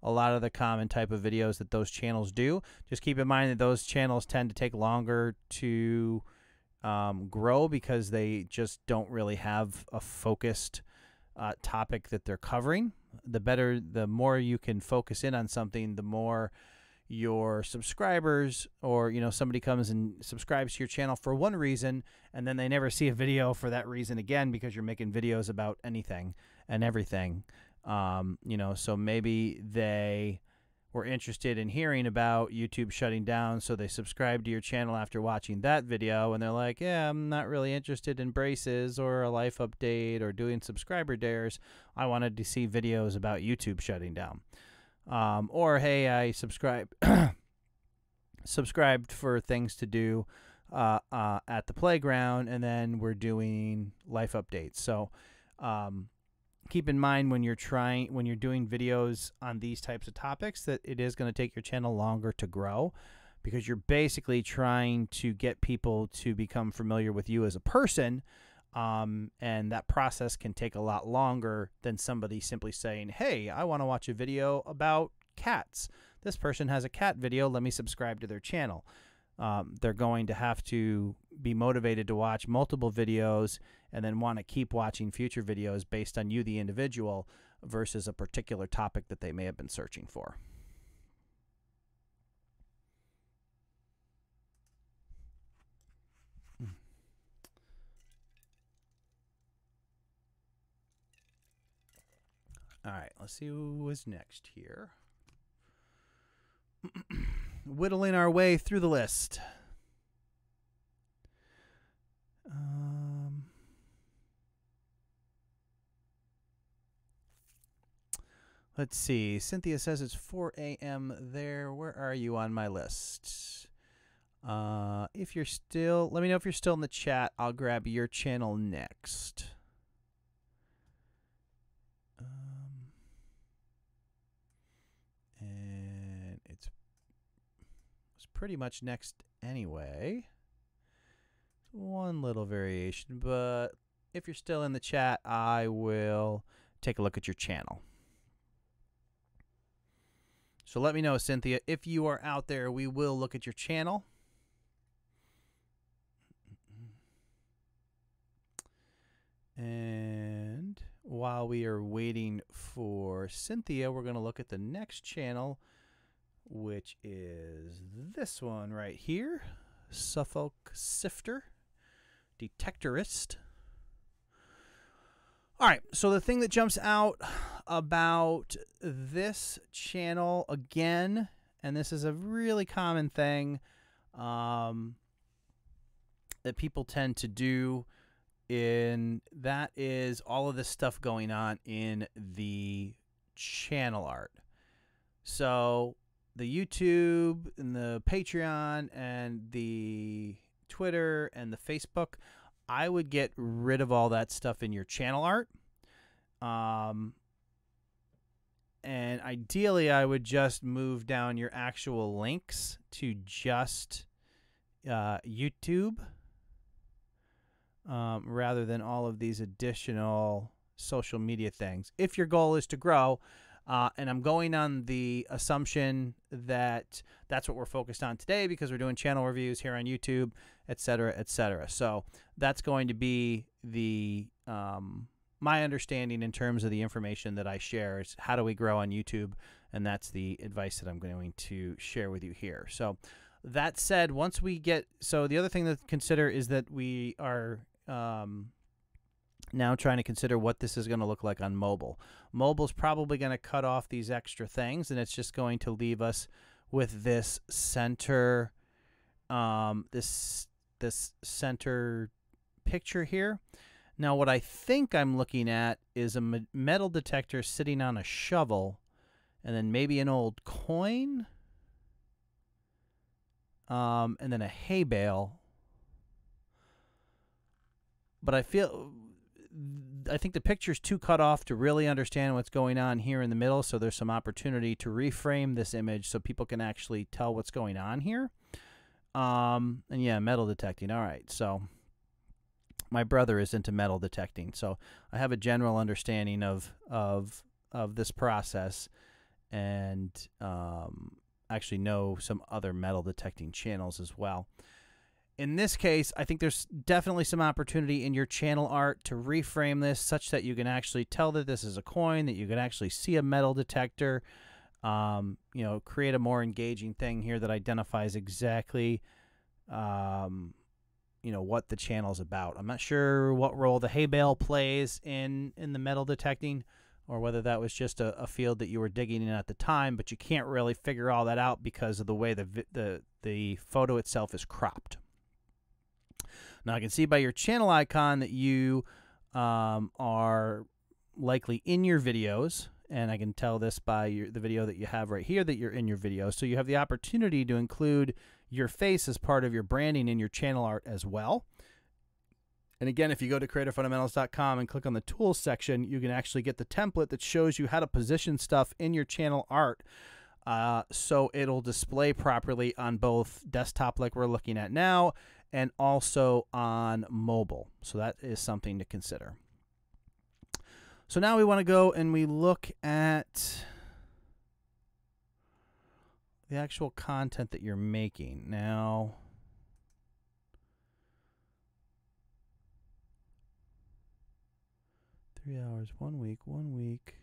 a lot of the common type of videos that those channels do. Just keep in mind that those channels tend to take longer to grow because they just don't really have a focused topic that they're covering. The more you can focus in on something, the more your subscribers, or somebody comes and subscribes to your channel for one reason and then they never see a video for that reason again, because you're making videos about anything and everything. So maybe they were interested in hearing about YouTube shutting down, so they subscribed to your channel after watching that video, and they're like, yeah, I'm not really interested in braces or a life update or doing subscriber dares. I wanted to see videos about YouTube shutting down. Or, hey, I subscribed for things to do at the playground, and then we're doing life updates. So keep in mind when you're doing videos on these types of topics that it is going to take your channel longer to grow, because you're basically trying to get people to become familiar with you as a person. And that process can take a lot longer than somebody simply saying, hey, I want to watch a video about cats. This person has a cat video. Let me subscribe to their channel. they're going to have to be motivated to watch multiple videos and then want to keep watching future videos based on you, the individual, versus a particular topic that they may have been searching for. All right, let's see who is next here. Whittling our way through the list. Let's see. Cynthia says it's 4 a.m. there. Where are you on my list? If you're still, let me know if you're still in the chat. I'll grab your channel next. And it's pretty much next anyway. One little variation, but if you're still in the chat, I will take a look at your channel. So let me know, Cynthia, if you are out there. We will look at your channel. And while we are waiting for Cynthia, we're going to look at the next channel, which is this one right here, Suffolk Sifter, Detectorist. All right, so the thing that jumps out about this channel, again, and this is a really common thing that people tend to do, that is all of this stuff going on in the channel art. So the YouTube and the Patreon and the Twitter and the Facebook, I would get rid of all that stuff in your channel art. And ideally, I would just move down your actual links to just YouTube, rather than all of these additional social media things. If your goal is to grow, and I'm going on the assumption that that's what we're focused on today because we're doing channel reviews here on YouTube, et cetera, et cetera. So that's going to be the my understanding in terms of the information that I share is how do we grow on YouTube, and that's the advice that I'm going to share with you here. So that said, once we get, so the other thing to consider is that we are now trying to consider what this is going to look like on mobile. Mobile's probably going to cut off these extra things, and it's just going to leave us with this center, this center picture here. Now, what I think I'm looking at is a metal detector sitting on a shovel, and then maybe an old coin, and then a hay bale. But I think the picture's too cut off to really understand what's going on here in the middle, so there's some opportunity to reframe this image so people can actually tell what's going on here. And yeah, metal detecting. All right, so my brother is into metal detecting, so I have a general understanding of this process, and actually know some other metal detecting channels as well. In this case, I think there's definitely some opportunity in your channel art to reframe this such that you can actually tell that this is a coin, that you can actually see a metal detector, you know, create a more engaging thing here that identifies exactly, you know, what the channel's about. I'm not sure what role the hay bale plays in the metal detecting, or whether that was just a field that you were digging in at the time, but you can't really figure all that out because of the way the photo itself is cropped. Now, I can see by your channel icon that you are likely in your videos, and I can tell this by the video that you have right here that you're in your video. So you have the opportunity to include your face as part of your branding in your channel art as well. And again, if you go to creativefundamentals.com and click on the tools section, you can actually get the template that shows you how to position stuff in your channel art, so it'll display properly on both desktop like we're looking at now and also on mobile. So that is something to consider. So now we want to go and we look at the actual content that you're making. Now, 3 hours, 1 week, 1 week.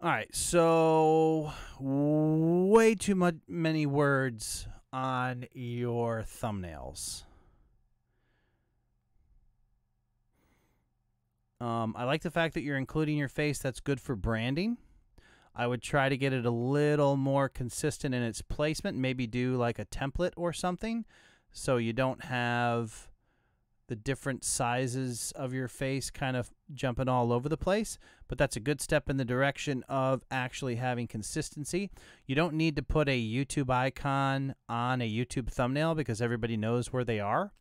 All right, so way too many words on your thumbnails. I like the fact that you're including your face. That's good for branding. I would try to get it a little more consistent in its placement. Maybe do like a template or something so you don't have the different sizes of your face kind of jumping all over the place. But that's a good step in the direction of actually having consistency. You don't need to put a YouTube icon on a YouTube thumbnail because everybody knows where they are.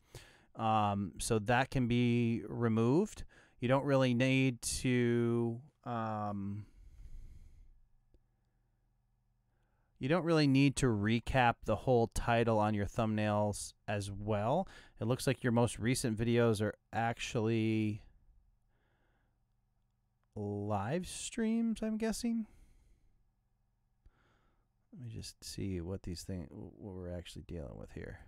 So that can be removed. You don't really need to recap the whole title on your thumbnails as well. It looks like your most recent videos are actually live streams, I'm guessing. Let me just see what what we're actually dealing with here.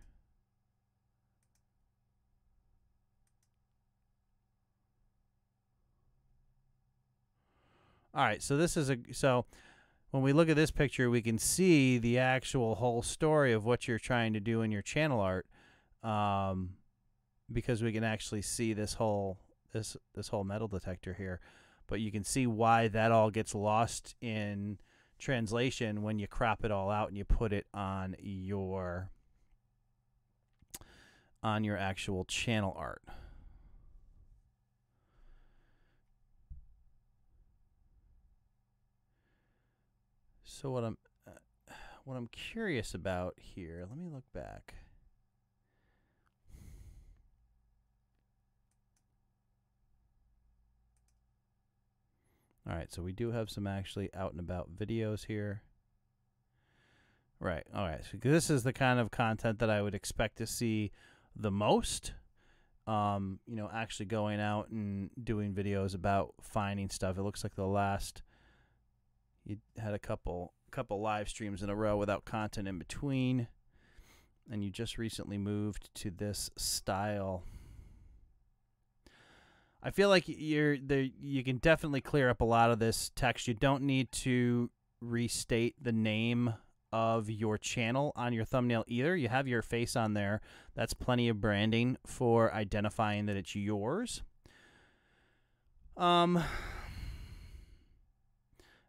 All right, so this is so when we look at this picture, we can see the actual whole story of what you're trying to do in your channel art, because we can actually see this whole metal detector here. But you can see why that all gets lost in translation when you crop it all out and you put it on your actual channel art. So what I'm curious about here, let me look back. All right, so we do have some actually out and about videos here. Right, all right, so this is the kind of content that I would expect to see the most. You know, actually going out and doing videos about finding stuff. It looks like the last, you had a couple live streams in a row without content in between, and you just recently moved to this style. I feel like you can definitely clear up a lot of this text. You don't need to restate the name of your channel on your thumbnail either. You have your face on there. That's plenty of branding for identifying that it's yours. And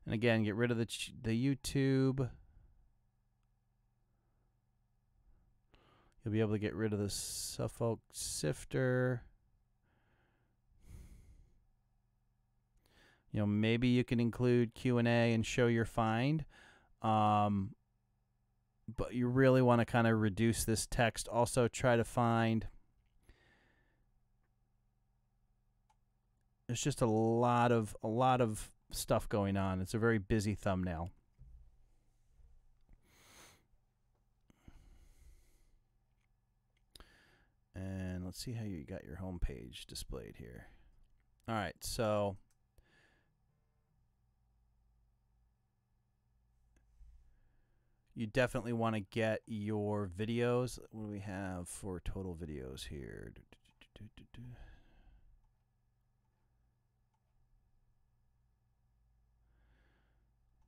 again, get rid of the YouTube. You'll be able to get rid of the Suffolk Sifter. You know, maybe you can include Q&A and show your find. But you really want to kind of reduce this text. Also try to find, there's just a lot of stuff going on. It's a very busy thumbnail. And let's see how you got your home page displayed here. All right, so you definitely want to get your videos. What do we have for total videos here?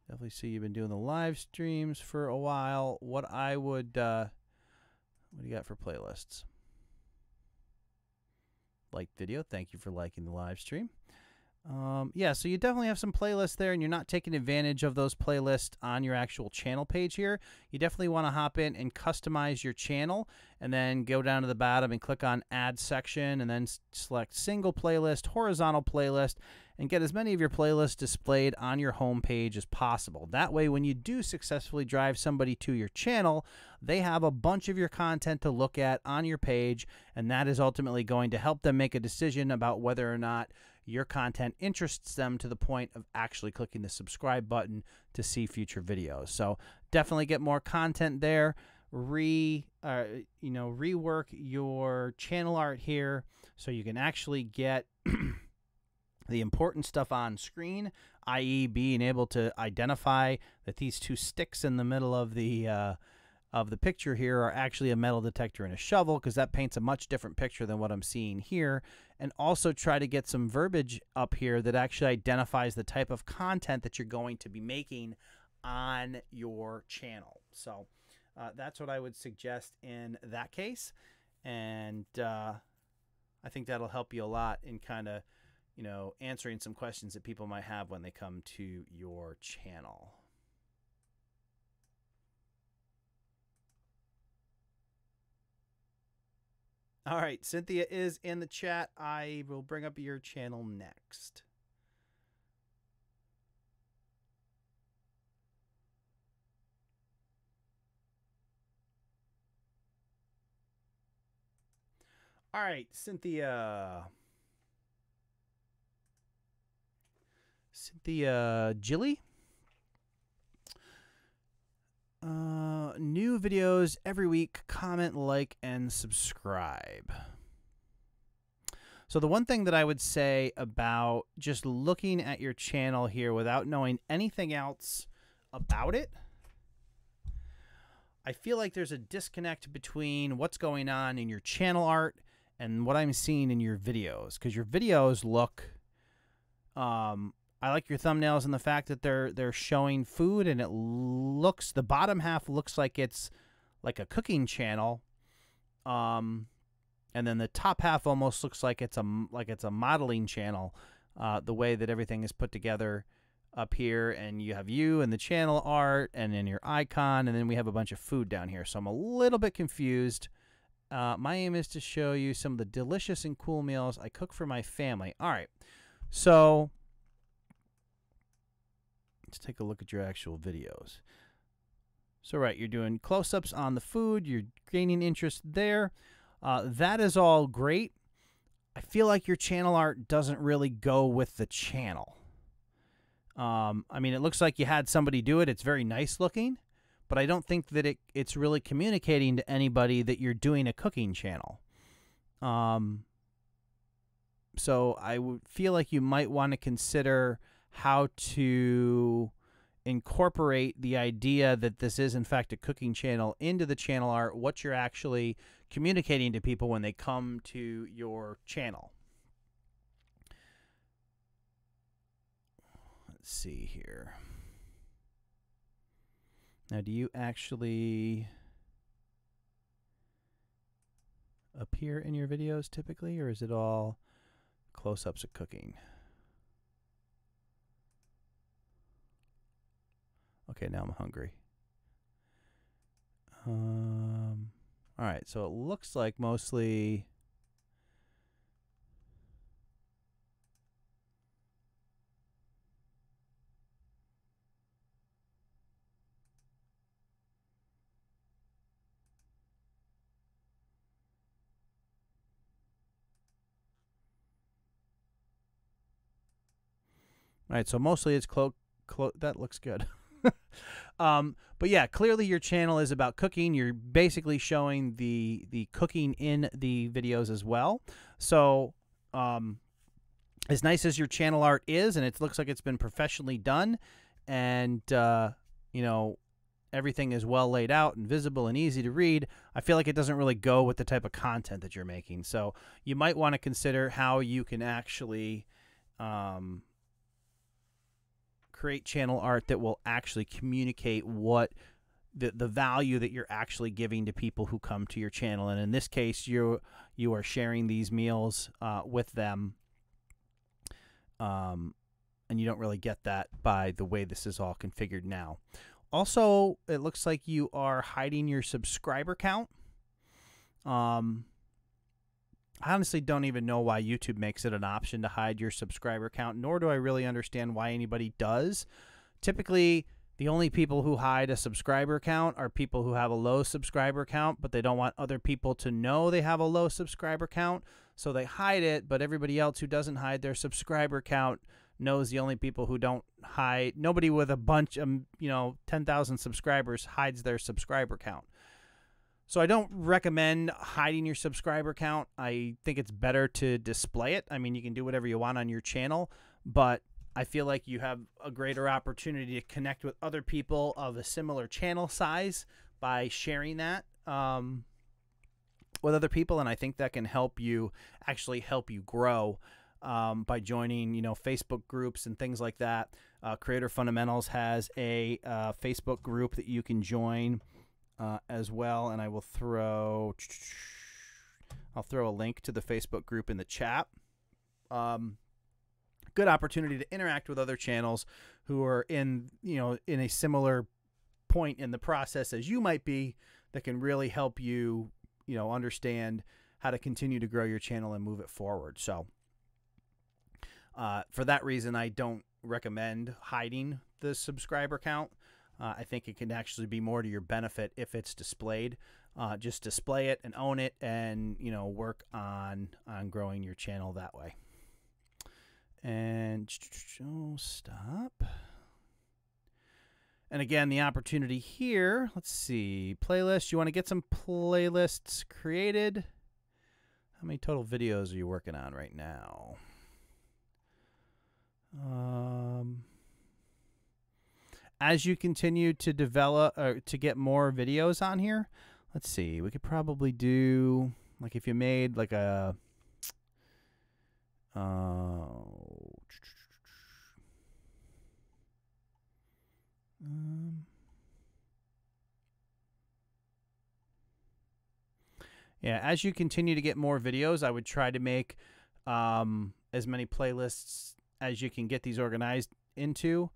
Definitely see you've been doing the live streams for a while. What I would, what do you got for playlists? Like video. Thank you for liking the live stream. Yeah, so you definitely have some playlists there, and you're not taking advantage of those playlists on your actual channel page here. You definitely want to hop in and customize your channel, and then go down to the bottom and click on Add Section, and then select Single Playlist, Horizontal Playlist, and get as many of your playlists displayed on your home page as possible. That way, when you do successfully drive somebody to your channel, they have a bunch of your content to look at on your page, and that is ultimately going to help them make a decision about whether or not your content interests them to the point of actually clicking the subscribe button to see future videos. So definitely get more content there. Rework your channel art here so you can actually get the important stuff on screen, i.e. being able to identify that these two sticks in the middle of the of the picture here are actually a metal detector and a shovel, because that paints a much different picture than what I'm seeing here. And also try to get some verbiage up here that actually identifies the type of content that you're going to be making on your channel. So that's what I would suggest in that case. And I think that'll help you a lot in kind of, you know, answering some questions that people might have when they come to your channel. All right, Cynthia is in the chat. I will bring up your channel next. All right, Cynthia. Cynthia Gilly. New videos every week. Comment, like, and subscribe. So the one thing that I would say about just looking at your channel here without knowing anything else about it, I feel like there's a disconnect between what's going on in your channel art and what I'm seeing in your videos. Because your videos look, I like your thumbnails and the fact that they're showing food, and it looks, the bottom half looks like it's like a cooking channel, and then the top half almost looks like it's a modeling channel. The way that everything is put together up here, and you have you and the channel art, and then your icon, and then we have a bunch of food down here. So I'm a little bit confused. My aim is to show you some of the delicious and cool meals I cook for my family. All right, so let's take a look at your actual videos. So, right, you're doing close-ups on the food. You're gaining interest there. That is all great. I feel like your channel art doesn't really go with the channel. I mean, it looks like you had somebody do it. It's very nice looking, but I don't think that it's really communicating to anybody that you're doing a cooking channel. So I would feel like you might want to consider how to incorporate the idea that this is in fact a cooking channel into the channel art, what you're actually communicating to people when they come to your channel. Let's see here. Now, do you actually appear in your videos typically, or is it all close-ups of cooking? Okay, now I'm hungry. All right, so it looks like mostly so mostly it's that looks good. But yeah, clearly your channel is about cooking. You're basically showing the cooking in the videos as well. So as nice as your channel art is, and it looks like it's been professionally done, and you know, everything is well laid out and visible and easy to read, I feel like it doesn't really go with the type of content that you're making. So you might want to consider how you can actually create channel art that will actually communicate what the value that you're actually giving to people who come to your channel. And in this case, you are sharing these meals with them, and you don't really get that by the way this is all configured now. Also, it looks like you are hiding your subscriber count. I honestly don't even know why YouTube makes it an option to hide your subscriber count, nor do I really understand why anybody does. Typically, the only people who hide a subscriber count are people who have a low subscriber count, but they don't want other people to know they have a low subscriber count, so they hide it. But everybody else who doesn't hide their subscriber count knows the only people who don't hide. Nobody with a bunch of, 10,000 subscribers hides their subscriber count. So I don't recommend hiding your subscriber count. I think it's better to display it. I mean, you can do whatever you want on your channel, but I feel like you have a greater opportunity to connect with other people of a similar channel size by sharing that with other people, and I think that can help you grow by joining, Facebook groups and things like that. Creator Fundamentals has a Facebook group that you can join as well, and I'll throw a link to the Facebook group in the chat. Good opportunity to interact with other channels who are in a similar point in the process as you might be, that can really help you, understand how to continue to grow your channel and move it forward. So for that reason, I don't recommend hiding the subscriber count. I think it can actually be more to your benefit if it's displayed. Just display it and own it, and work on growing your channel that way. And stop. And again, the opportunity here, let's see, playlist. You want to get some playlists created. How many total videos are you working on right now? As you continue to develop or to get more videos on here, let's see, we could probably do, like, if you made like a yeah, as you continue to get more videos, I would try to make as many playlists as you can get these organized into.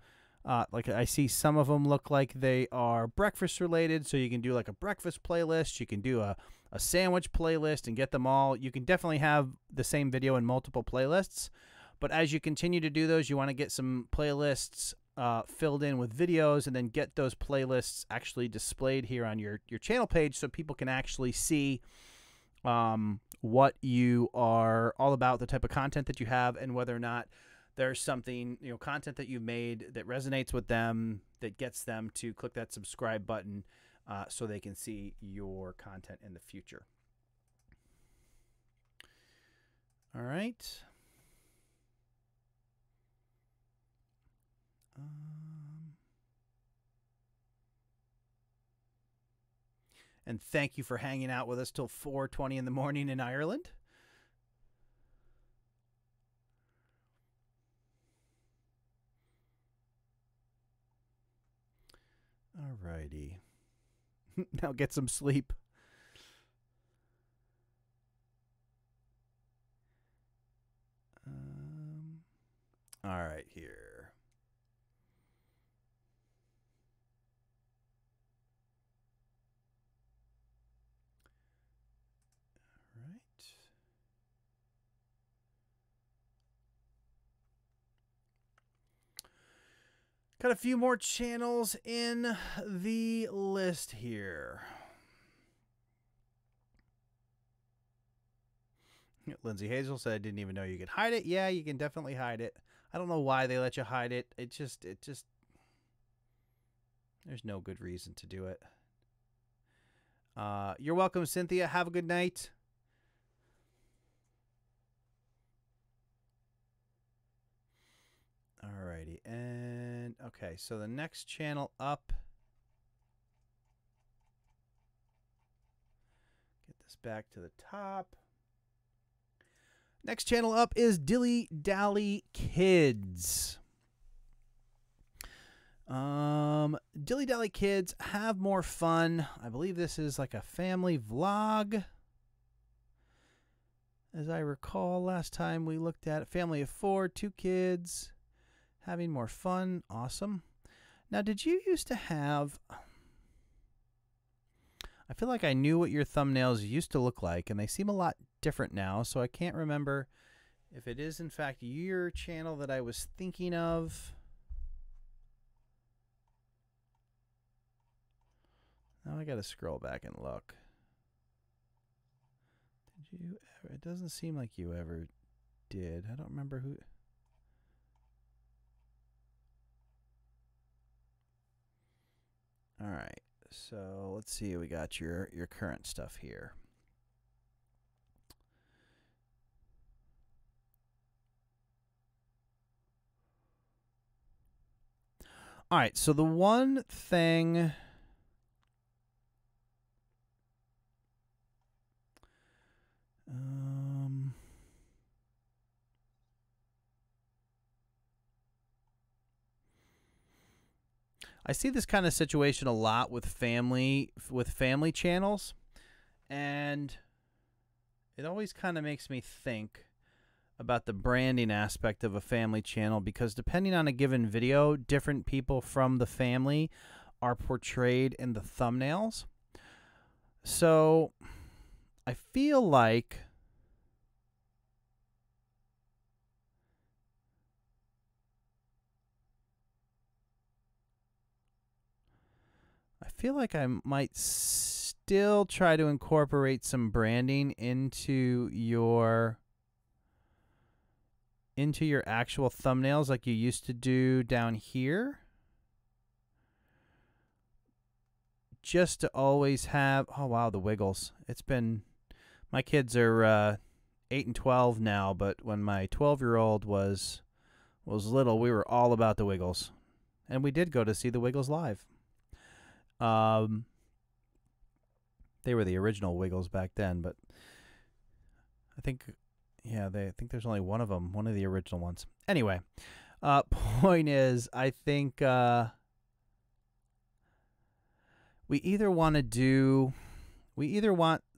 Like, I see some of them look like they are breakfast related, so you can do like a breakfast playlist. You can do a sandwich playlist and get them all. You can definitely have the same video in multiple playlists, but as you continue to do those, you want to get some playlists filled in with videos, and then get those playlists actually displayed here on your channel page, so people can actually see what you are all about, the type of content that you have, and whether or not there's something, content that you've made that resonates with them, that gets them to click that subscribe button so they can see your content in the future. All right. And thank you for hanging out with us till 4:20 in the morning in Ireland. All righty. Now get some sleep. All right, here. All right. Got a few more channels in the list here. Lindsay Hazel said, I didn't even know you could hide it. Yeah, you can definitely hide it. I don't know why they let you hide it. It just, there's no good reason to do it. You're welcome, Cynthia. Have a good night. Alrighty, and okay, so the next channel up. Get this back to the top. Next channel up is Dilly Dally Kids. Dilly Dally Kids Have More Fun. I believe this is like a family vlog. As I recall, last time we looked at a family of 4, 2 kids, having more fun. Awesome. Now, did you used to have... I feel like I knew what your thumbnails used to look like, and they seem a lot different now, so I can't remember if it is, in fact, your channel that I was thinking of. Now I got to scroll back and look. Did you ever? It doesn't seem like you ever did. I don't remember who... All right, so let's see. We got your current stuff here. All right, so the one thing I see this kind of situation a lot with family channels, and it always kind of makes me think about the branding aspect of a family channel, because depending on a given video, different people from the family are portrayed in the thumbnails. So I feel like I might still try to incorporate some branding into your actual thumbnails like you used to do down here. Just to always have, oh wow, the Wiggles. It's been, my kids are 8 and 12 now, but when my 12-year-old was little, we were all about the Wiggles. And we did go to see the Wiggles live. They were the original Wiggles back then, but I think, yeah, I think there's only one of them, one of the original ones. Anyway, point is, I think we either want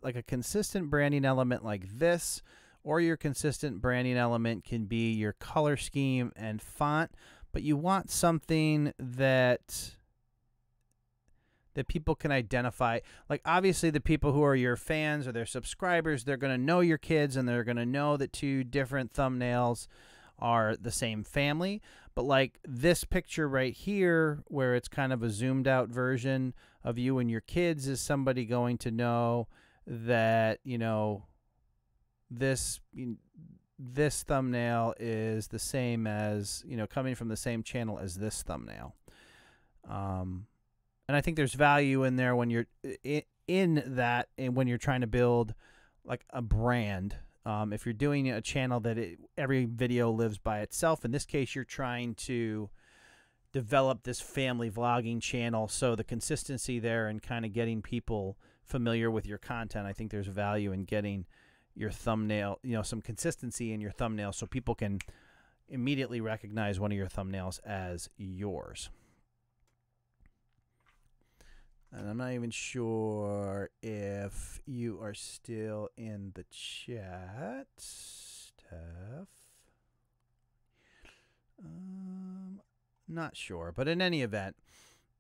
like a consistent branding element like this, or your consistent branding element can be your color scheme and font, but you want something that people can identify. Like, obviously, the people who are your fans or their subscribers, they're going to know your kids, and they're going to know that 2 different thumbnails are the same family. But like this picture right here, where it's kind of a zoomed out version of you and your kids, is somebody going to know that, you know, this thumbnail is the same as, you know, coming from the same channel as this thumbnail. And I think there's value in there when you're in that, and when you're trying to build like a brand. If you're doing a channel that every video lives by itself, in this case, you're trying to develop this family vlogging channel. So the consistency there and kind of getting people familiar with your content, I think there's value in getting your thumbnail, you know, some consistency in your thumbnail so people can immediately recognize one of your thumbnails as yours. And I'm not even sure if you are still in the chat, Steph. Not sure, but in any event,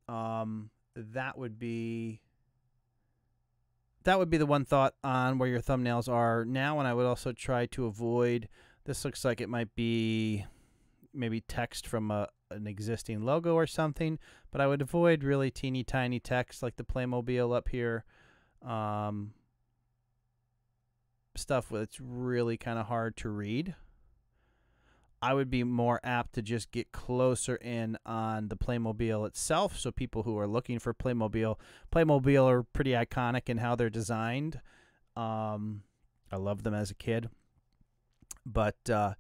that would be the one thought on where your thumbnails are now. And I would also try to avoid, this looks like it might be maybe text from an existing logo or something, but I would avoid really teeny tiny text like the Playmobil up here. Stuff that's really kind of hard to read. I would be more apt to just get closer in on the Playmobil itself. So people who are looking for Playmobil are pretty iconic in how they're designed. I loved them as a kid. But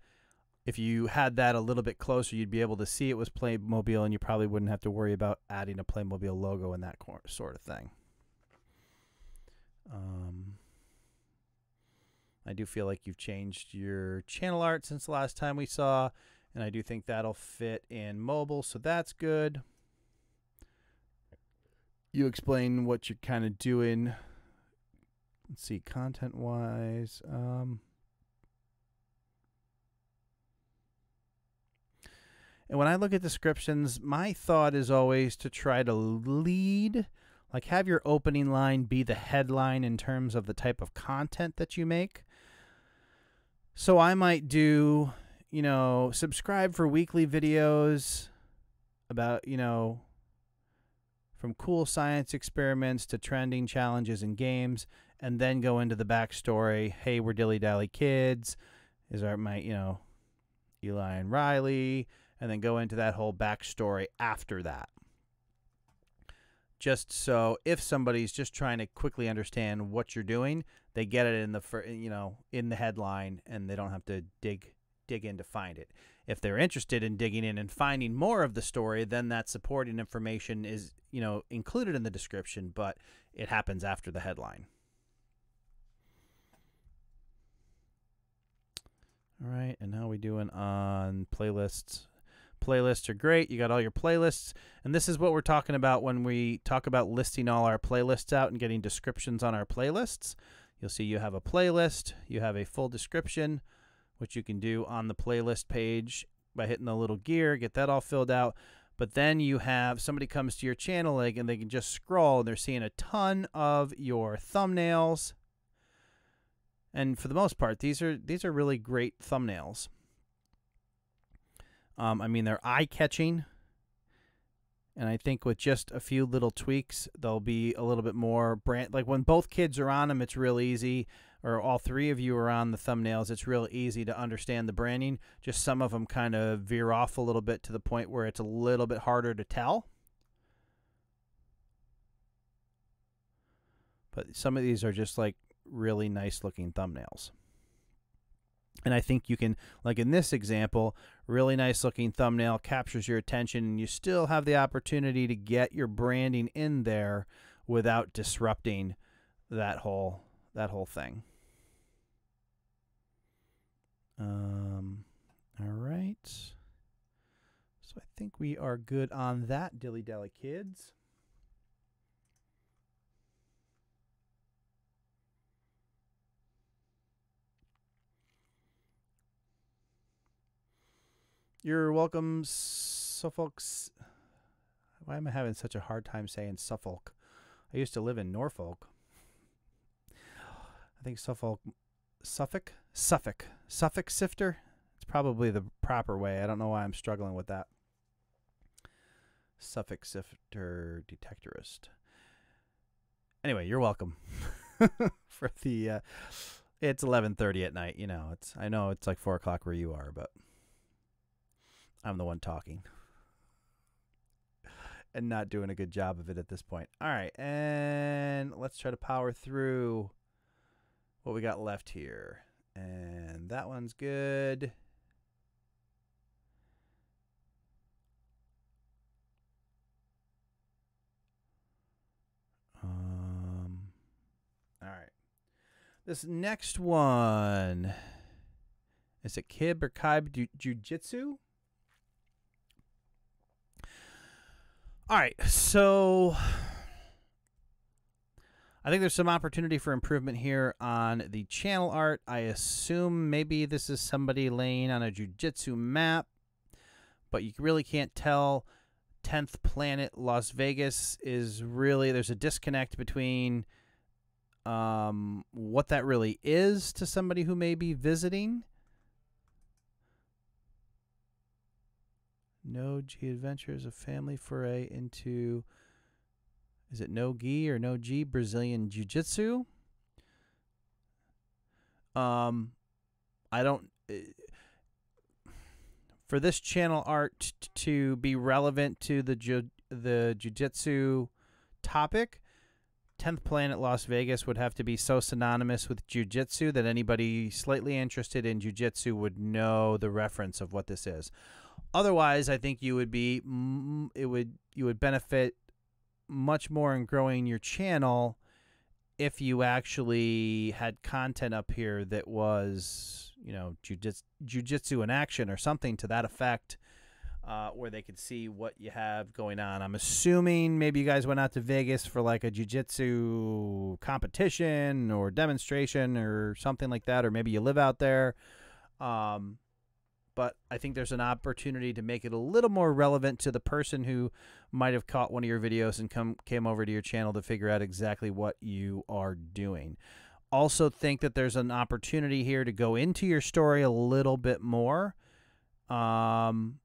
if you had that a little bit closer, you'd be able to see it was Playmobil, and you probably wouldn't have to worry about adding a Playmobil logo and that sort of thing. I do feel like you've changed your channel art since the last time we saw, and I do think that'll fit in mobile, so that's good. You explain what you're kind of doing. Let's see, content-wise. And when I look at descriptions, my thought is always to try to lead, like have your opening line be the headline in terms of the type of content that you make. So I might do, you know, subscribe for weekly videos about, you know, from cool science experiments to trending challenges in games, and then go into the backstory. Hey, we're dilly-dally kids. Is my, you know, Eli and Riley. And then go into that whole backstory after that. Just so if somebody's just trying to quickly understand what you're doing, they get it in the, you know, in the headline, and they don't have to dig in to find it. If they're interested in digging in and finding more of the story, then that supporting information is, you know, included in the description, but it happens after the headline. All right, and how are we doing on playlists? Playlists are great. You got all your playlists. And this is what we're talking about when we talk about listing all our playlists out and getting descriptions on our playlists. You'll see you have a playlist. You have a full description, which you can do on the playlist page by hitting the little gear, get that all filled out. But then you have somebody comes to your channel link and they can just scroll and they're seeing a ton of your thumbnails. And for the most part, these are really great thumbnails. I mean, they're eye-catching. And I think with just a few little tweaks, they'll be a little bit more brand. Like when both kids are on them, it's real easy. Or all three of you are on the thumbnails, it's real easy to understand the branding. Just some of them kind of veer off a little bit to the point where it's a little bit harder to tell. But some of these are just like really nice looking thumbnails. And I think you can, like in this example, really nice looking thumbnail captures your attention, and you still have the opportunity to get your branding in there without disrupting that whole thing. All right. So I think we are good on that, Dilly Dally kids. You're welcome, Suffolk. Why am I having such a hard time saying Suffolk? I used to live in Norfolk. I think Suffolk, Sifter. It's probably the proper way. I don't know why I'm struggling with that. Suffolk Sifter Detectorist. Anyway, you're welcome. For the, it's 11:30 at night. You know, I know it's like 4 o'clock where you are, but I'm the one talking and not doing a good job of it at this point. All right, and let's try to power through what we got left here. And that one's good. All right. This next one, is it Kib or Kaib Jiu-Jitsu? All right, so I think there's some opportunity for improvement here on the channel art. I assume maybe this is somebody laying on a jiu-jitsu map, but you really can't tell. 10th Planet Las Vegas is really, there's a disconnect between what that really is to somebody who may be visiting. No G Adventures, a family foray into, is it no gi or no G Brazilian Jiu-Jitsu? I don't, for this channel art to be relevant to the Jiu-Jitsu topic, 10th Planet Las Vegas would have to be so synonymous with Jiu-Jitsu that anybody slightly interested in Jiu-Jitsu would know the reference of what this is. Otherwise, I think you would be, you would benefit much more in growing your channel if you actually had content up here that was, you know, jiu-jitsu in action or something to that effect, where they could see what you have going on. I'm assuming maybe you guys went out to Vegas for like a jiu-jitsu competition or demonstration or something like that, or maybe you live out there. But I think there's an opportunity to make it a little more relevant to the person who might have caught one of your videos and came over to your channel to figure out exactly what you are doing. Also think that there's an opportunity here to go into your story a little bit more than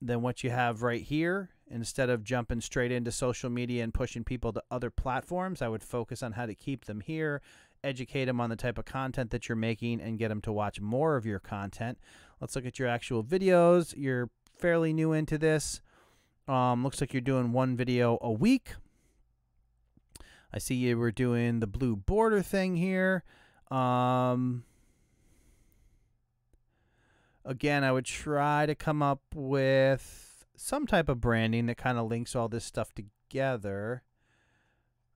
what you have right here. Instead of jumping straight into social media and pushing people to other platforms, I would focus on how to keep them here, educate them on the type of content that you're making, and get them to watch more of your content. Let's look at your actual videos. You're fairly new into this. Looks like you're doing one video a week. I see you were doing the blue border thing here. Again, I would try to come up with some type of branding that kind of links all this stuff together.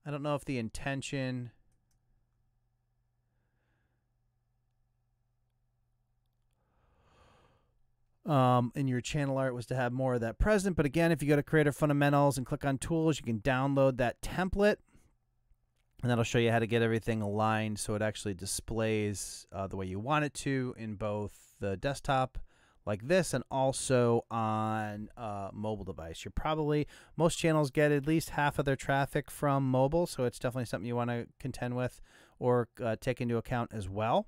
I don't know if the intention... in your channel art was to have more of that present. But again, if you go to Creator Fundamentals and click on Tools, you can download that template, and that'll show you how to get everything aligned so it actually displays the way you want it to in both the desktop like this and also on mobile device. Most channels get at least half of their traffic from mobile, so it's definitely something you want to contend with or take into account as well.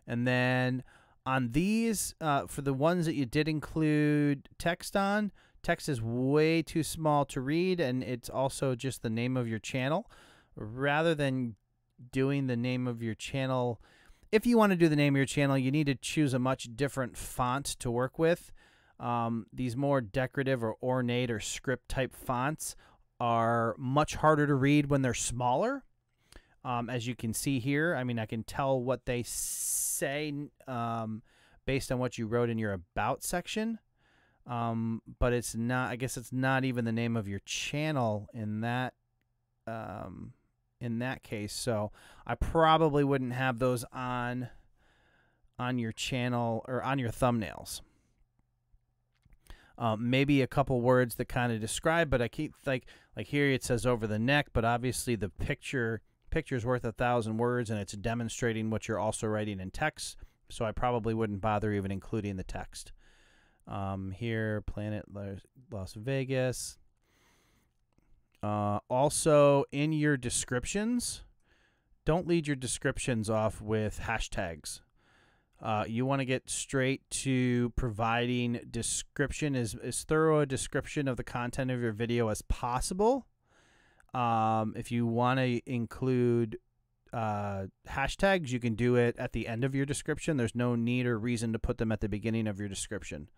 And then on these, for the ones that you did include text on, text is way too small to read, and it's also just the name of your channel. Rather than doing the name of your channel, if you want to do the name of your channel, you need to choose a much different font to work with. These more decorative or ornate or script type fonts are much harder to read when they're smaller. As you can see here, I mean, I can tell what they say based on what you wrote in your About section. But it's not, I guess it's not even the name of your channel in that case. So I probably wouldn't have those on your channel or on your thumbnails. Maybe a couple words that kind of describe, but I keep like here it says over the neck, but obviously the picture's worth 1,000 words, and it's demonstrating what you're also writing in text. So I probably wouldn't bother even including the text. Here, Planet Las Vegas. Also, in your descriptions, don't lead your descriptions off with hashtags. You want to get straight to providing description, as thorough a description of the content of your video as possible. If you want to include hashtags, you can do it at the end of your description. There's no need or reason to put them at the beginning of your description.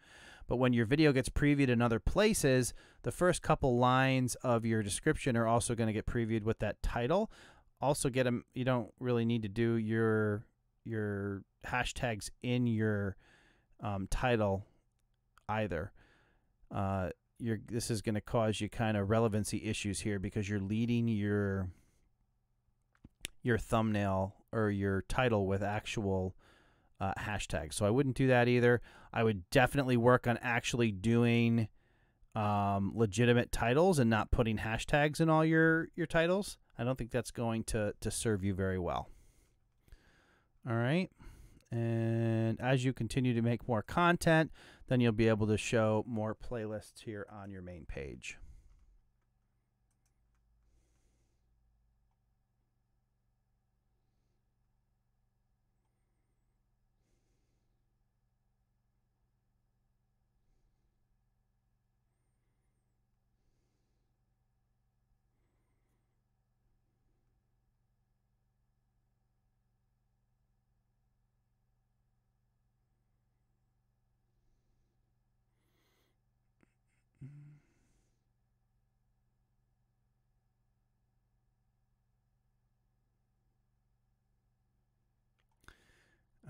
But when your video gets previewed in other places, the first couple lines of your description are also going to get previewed with that title. Also get them, you don't really need to do your hashtags in your title either. This is going to cause you kind of relevancy issues here because you're leading your thumbnail or your title with actual hashtags. So I wouldn't do that either. I would definitely work on actually doing legitimate titles and not putting hashtags in all your titles. I don't think that's going to serve you very well. All right. And as you continue to make more content, then you'll be able to show more playlists here on your main page.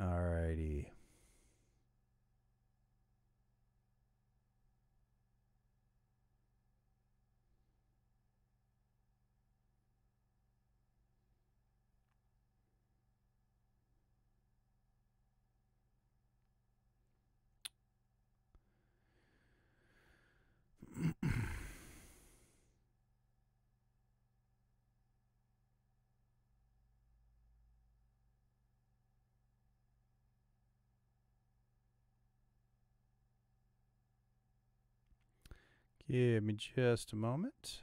All righty. Give me just a moment.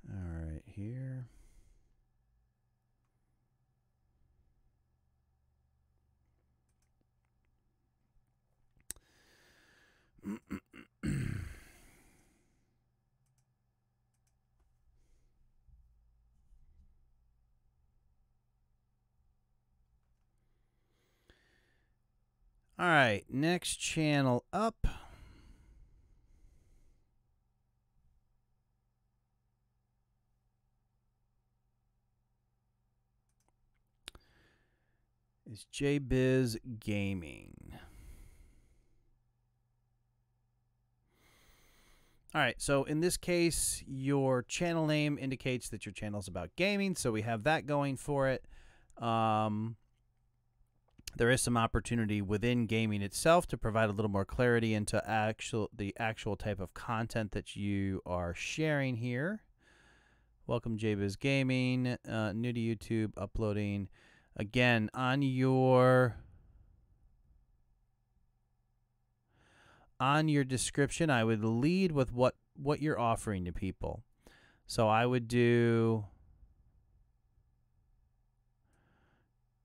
All right, here. All right, next channel up. is JBiz Gaming. All right, so in this case, your channel name indicates that your channel is about gaming, so we have that going for it. There is some opportunity within gaming itself to provide a little more clarity into the actual type of content that you are sharing here. Welcome, JBiz Gaming, new to YouTube, uploading. Again, on your description, I would lead with what you're offering to people. So I would do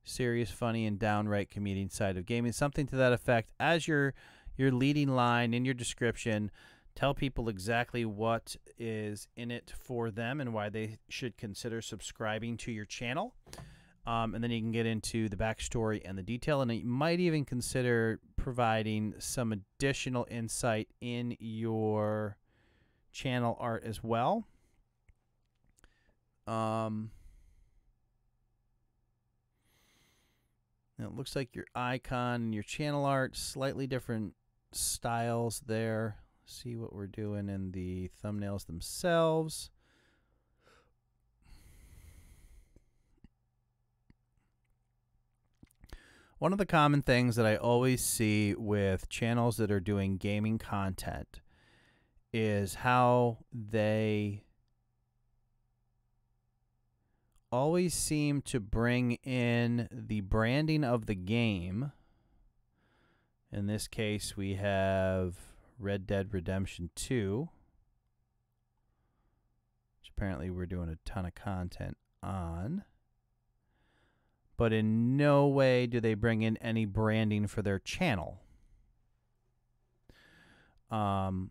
serious, funny, and downright comedian side of gaming, something to that effect. As your leading line in your description, tell people exactly what is in it for them and why they should consider subscribing to your channel. And then you can get into the backstory and the detail, and you might even consider providing some additional insight in your channel art as well. It looks like your icon and your channel art, slightly different styles there. See what we're doing in the thumbnails themselves. One of the common things that I always see with channels that are doing gaming content is how they always seem to bring in the branding of the game. In this case, we have Red Dead Redemption 2, which apparently we're doing a ton of content on. But in no way do they bring in any branding for their channel. And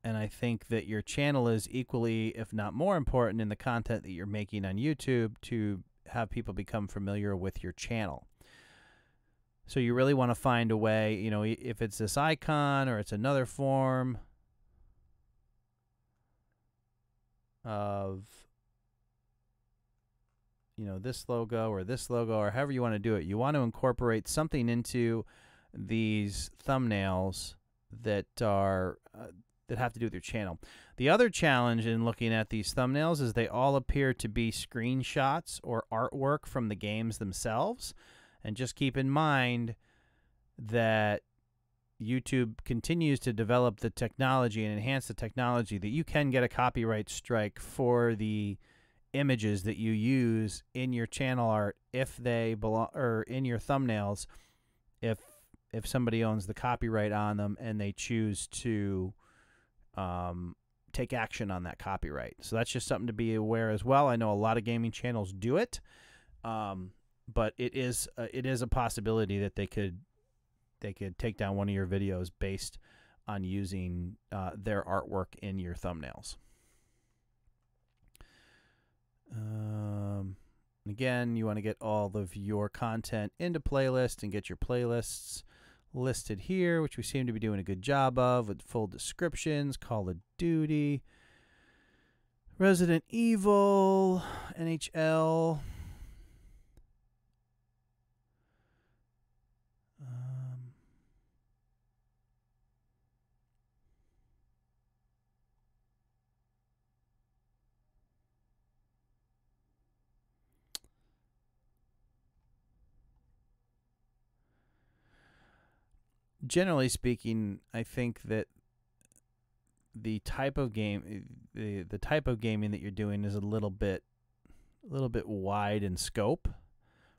I think that your channel is equally, if not more important, in the content that you're making on YouTube to have people become familiar with your channel. So you really want to find a way, you know, if it's this icon or it's another form of, you know, this logo or however you want to do it, you want to incorporate something into these thumbnails that are that have to do with your channel. The other challenge in looking at these thumbnails is they all appear to be screenshots or artwork from the games themselves. And just keep in mind that YouTube continues to develop the technology and enhance the technology that you can get a copyright strike for the images that you use in your channel art if they belong, or in your thumbnails, if somebody owns the copyright on them and they choose to take action on that copyright. So that's just something to be aware as well. I know a lot of gaming channels do it, but it is a possibility that they could take down one of your videos based on using their artwork in your thumbnails. Again, you want to get all of your content into playlist and get your playlists listed here, which we seem to be doing a good job of with full descriptions. Call of Duty, Resident Evil, NHL. Generally speaking, I think that the type of game, the type of gaming that you're doing is a little bit wide in scope,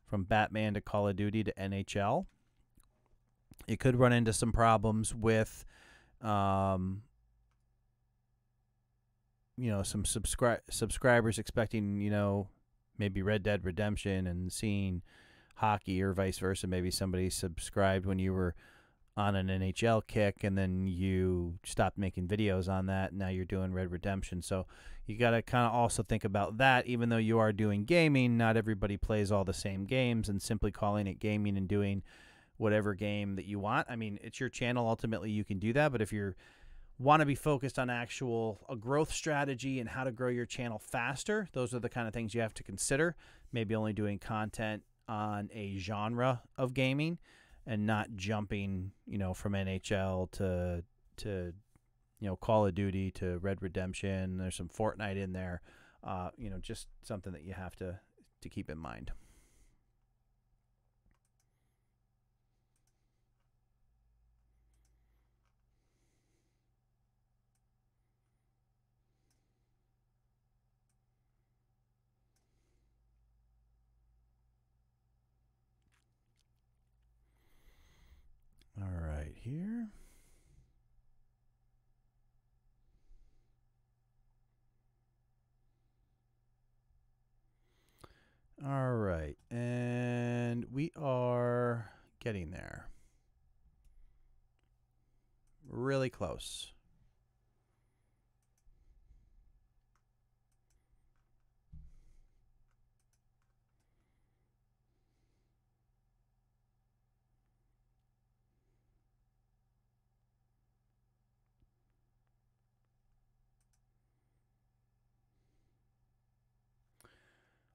from Batman to Call of Duty to NHL. You could run into some problems with, you know, some subscribers expecting, you know, maybe Red Dead Redemption and seeing hockey, or vice versa. Maybe somebody subscribed when you were on an NHL kick and then you stopped making videos on that, and now you're doing Red Redemption. So you got to kind of also think about that. Even though you are doing gaming, not everybody plays all the same games, and simply calling it gaming and doing whatever game that you want. I mean, it's your channel. Ultimately, you can do that, but if you're want to be focused on a growth strategy and how to grow your channel faster, those are the kind of things you have to consider. Maybe only doing content on a genre of gaming and not jumping, from NHL to Call of Duty to Red Redemption. There's some Fortnite in there. Just something that you have to keep in mind. All right, here. All right, and we are getting there. Really close.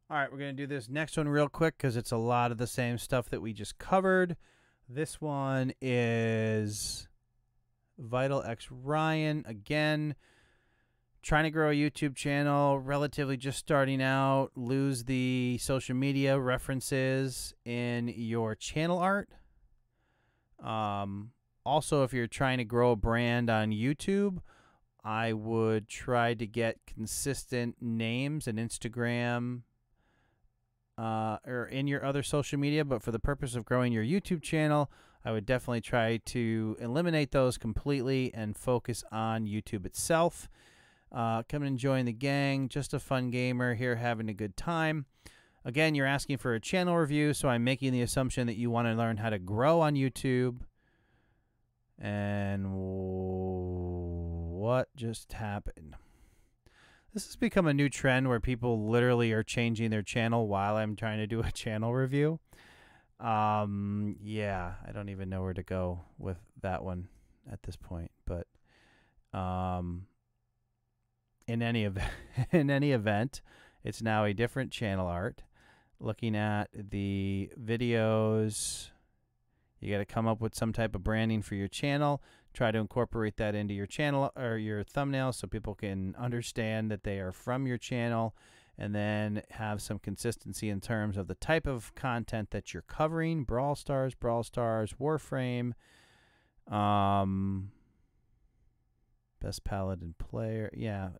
All right, we're going to do this next one real quick because it's a lot of the same stuff that we just covered. This one is Vital X Ryan. Again, trying to grow a YouTube channel, relatively just starting out. Lose the social media references in your channel art. Also, if you're trying to grow a brand on YouTube, I would try to get consistent names and Instagram or in your other social media, but for the purpose of growing your YouTube channel, I would definitely try to eliminate those completely and focus on YouTube itself. Come and join the gang. Just a fun gamer here having a good time. Again, you're asking for a channel review, so I'm making the assumption that you want to learn how to grow on YouTube. And what just happened? This has become a new trend where people literally are changing their channel while I'm trying to do a channel review. Yeah, I don't even know where to go with that one at this point. But in any event, it's now a different channel art. Looking at the videos, you got to come up with some type of branding for your channel. Try to incorporate that into your channel or your thumbnail so people can understand that they are from your channel, and then have some consistency in terms of the type of content that you're covering. Brawl Stars, Warframe, best paladin player. Yeah.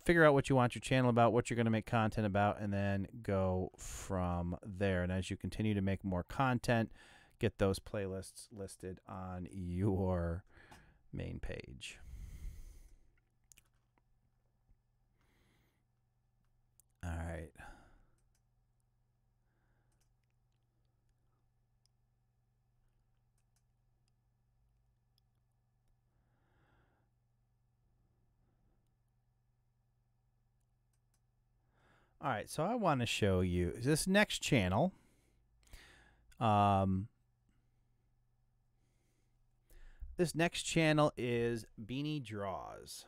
Figure out what you want your channel about, what you're going to make content about, and then go from there. And as you continue to make more content, get those playlists listed on your main page. All right. All right, so I want to show you this next channel. This next channel is Beanie Draws.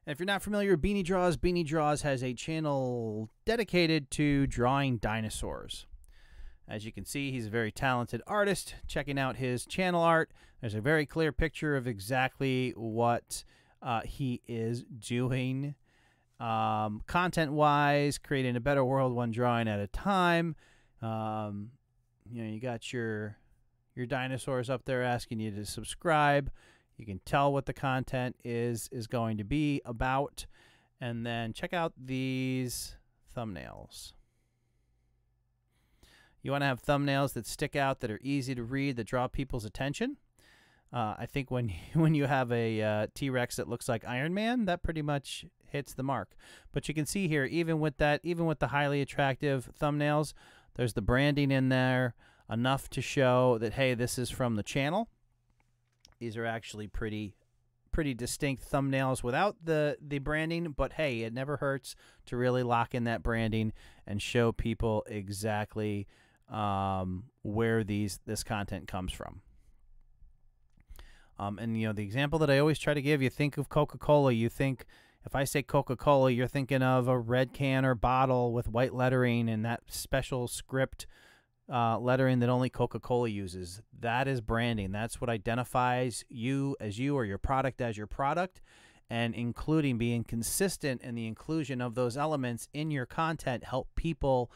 And if you're not familiar with Beanie Draws has a channel dedicated to drawing dinosaurs. As you can see, he's a very talented artist. Checking out his channel art, there's a very clear picture of exactly what he is doing content-wise, creating a better world one drawing at a time. You got your dinosaurs up there asking you to subscribe. You can tell what the content is going to be about. And then check out these thumbnails. You want to have thumbnails that stick out, that are easy to read, that draw people's attention. I think when you have a T-Rex that looks like Iron Man, that pretty much hits the mark. But you can see here, even with the highly attractive thumbnails, there's the branding in there, enough to show that, hey, this is from the channel. These are actually pretty distinct thumbnails without the branding, but hey, it never hurts to really lock in that branding and show people exactly where this content comes from. And you know, the example that I always try to give, you think of Coca-Cola, you think, if I say Coca-Cola, you're thinking of a red can or bottle with white lettering and that special script lettering that only Coca-Cola uses. That is branding. That's what identifies you as you, or your product as your product, and including being consistent in the inclusion of those elements in your content help people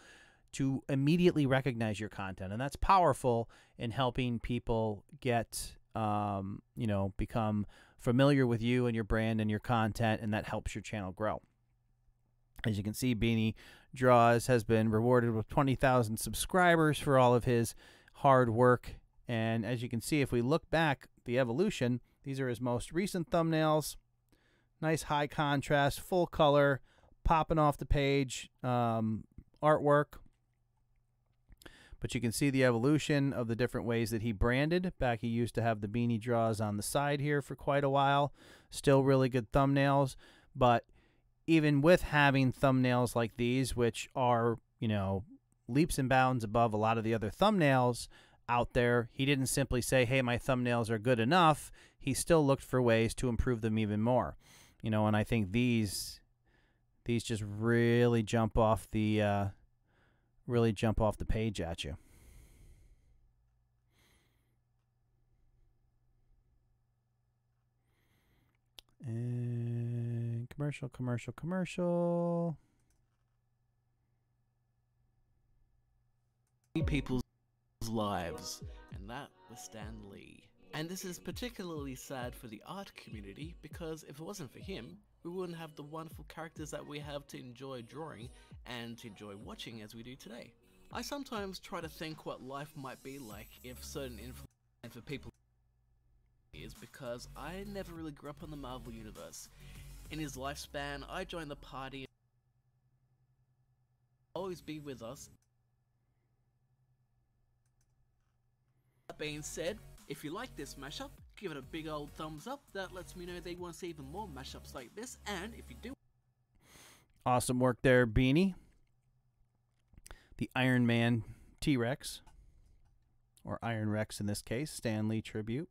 to immediately recognize your content. And that's powerful in helping people get, you know, become familiar with you and your brand and your content, and that helps your channel grow. As you can see, Beanie Draws has been rewarded with 20,000 subscribers for all of his hard work. And as you can see, if we look back the evolution, these are his most recent thumbnails. Nice high contrast, full color, popping off the page artwork. But you can see the evolution of the different ways that he branded. Back, he used to have the Beanie Draws on the side here for quite a while. Still really good thumbnails. But even with having thumbnails like these, which are, you know, leaps and bounds above a lot of the other thumbnails out there, he didn't simply say, hey, my thumbnails are good enough. He still looked for ways to improve them even more. You know, and I think these just really jump off the page at you. And commercial. People's lives, and that was Stan Lee. And this is particularly sad for the art community, because if it wasn't for him, we wouldn't have the wonderful characters that we have to enjoy drawing and to enjoy watching as we do today. I sometimes try to think what life might be like if certain influence for people is, because I never really grew up in the Marvel universe. In his lifespan, I joined the party and always be with us. That being said, if you like this mashup, give it a big old thumbs up. That lets me know that you want to see even more mashups like this, and if you do... Awesome work there, Beanie. The Iron Man T-Rex, or Iron Rex in this case, Stan Lee tribute.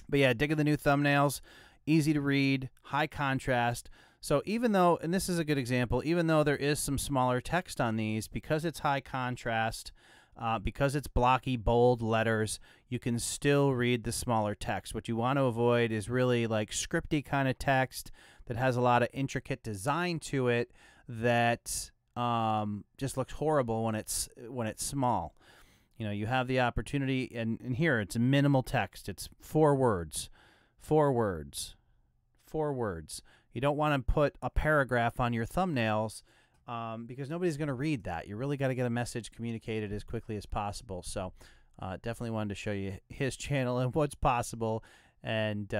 But yeah, digging the new thumbnails, easy to read, high contrast. So even though, and this is a good example, even though there is some smaller text on these, because it's high contrast, because it's blocky, bold letters, you can still read the smaller text. What you want to avoid is really like scripty kind of text that has a lot of intricate design to it that just looks horrible when it's small. You know, you have the opportunity, and here it's minimal text. It's 4 words, 4 words, 4 words. You don't want to put a paragraph on your thumbnails because nobody's going to read that. You really got to get a message communicated as quickly as possible. So definitely wanted to show you his channel and what's possible. And,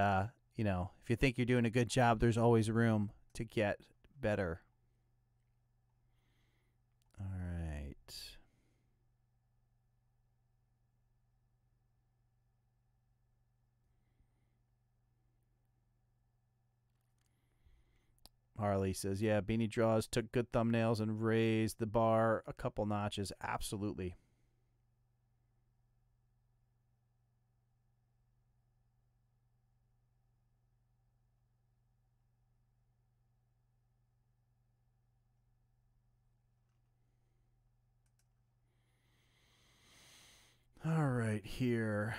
you know, if you think you're doing a good job, there's always room to get better. All right. Harley says, yeah, Beanie Draws took good thumbnails and raised the bar a couple notches. Absolutely. All right, here.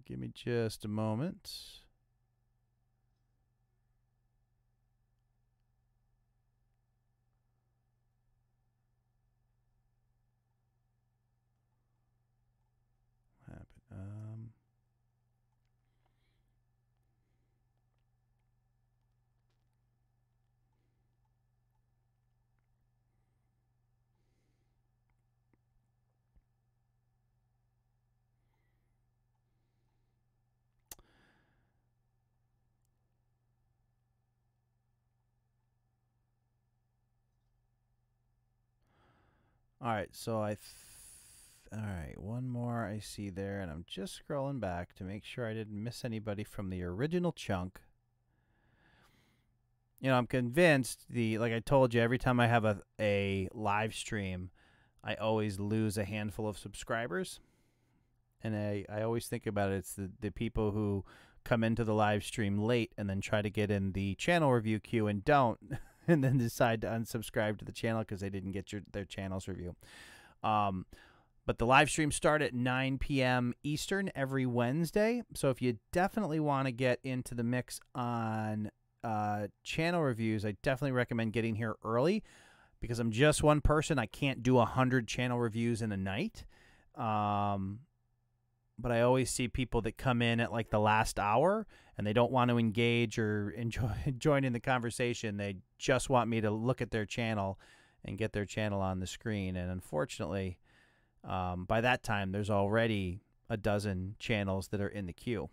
Give me just a moment. What happened? All right, so all right, one more I see there, and I'm just scrolling back to make sure I didn't miss anybody from the original chunk. You know, I'm convinced like I told you, every time I have a live stream, I always lose a handful of subscribers. And I always think about it. It's the people who come into the live stream late and then try to get in the channel review queue and don't, and then decide to unsubscribe to the channel because they didn't get their channel's review. But the live streams start at 9 p.m. Eastern every Wednesday. So if you definitely want to get into the mix on channel reviews, I definitely recommend getting here early, because I'm just one person. I can't do 100 channel reviews in a night. But I always see people that come in at like the last hour and they don't want to engage or join in the conversation. They just want me to look at their channel and get their channel on the screen. And unfortunately, by that time, there's already a dozen channels that are in the queue.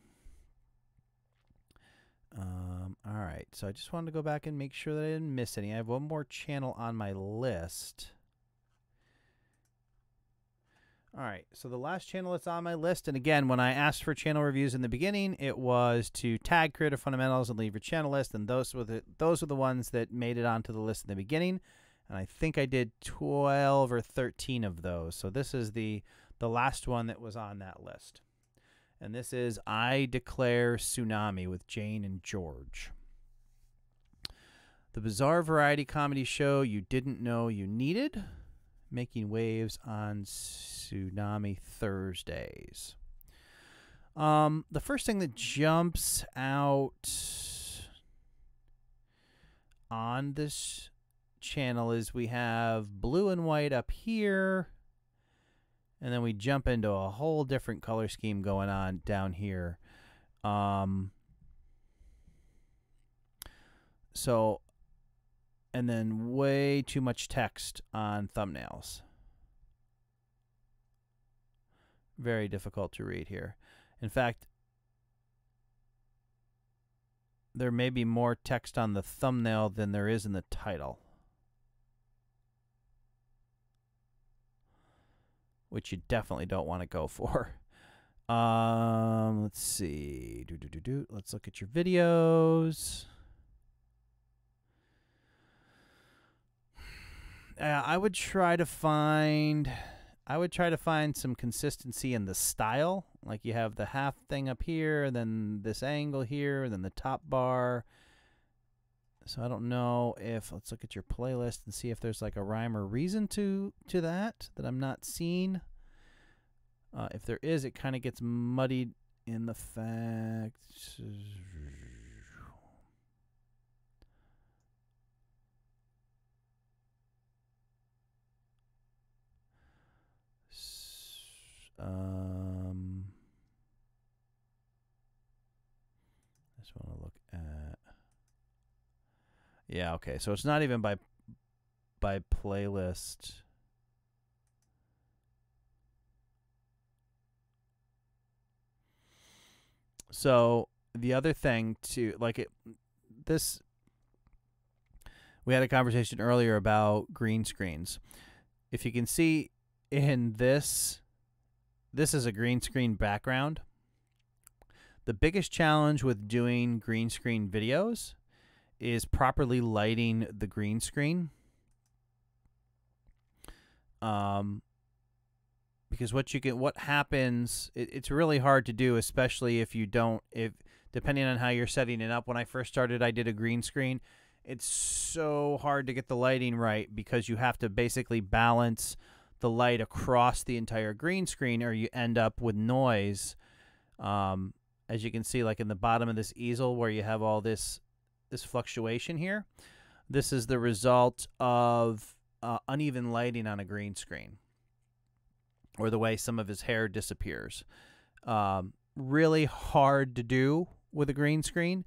All right, so I just wanted to go back and make sure that I didn't miss any. I have one more channel on my list. All right, so the last channel that's on my list, and again, when I asked for channel reviews in the beginning, it was to tag Creative Fundamentals and leave your channel list, and those were the ones that made it onto the list in the beginning, and I think I did 12 or 13 of those. So this is the last one that was on that list, and this is I Declare Tsunami with Jane and George. The bizarre variety comedy show you didn't know you needed, making waves on Tsunami Thursdays. The first thing that jumps out on this channel is we have blue and white up here, and then we jump into a whole different color scheme going on down here. And then way too much text on thumbnails. Very difficult to read here. In fact, there may be more text on the thumbnail than there is in the title, which you definitely don't want to go for. Let's see. Let's look at your videos. I would try to find some consistency in the style. Like you have the half thing up here, and then this angle here, and then the top bar. So I don't know if, let's look at your playlist and see if there's like a rhyme or reason to that I'm not seeing. If there is, it kind of gets muddied in the fact. I just want to look at. Yeah, okay. So it's not even by playlist. So the other thing too, like we had a conversation earlier about green screens. If you can see in this is a green screen background. The biggest challenge with doing green screen videos is properly lighting the green screen. Because what happens, it's really hard to do, especially if depending on how you're setting it up. When I first started, I did a green screen. It's so hard to get the lighting right because you have to basically balance the light across the entire green screen, or you end up with noise. As you can see, like in the bottom of this easel where you have all this fluctuation here, this is the result of uneven lighting on a green screen, or the way some of his hair disappears. Really hard to do with a green screen.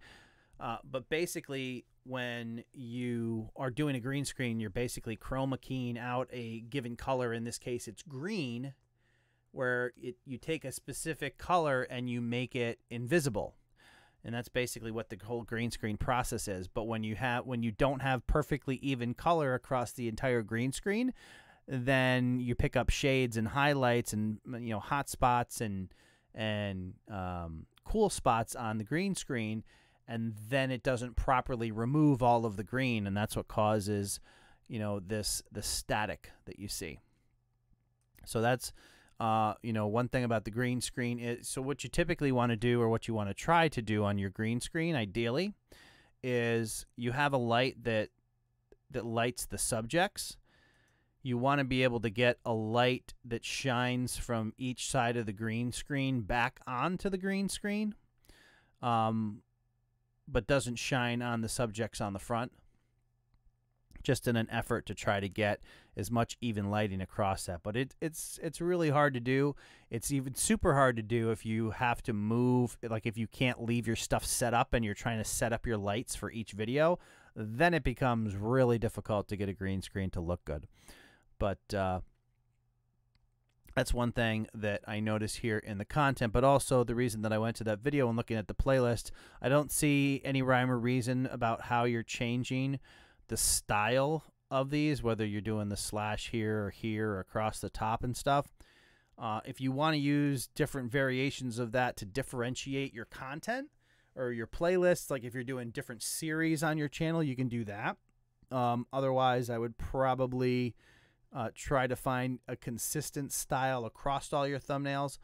But basically, when you are doing a green screen, you're basically chroma keying out a given color. In this case, it's green, where you take a specific color and you make it invisible. And that's basically what the whole green screen process is. But when you don't have perfectly even color across the entire green screen, then you pick up shades and highlights and, you know, hot spots and cool spots on the green screen, and then it doesn't properly remove all of the green, and that's what causes, you know, the static that you see. So that's you know, one thing about the green screen is, so what you typically want to do, or what you want to try to do on your green screen ideally, is you have a light that lights the subjects. You want to be able to get a light that shines from each side of the green screen back onto the green screen, but doesn't shine on the subjects on the front, just in an effort to try to get as much even lighting across that. But it's really hard to do. It's even super hard to do if you have to move, like if you can't leave your stuff set up and you're trying to set up your lights for each video, then it becomes really difficult to get a green screen to look good. But that's one thing that I notice here in the content, but also the reason that I went to that video and looking at the playlist, I don't see any rhyme or reason about how you're changing the style of these, whether you're doing the slash here or across the top and stuff. If you want to use different variations of that to differentiate your content or your playlists, like if you're doing different series on your channel, you can do that. Otherwise, I would probably try to find a consistent style across all your thumbnails.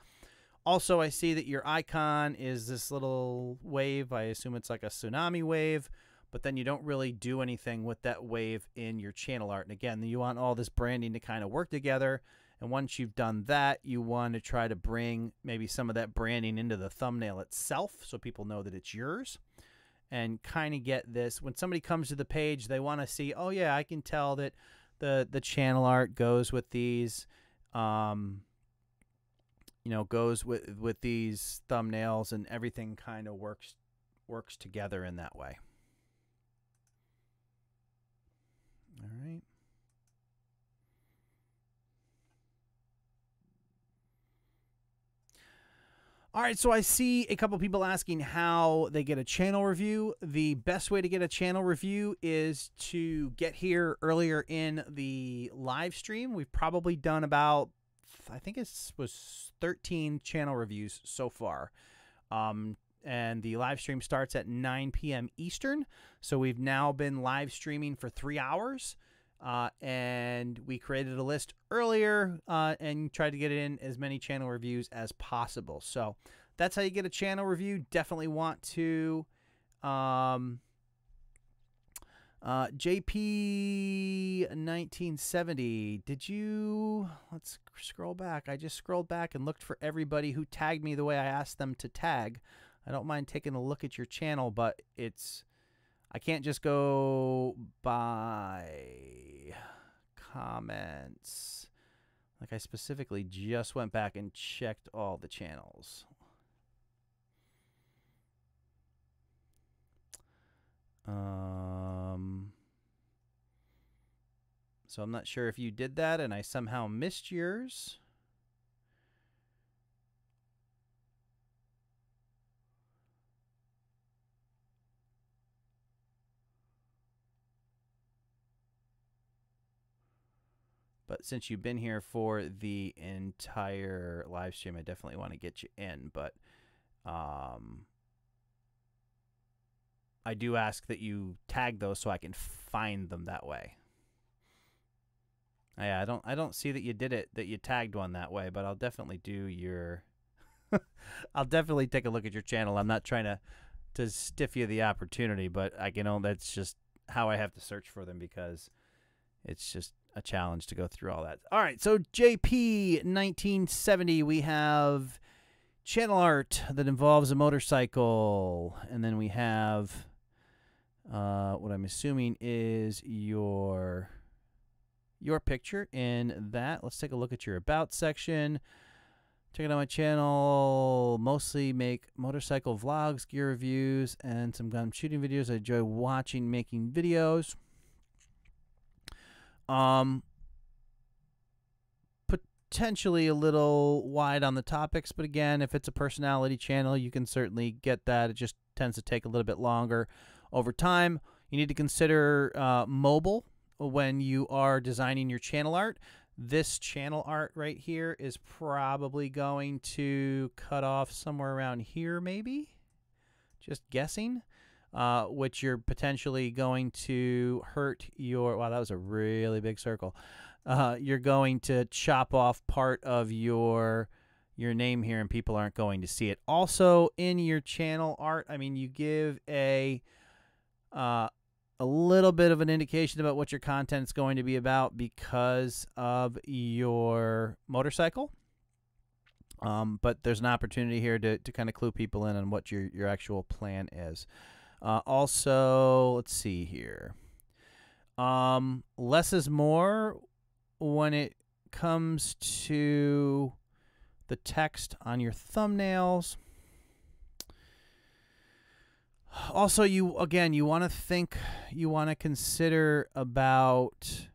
Also, I see that your icon is this little wave. I assume it's like a tsunami wave, but then you don't really do anything with that wave in your channel art. And again, you want all this branding to kind of work together. And once you've done that, you want to try to bring maybe some of that branding into the thumbnail itself so people know that it's yours. And kind of get this, when somebody comes to the page, they want to see, oh yeah, I can tell that the channel art goes with these, you know, goes with these thumbnails, and everything kind of works together in that way. All right. All right, so I see a couple people asking how they get a channel review. The best way to get a channel review is to get here earlier in the live stream. We've probably done about, I think it was 13 channel reviews so far. And the live stream starts at 9 p.m. Eastern. So we've now been live streaming for 3 hours. And we created a list earlier and tried to get in as many channel reviews as possible. So that's how you get a channel review. Definitely want to JP1970, did you, let's scroll back. I just scrolled back and looked for everybody who tagged me the way I asked them to tag. I don't mind taking a look at your channel, but I can't just go by comments. Like, I specifically just went back and checked all the channels. So I'm not sure if you did that and I somehow missed yours. But since you've been here for the entire live stream, I definitely want to get you in. But I do ask that you tag those so I can find them that way. Yeah, I don't see that you did it, that you tagged one that way, but I'll definitely do your I'll definitely take a look at your channel. I'm not trying to stiff you the opportunity, but that's just how I have to search for them, because it's just a challenge to go through all that. All right, so JP1970, we have channel art that involves a motorcycle, and then we have what I'm assuming is your picture in that. Let's take a look at your about section. Check it out my channel. Mostly make motorcycle vlogs, gear reviews, and some gun shooting videos. I enjoy watching, making videos. Potentially a little wide on the topics, but again, if it's a personality channel, you can certainly get that. It just tends to take a little bit longer over time. You need to consider mobile when you are designing your channel art. This channel art right here is probably going to cut off somewhere around here, maybe? Just guessing. Which you're potentially going to hurt your... Wow, that was a really big circle. You're going to chop off part of your name here, and people aren't going to see it. Also, in your channel art, I mean, you give a little bit of an indication about what your content is going to be about because of your motorcycle. But there's an opportunity here to kind of clue people in on what your actual plan is. Also, let's see here. Less is more when it comes to the text on your thumbnails. Also, you want to consider about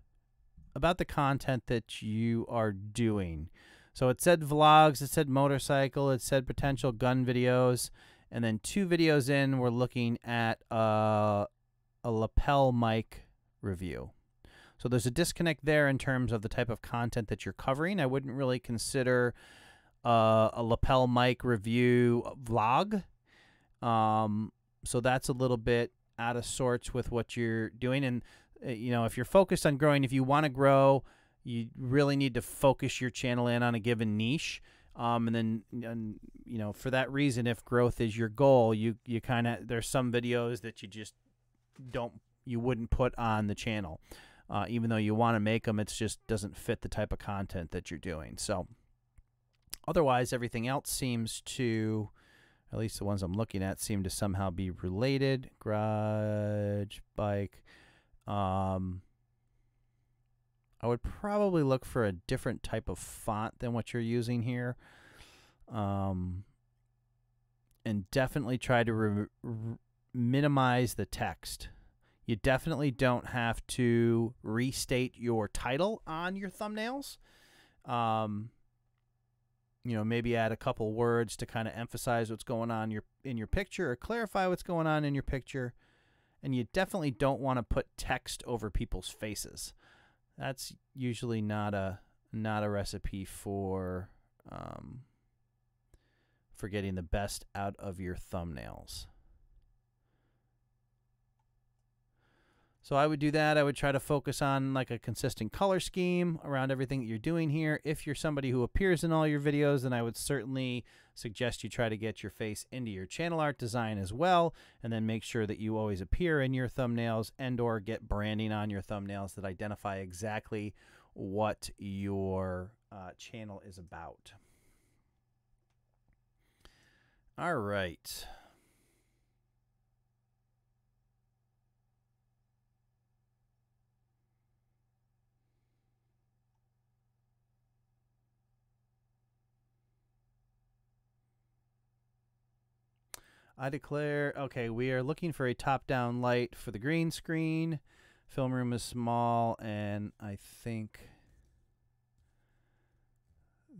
the content that you are doing. So it said vlogs, it said motorcycle, it said potential gun videos, and then 2 videos in, we're looking at a lapel mic review. So there's a disconnect there in terms of the type of content that you're covering. I wouldn't really consider a lapel mic review vlog. So that's a little bit out of sorts with what you're doing. And, if you're focused on growing, if you want to grow, you really need to focus your channel in on a given niche. And then, for that reason, if growth is your goal, you kind of, there's some videos that you wouldn't put on the channel. Even though you want to make them, it just doesn't fit the type of content that you're doing. So otherwise, everything else seems to... At least the ones I'm looking at seem to somehow be related. Garage, bike. I would probably look for a different type of font than what you're using here. And definitely try to minimize the text. You definitely don't have to restate your title on your thumbnails. Maybe add a couple words to kind of emphasize what's going on in your picture or clarify what's going on in your picture. And you definitely don't want to put text over people's faces. That's usually not a recipe for getting the best out of your thumbnails. So I would do that. I would try to focus on like a consistent color scheme around everything that you're doing here. If you're somebody who appears in all your videos, then I would certainly suggest you try to get your face into your channel art design as well, and then make sure that you always appear in your thumbnails and or get branding on your thumbnails that identify exactly what your channel is about. All right. I declare, okay, we are looking for a top-down light for the green screen. Film room is small, and I think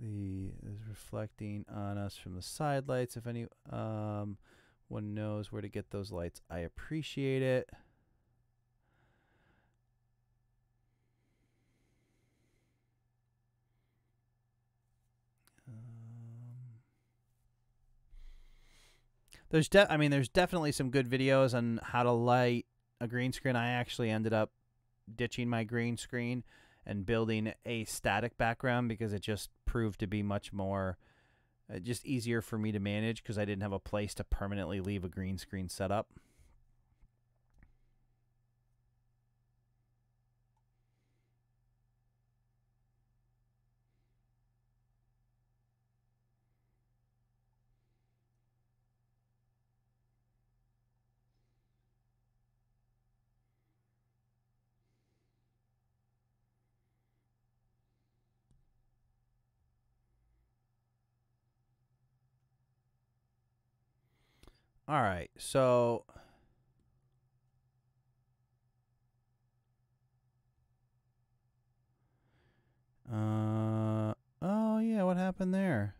is reflecting on us from the side lights. If anyone knows where to get those lights, I appreciate it. There's definitely some good videos on how to light a green screen. I actually ended up ditching my green screen and building a static background because it just proved to be much more just easier for me to manage because I didn't have a place to permanently leave a green screen set up. All right, so oh yeah, what happened there?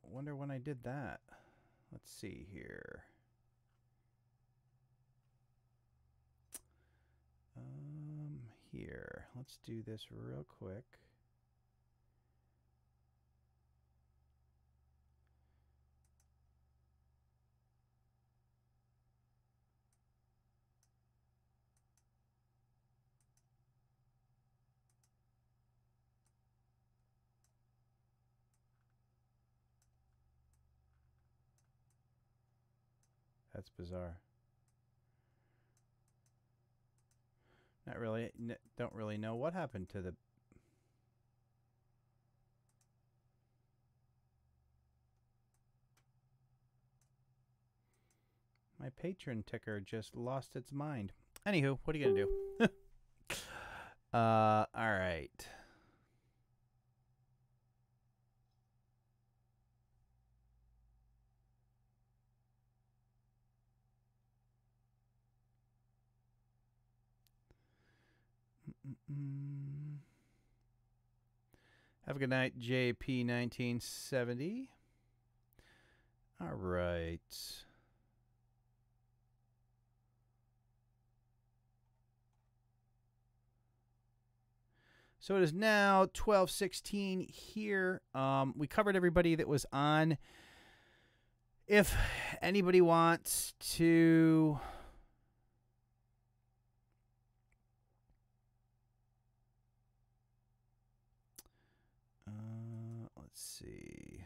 Wonder when I did that. Let's see here. here. Let's do this real quick. That's bizarre. Not really. Don't really know what happened to the. My patron ticker just lost its mind. Anywho, what are you gonna do? All right. Have a good night, JP1970. All right. So it is now 12:16 here. We covered everybody that was on. If anybody wants to... let's see.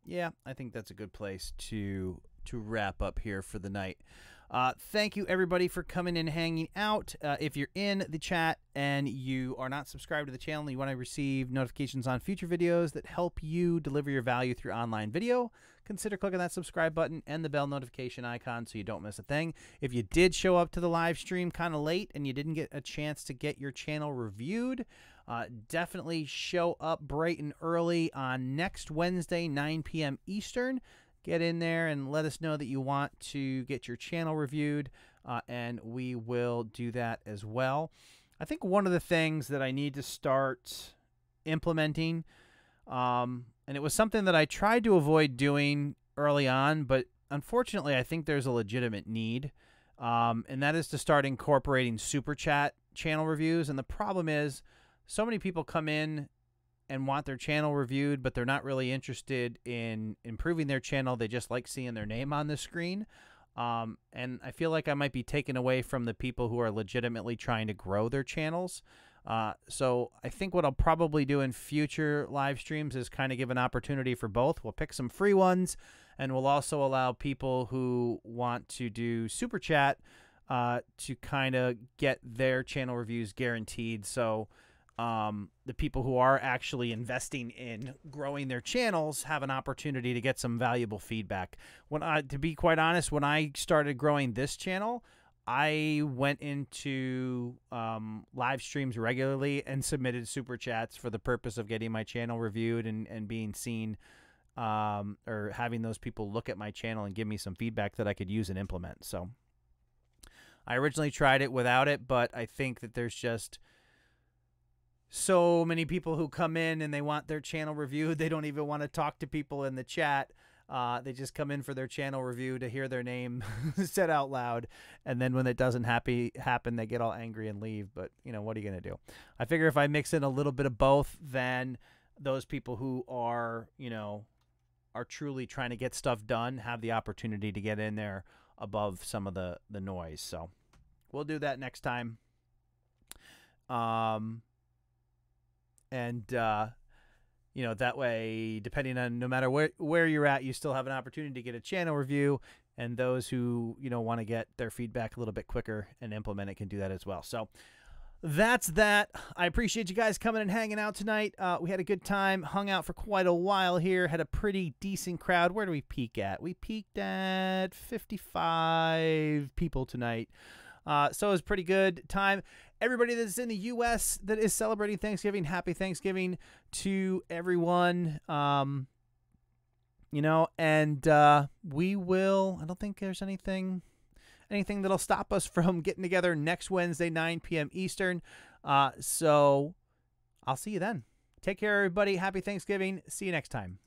Yeah, I think that's a good place to wrap up here for the night. Thank you, everybody, for coming and hanging out. If you're in the chat and you are not subscribed to the channel and you want to receive notifications on future videos that help you deliver your value through online video, consider clicking that subscribe button and the bell notification icon so you don't miss a thing. If you did show up to the live stream kind of late and you didn't get a chance to get your channel reviewed, definitely show up bright and early on next Wednesday, 9 p.m. Eastern. Get in there and let us know that you want to get your channel reviewed, and we will do that as well. I think one of the things that I need to start implementing, and it was something that I tried to avoid doing early on, but unfortunately I think there's a legitimate need, and that is to start incorporating Super Chat channel reviews. And the problem is so many people come in and want their channel reviewed, but they're not really interested in improving their channel. They just like seeing their name on the screen. And I feel like I might be taken away from the people who are legitimately trying to grow their channels. So I think what I'll probably do in future live streams is kind of give an opportunity for both. We'll pick some free ones, and we'll also allow people who want to do Super Chat to kind of get their channel reviews guaranteed. So the people who are actually investing in growing their channels have an opportunity to get some valuable feedback. To be quite honest, when I started growing this channel, I went into live streams regularly and submitted Super Chats for the purpose of getting my channel reviewed and being seen, or having those people look at my channel and give me some feedback that I could use and implement. So I originally tried it without it, but I think that there's just so many people who come in and they want their channel reviewed. They don't even want to talk to people in the chat. They just come in for their channel review to hear their name said out loud. And then when it doesn't happen, they get all angry and leave. But, you know, what are you going to do? I figure if I mix in a little bit of both, then those people who are, you know, are truly trying to get stuff done have the opportunity to get in there above some of the noise. So we'll do that next time. You know, that way, depending on no matter where you're at, you still have an opportunity to get a channel review, and those who, you know, want to get their feedback a little bit quicker and implement it can do that as well. So that's that. I appreciate you guys coming and hanging out tonight. We had a good time, hung out for quite a while here, had a pretty decent crowd. Where do we peak at? We peaked at 55 people tonight. So it was a pretty good time. Everybody that's in the U.S. that is celebrating Thanksgiving, happy Thanksgiving to everyone. You know, and we will, I don't think there's anything that'll stop us from getting together next Wednesday, 9 p.m. Eastern. So I'll see you then. Take care, everybody. Happy Thanksgiving. See you next time.